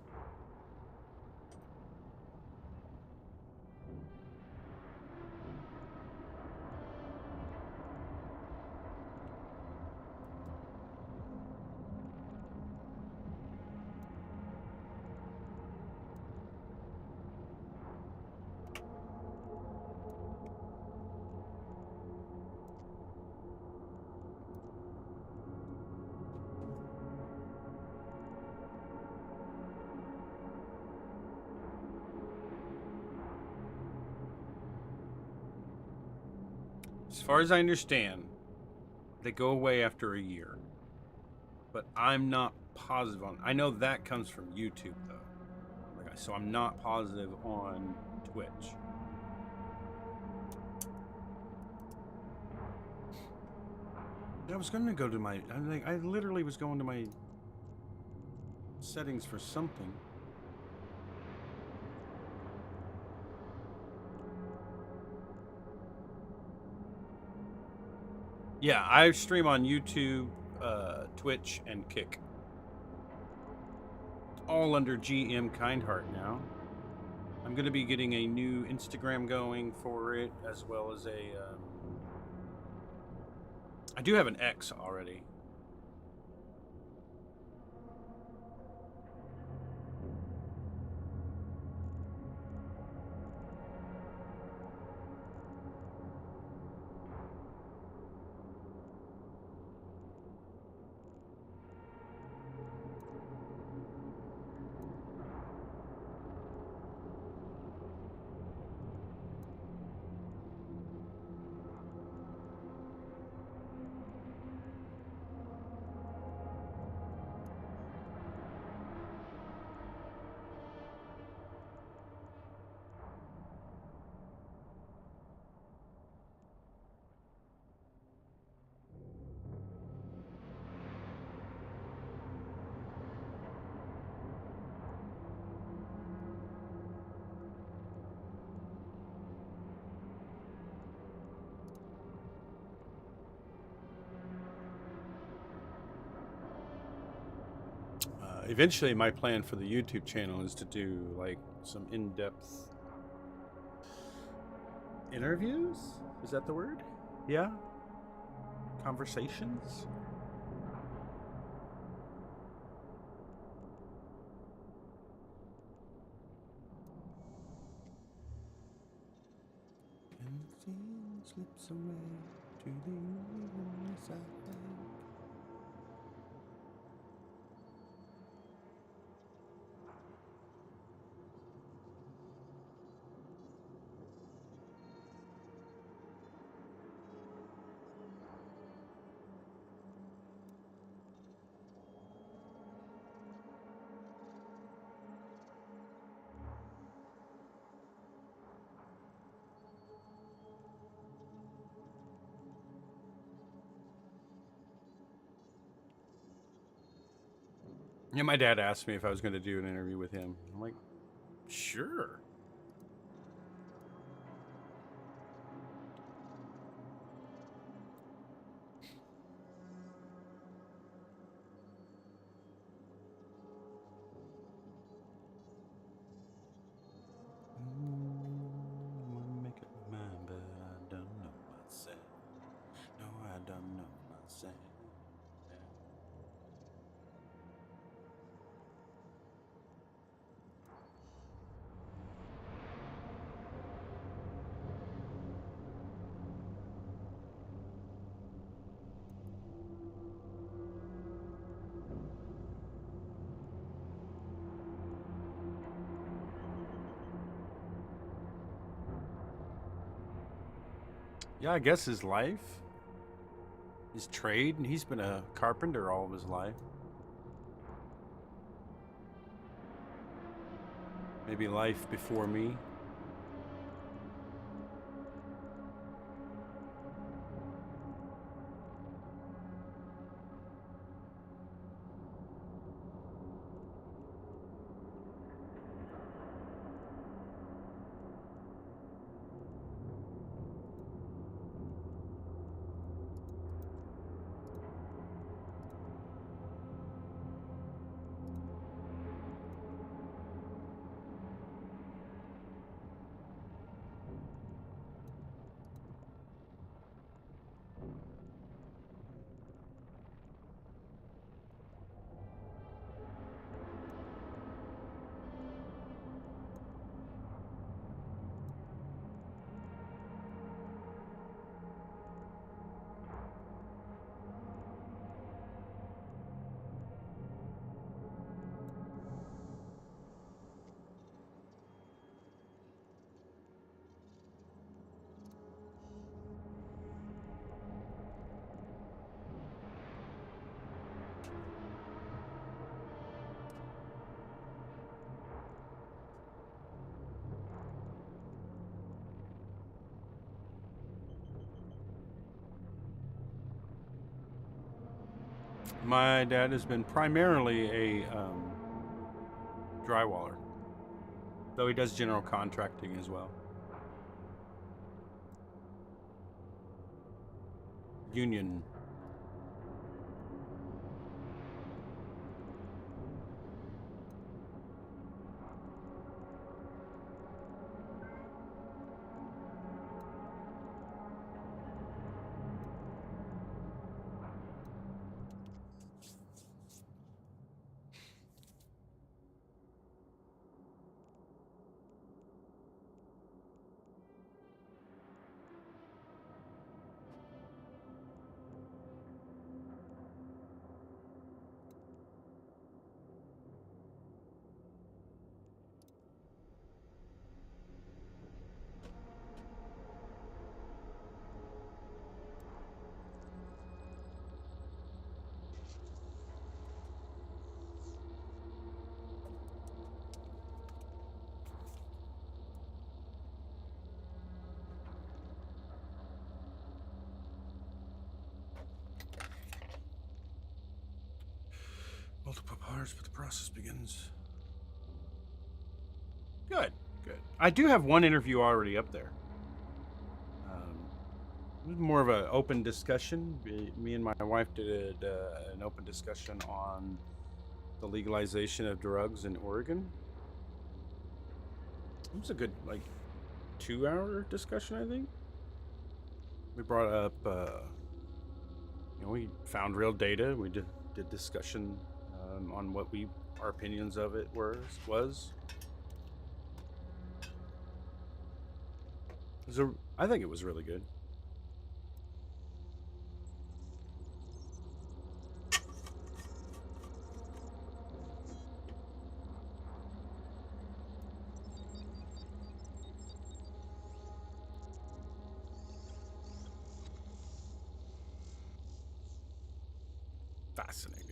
As far as I understand, they go away after a year. But I'm not positive on. I know that comes from YouTube though. So I'm not positive on Twitch. I was going to go to my. I literally was going to my settings for something. Yeah, I stream on YouTube, Twitch, and Kick. All under GM Kindheart now. I'm going to be getting a new Instagram going for it, as well as a. I do have an X already. Eventually, my plan for the YouTube channel is to do like some in-depth interviews. Is that the word? Yeah. Conversations. And slips away to the universe, I think. Yeah, my dad asked me if I was going to do an interview with him. I'm like, sure. Wanna make up my mind, but I don't know myself. No, I don't know myself. Yeah, I guess his life, his trade, and he's been a carpenter all of his life. Maybe life before me. My dad has been primarily a drywaller, though he does general contracting as well. Union. Multiple parts, but the process begins. Good, good. I do have one interview already up there. It was more of an open discussion. Me and my wife did an open discussion on the legalization of drugs in Oregon. It was a good, like, 2-hour discussion, I think. We brought up, we found real data. We did discussion on what our opinions of it was. I think it was really good. Fascinating.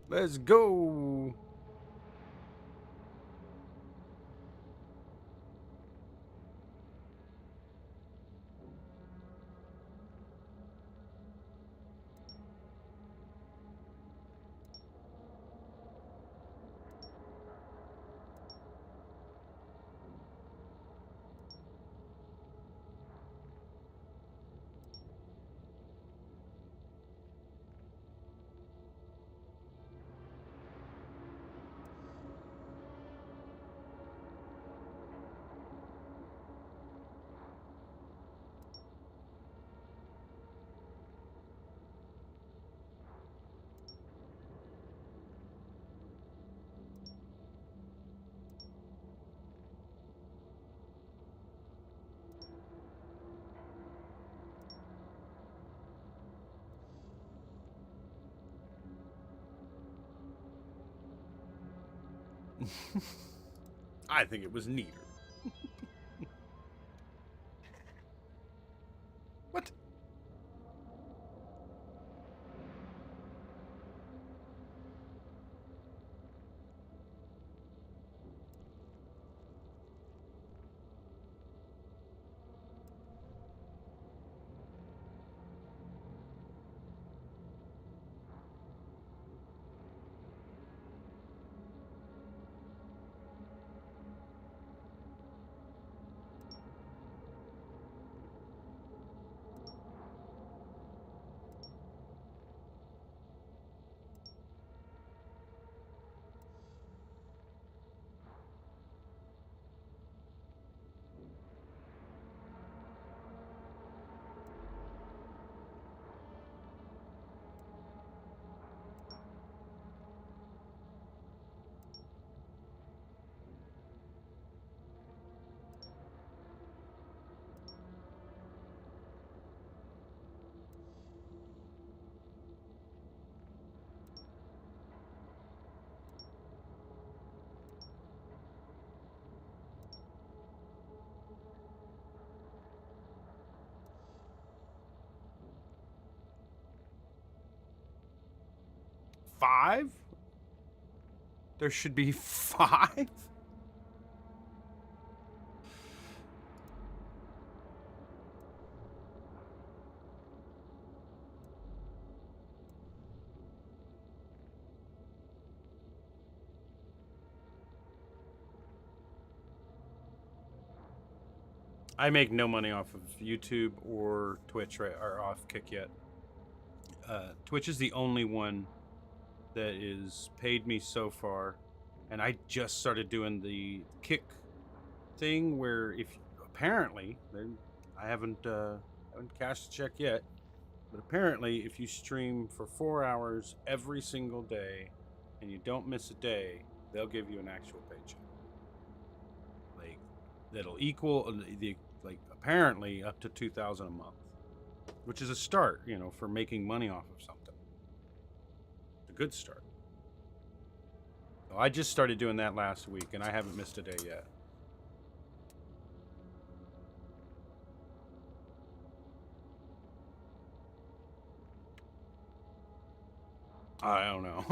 Let's go. I think it was neater. What? 5? There should be 5? I make no money off of YouTube or Twitch, right, or off Kick yet. Twitch is the only one that is paid me so far, and I just started doing the Kick thing where if apparently I haven't cashed a check yet, but apparently if you stream for 4 hours every single day and you don't miss a day, they'll give you an actual paycheck. Like that'll equal the like apparently up to $2,000 a month, which is a start, for making money off of something. It's a good start. So I just started doing that last week, and I haven't missed a day yet. I don't know.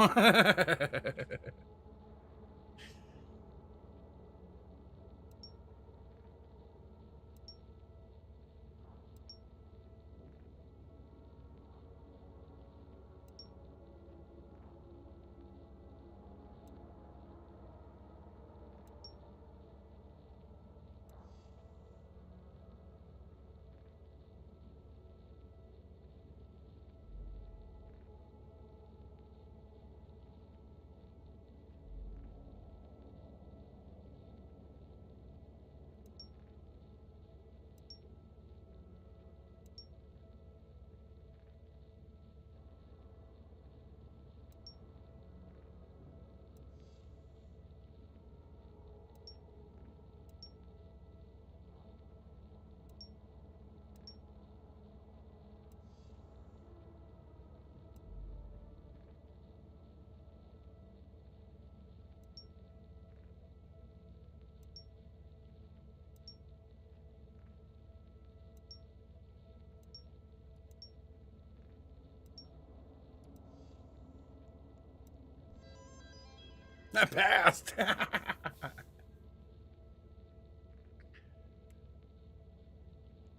I passed.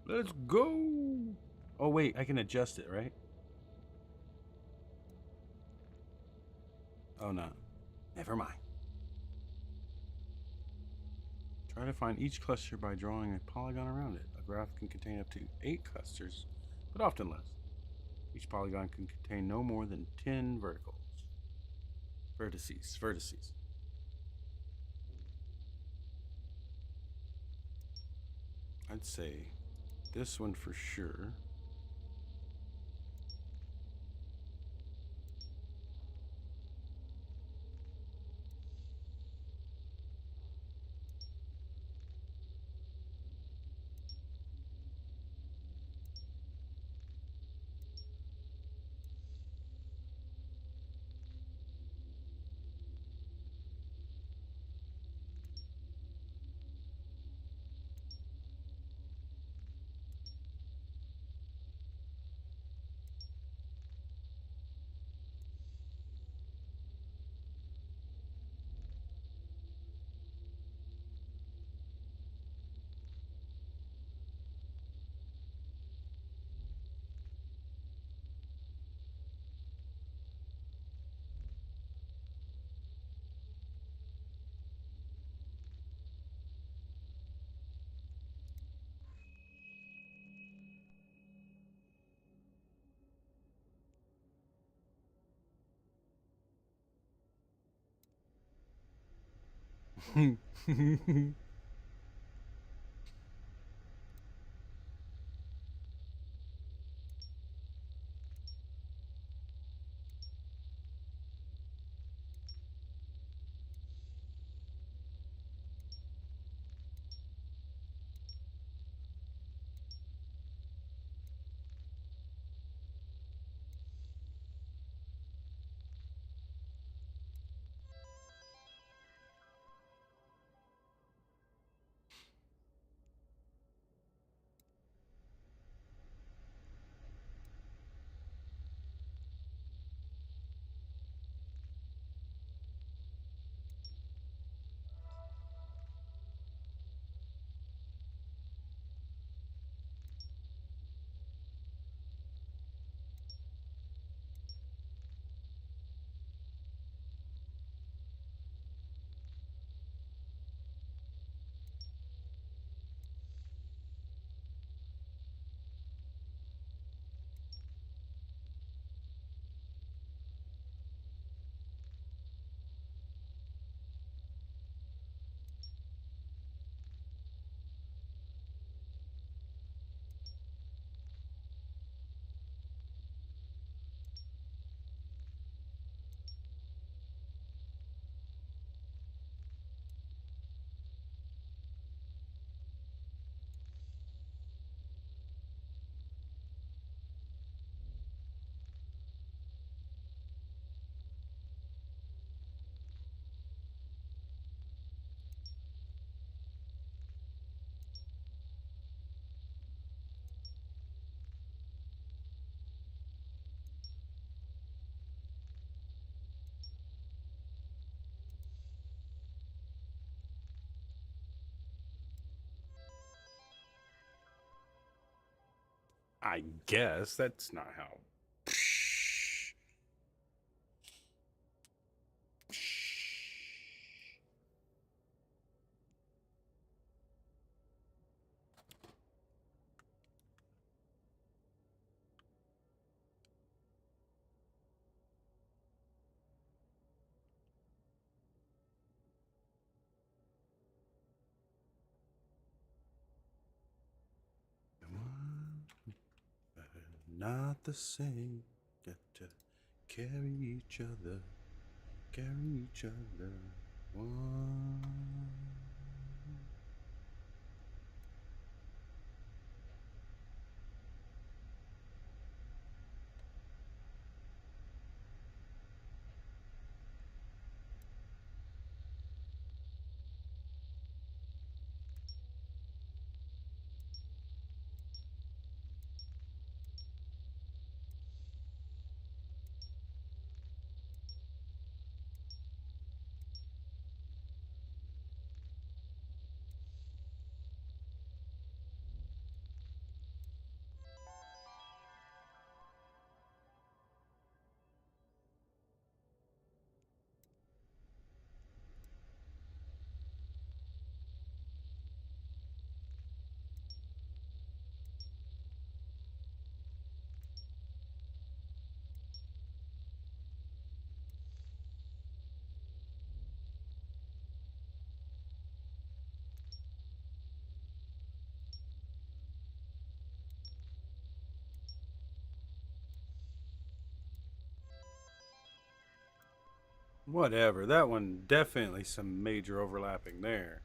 Let's go. Oh, wait, I can adjust it, right? Oh, no. Never mind. Try to find each cluster by drawing a polygon around it. A graph can contain up to 8 clusters, but often less. Each polygon can contain no more than 10 verticals. Vertices. I'd say this one for sure. I guess that's not how. Not the same. Got to carry each other. Carry each other. One. Whatever. That one definitely some major overlapping there.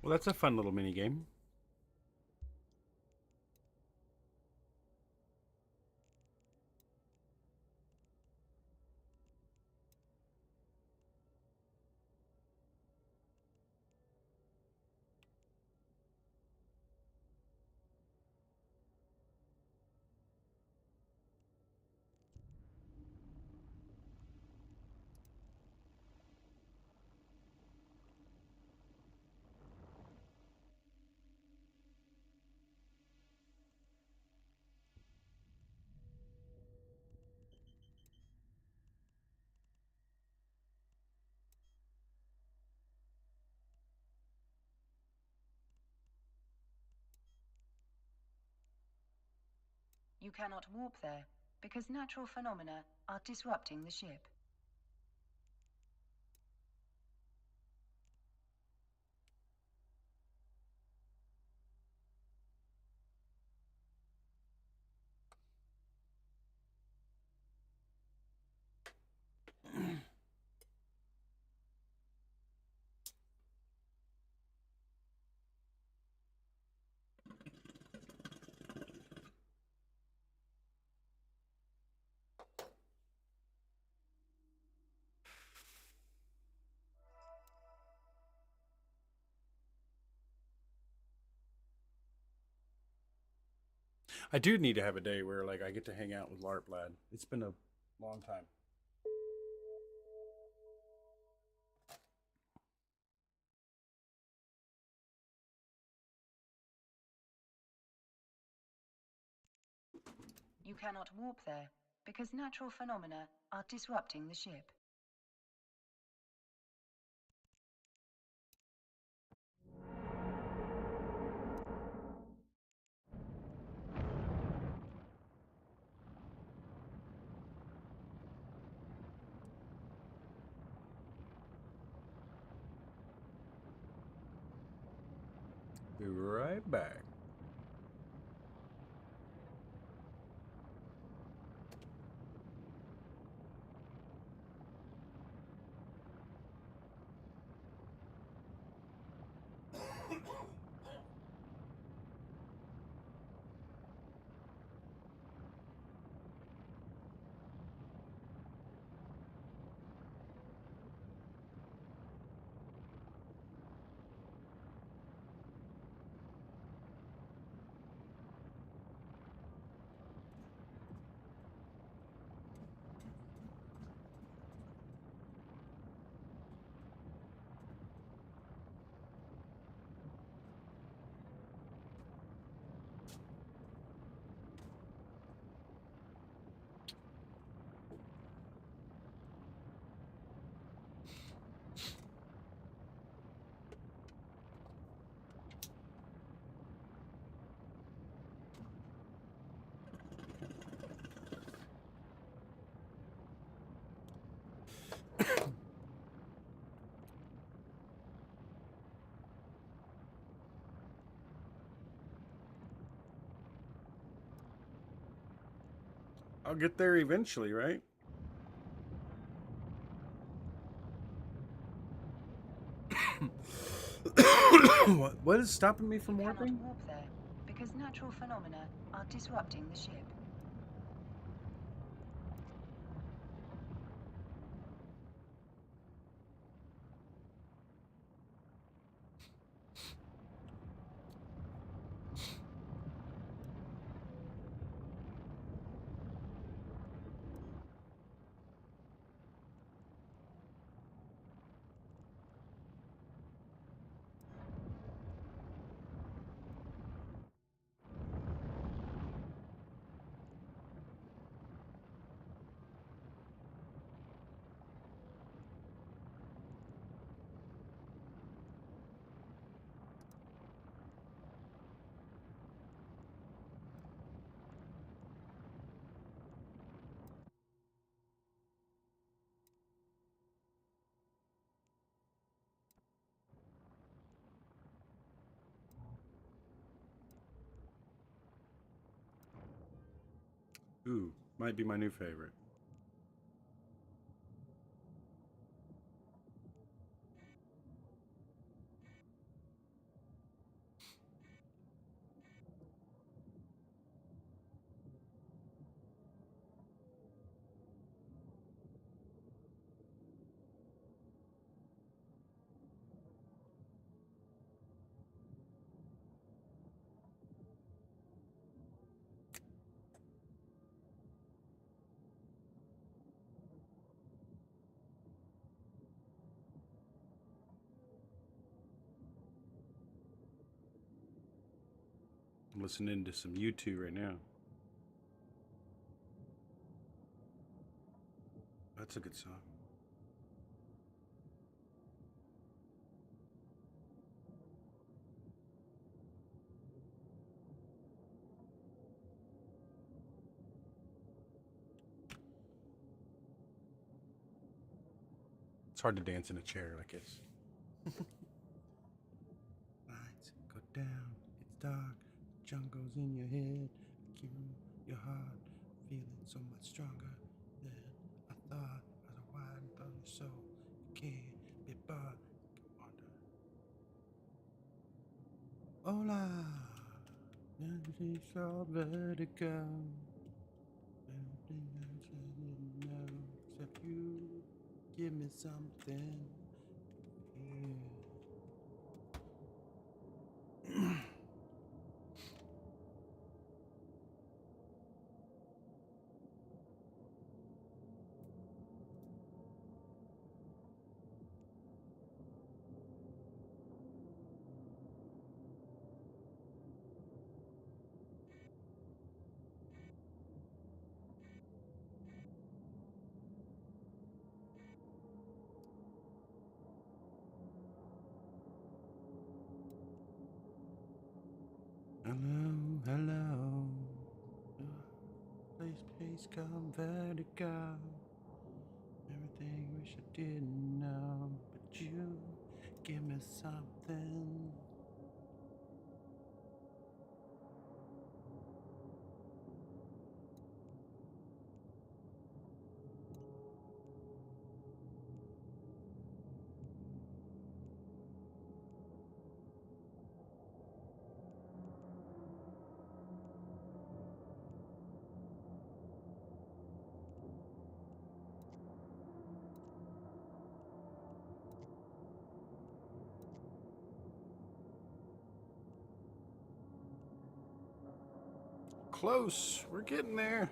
Well, that's a fun little mini game.
You cannot warp there, because natural phenomena are disrupting the ship.
I do need to have a day where like I get to hang out with LARP lad. It's been a long time.
You cannot warp there, because natural phenomena are disrupting the ship.
Be right back. I'll get there eventually, right? What is stopping me from
You cannot
warping?
warp there, because natural phenomena are disrupting the ship.
Ooh, might be my new favorite. I'm listening to some U2 right now. That's a good song. It's hard to dance in a chair like this. Lights go down, it's dark, jungle's in your head, making your heart feeling so much stronger than I thought. As a wide from your soul, you can't be bought. Hola, everything's all vertigo. Everything else I didn't know, except you. Give me something. Yeah. come vertigo. Everything wish I didn't know, but you give me something. Close. We're getting there.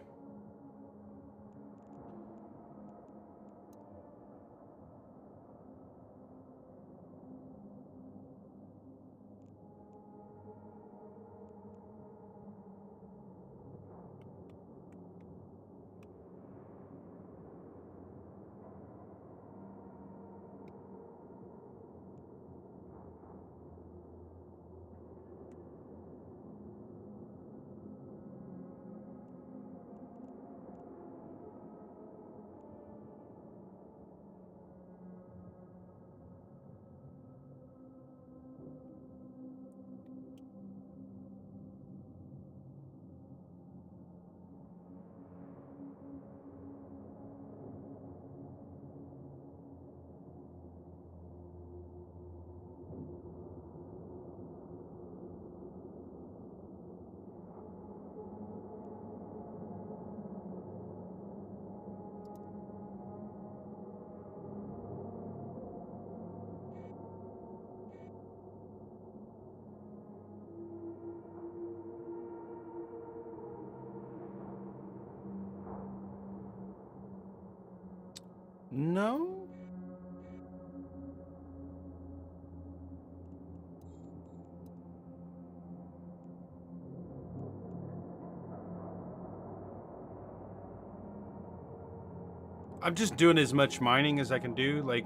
No? I'm just doing as much mining as I can do. Like,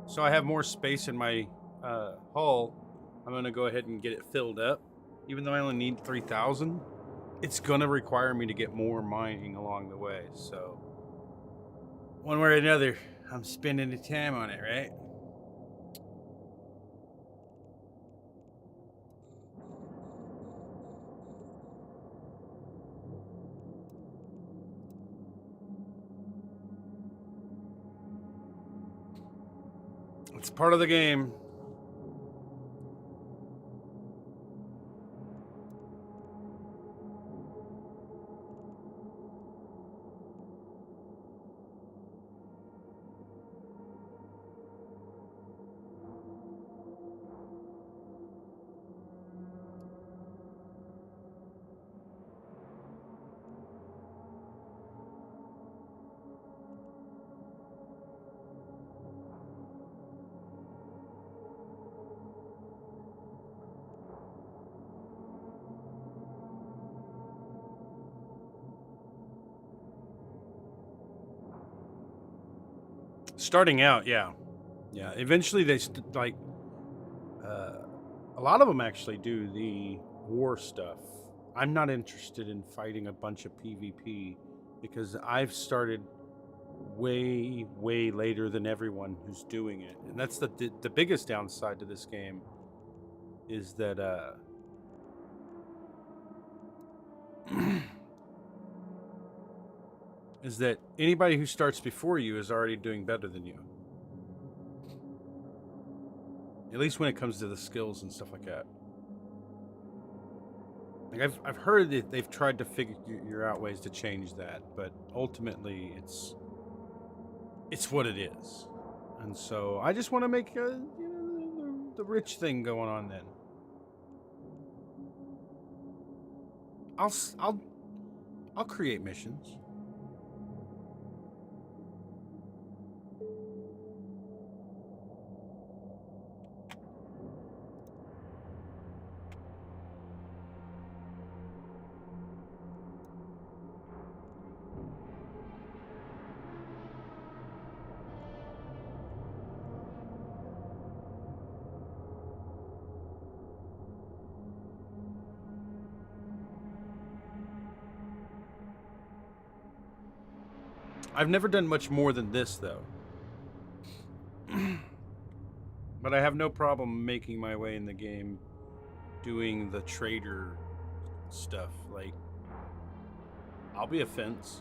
so I have more space in my hull. I'm going to go ahead and get it filled up. Even though I only need 3,000, it's going to require me to get more mining along the way. So, one way or another, I'm spending the time on it, right? It's part of the game. Starting out, yeah. Yeah, eventually they a lot of them actually do the war stuff. I'm not interested in fighting a bunch of PvP because I've started way later than everyone who's doing it, and that's the biggest downside to this game is that is that anybody who starts before you is already doing better than you. At least when it comes to the skills and stuff like that. Like I've heard that they've tried to figure out ways to change that, but ultimately it's what it is. And so I just want to make the rich thing going on. Then I'll create missions. I've never done much more than this, though. But I have no problem making my way in the game, doing the trader stuff. Like, I'll be a fence.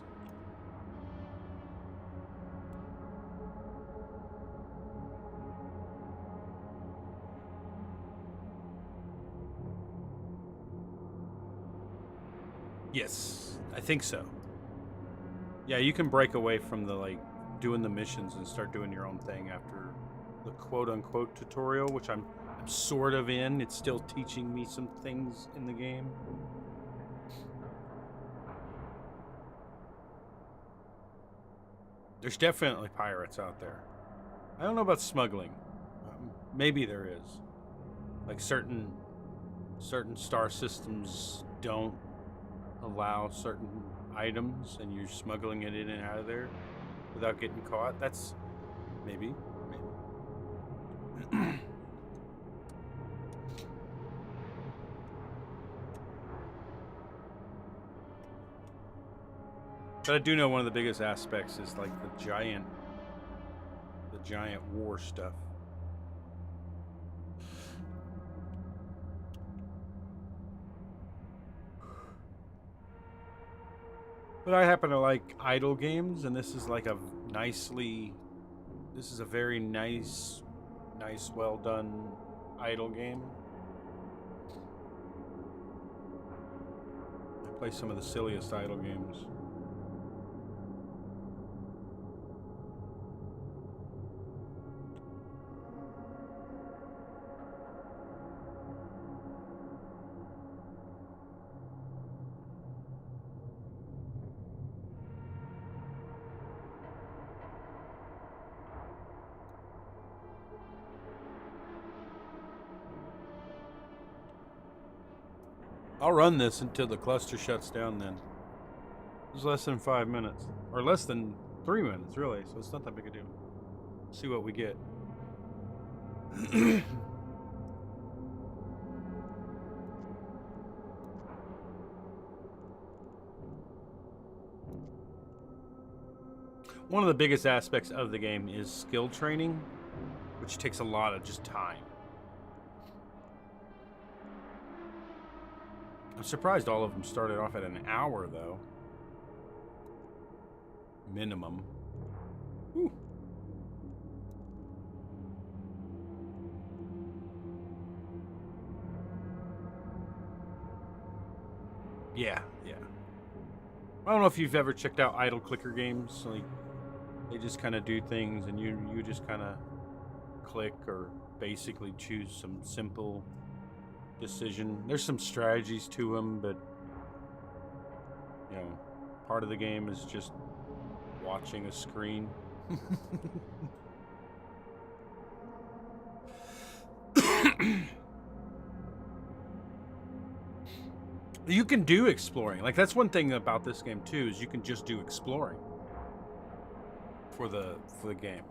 Yes, I think so. Yeah, you can break away from the, like, doing the missions and start doing your own thing after the quote-unquote tutorial, which I'm sort of in. It's still teaching me some things in the game. There's definitely pirates out there. I don't know about smuggling. Maybe there is. Like certain star systems don't allow certain items, and you're smuggling it in and out of there without getting caught. That's maybe. But I do know one of the biggest aspects is like the giant war stuff. But I happen to like idle games, and this is like this is a very nice, well done idle game. I play some of the silliest idle games. I'll run this until the cluster shuts down then. It's less than 5 minutes. Or less than 3 minutes, really, so it's not that big a deal. See what we get. One of the biggest aspects of the game is skill training, which takes a lot of just time. I'm surprised all of them started off at an hour, though. Minimum. Whew. Yeah. I don't know if you've ever checked out idle clicker games. Like, they just kind of do things, and you just kind of click or basically choose some simple decision. There's some strategies to them, but you know, part of the game is just watching a screen. You can do exploring. Like, that's one thing about this game too, is you can just do exploring for the game,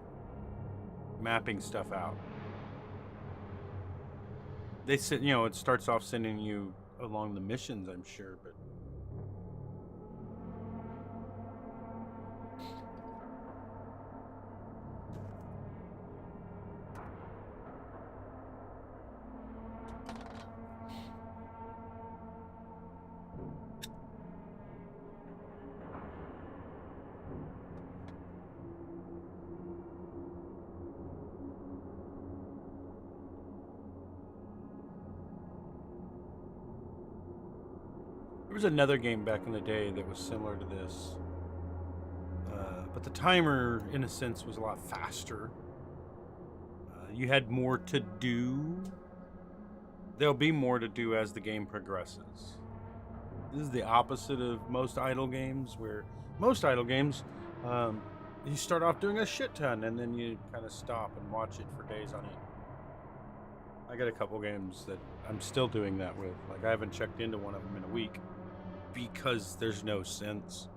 mapping stuff out. They said, it starts off sending you along the missions, I'm sure, but there was another game back in the day that was similar to this. But the timer, in a sense, was a lot faster. You had more to do. There'll be more to do as the game progresses. This is the opposite of most idle games, where most idle games, you start off doing a shit ton, and then you kind of stop and watch it for days on end. I got a couple games that I'm still doing that with. Like, I haven't checked into one of them in a week because there's no sense.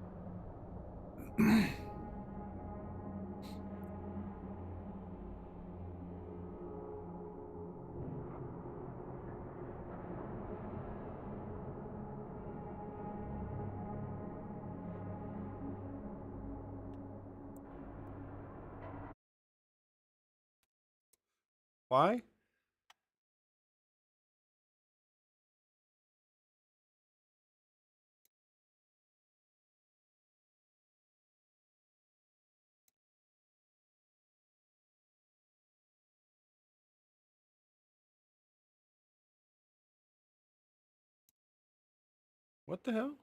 Why? What the hell?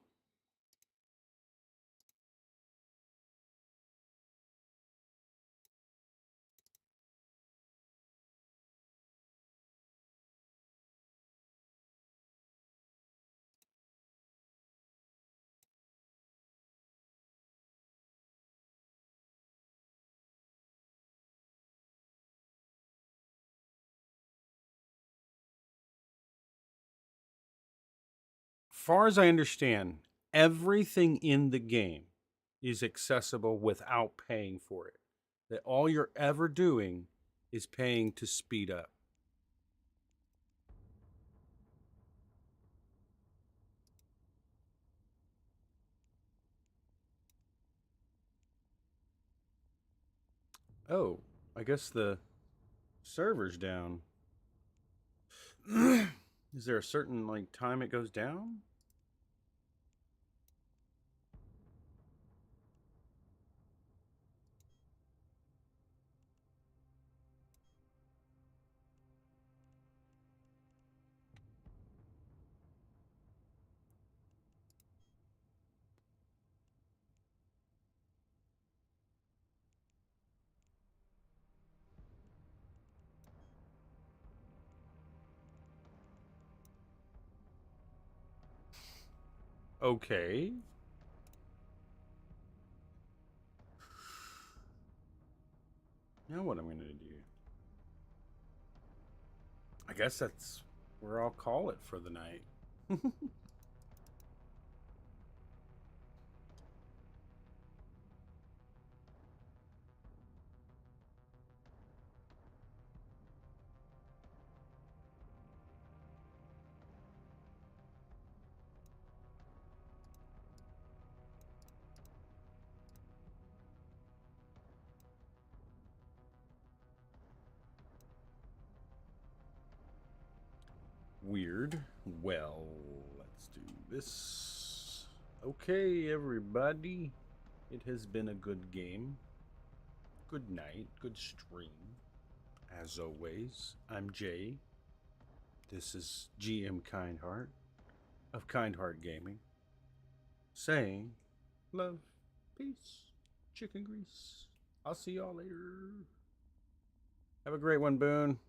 Far as I understand, everything in the game is accessible without paying for it. That all you're ever doing is paying to speed up. Oh, I guess the server's down. Is there a certain like time it goes down? Okay. Now what I'm gonna do? I guess that's where I'll call it for the night. Weird. Well, let's do this. Okay, everybody. It has been a good game. Good night. Good stream. As always, I'm Jay. This is GM Kindheart of Kindheart Gaming. Saying love, peace, chicken grease. I'll see y'all later. Have a great one, Boone.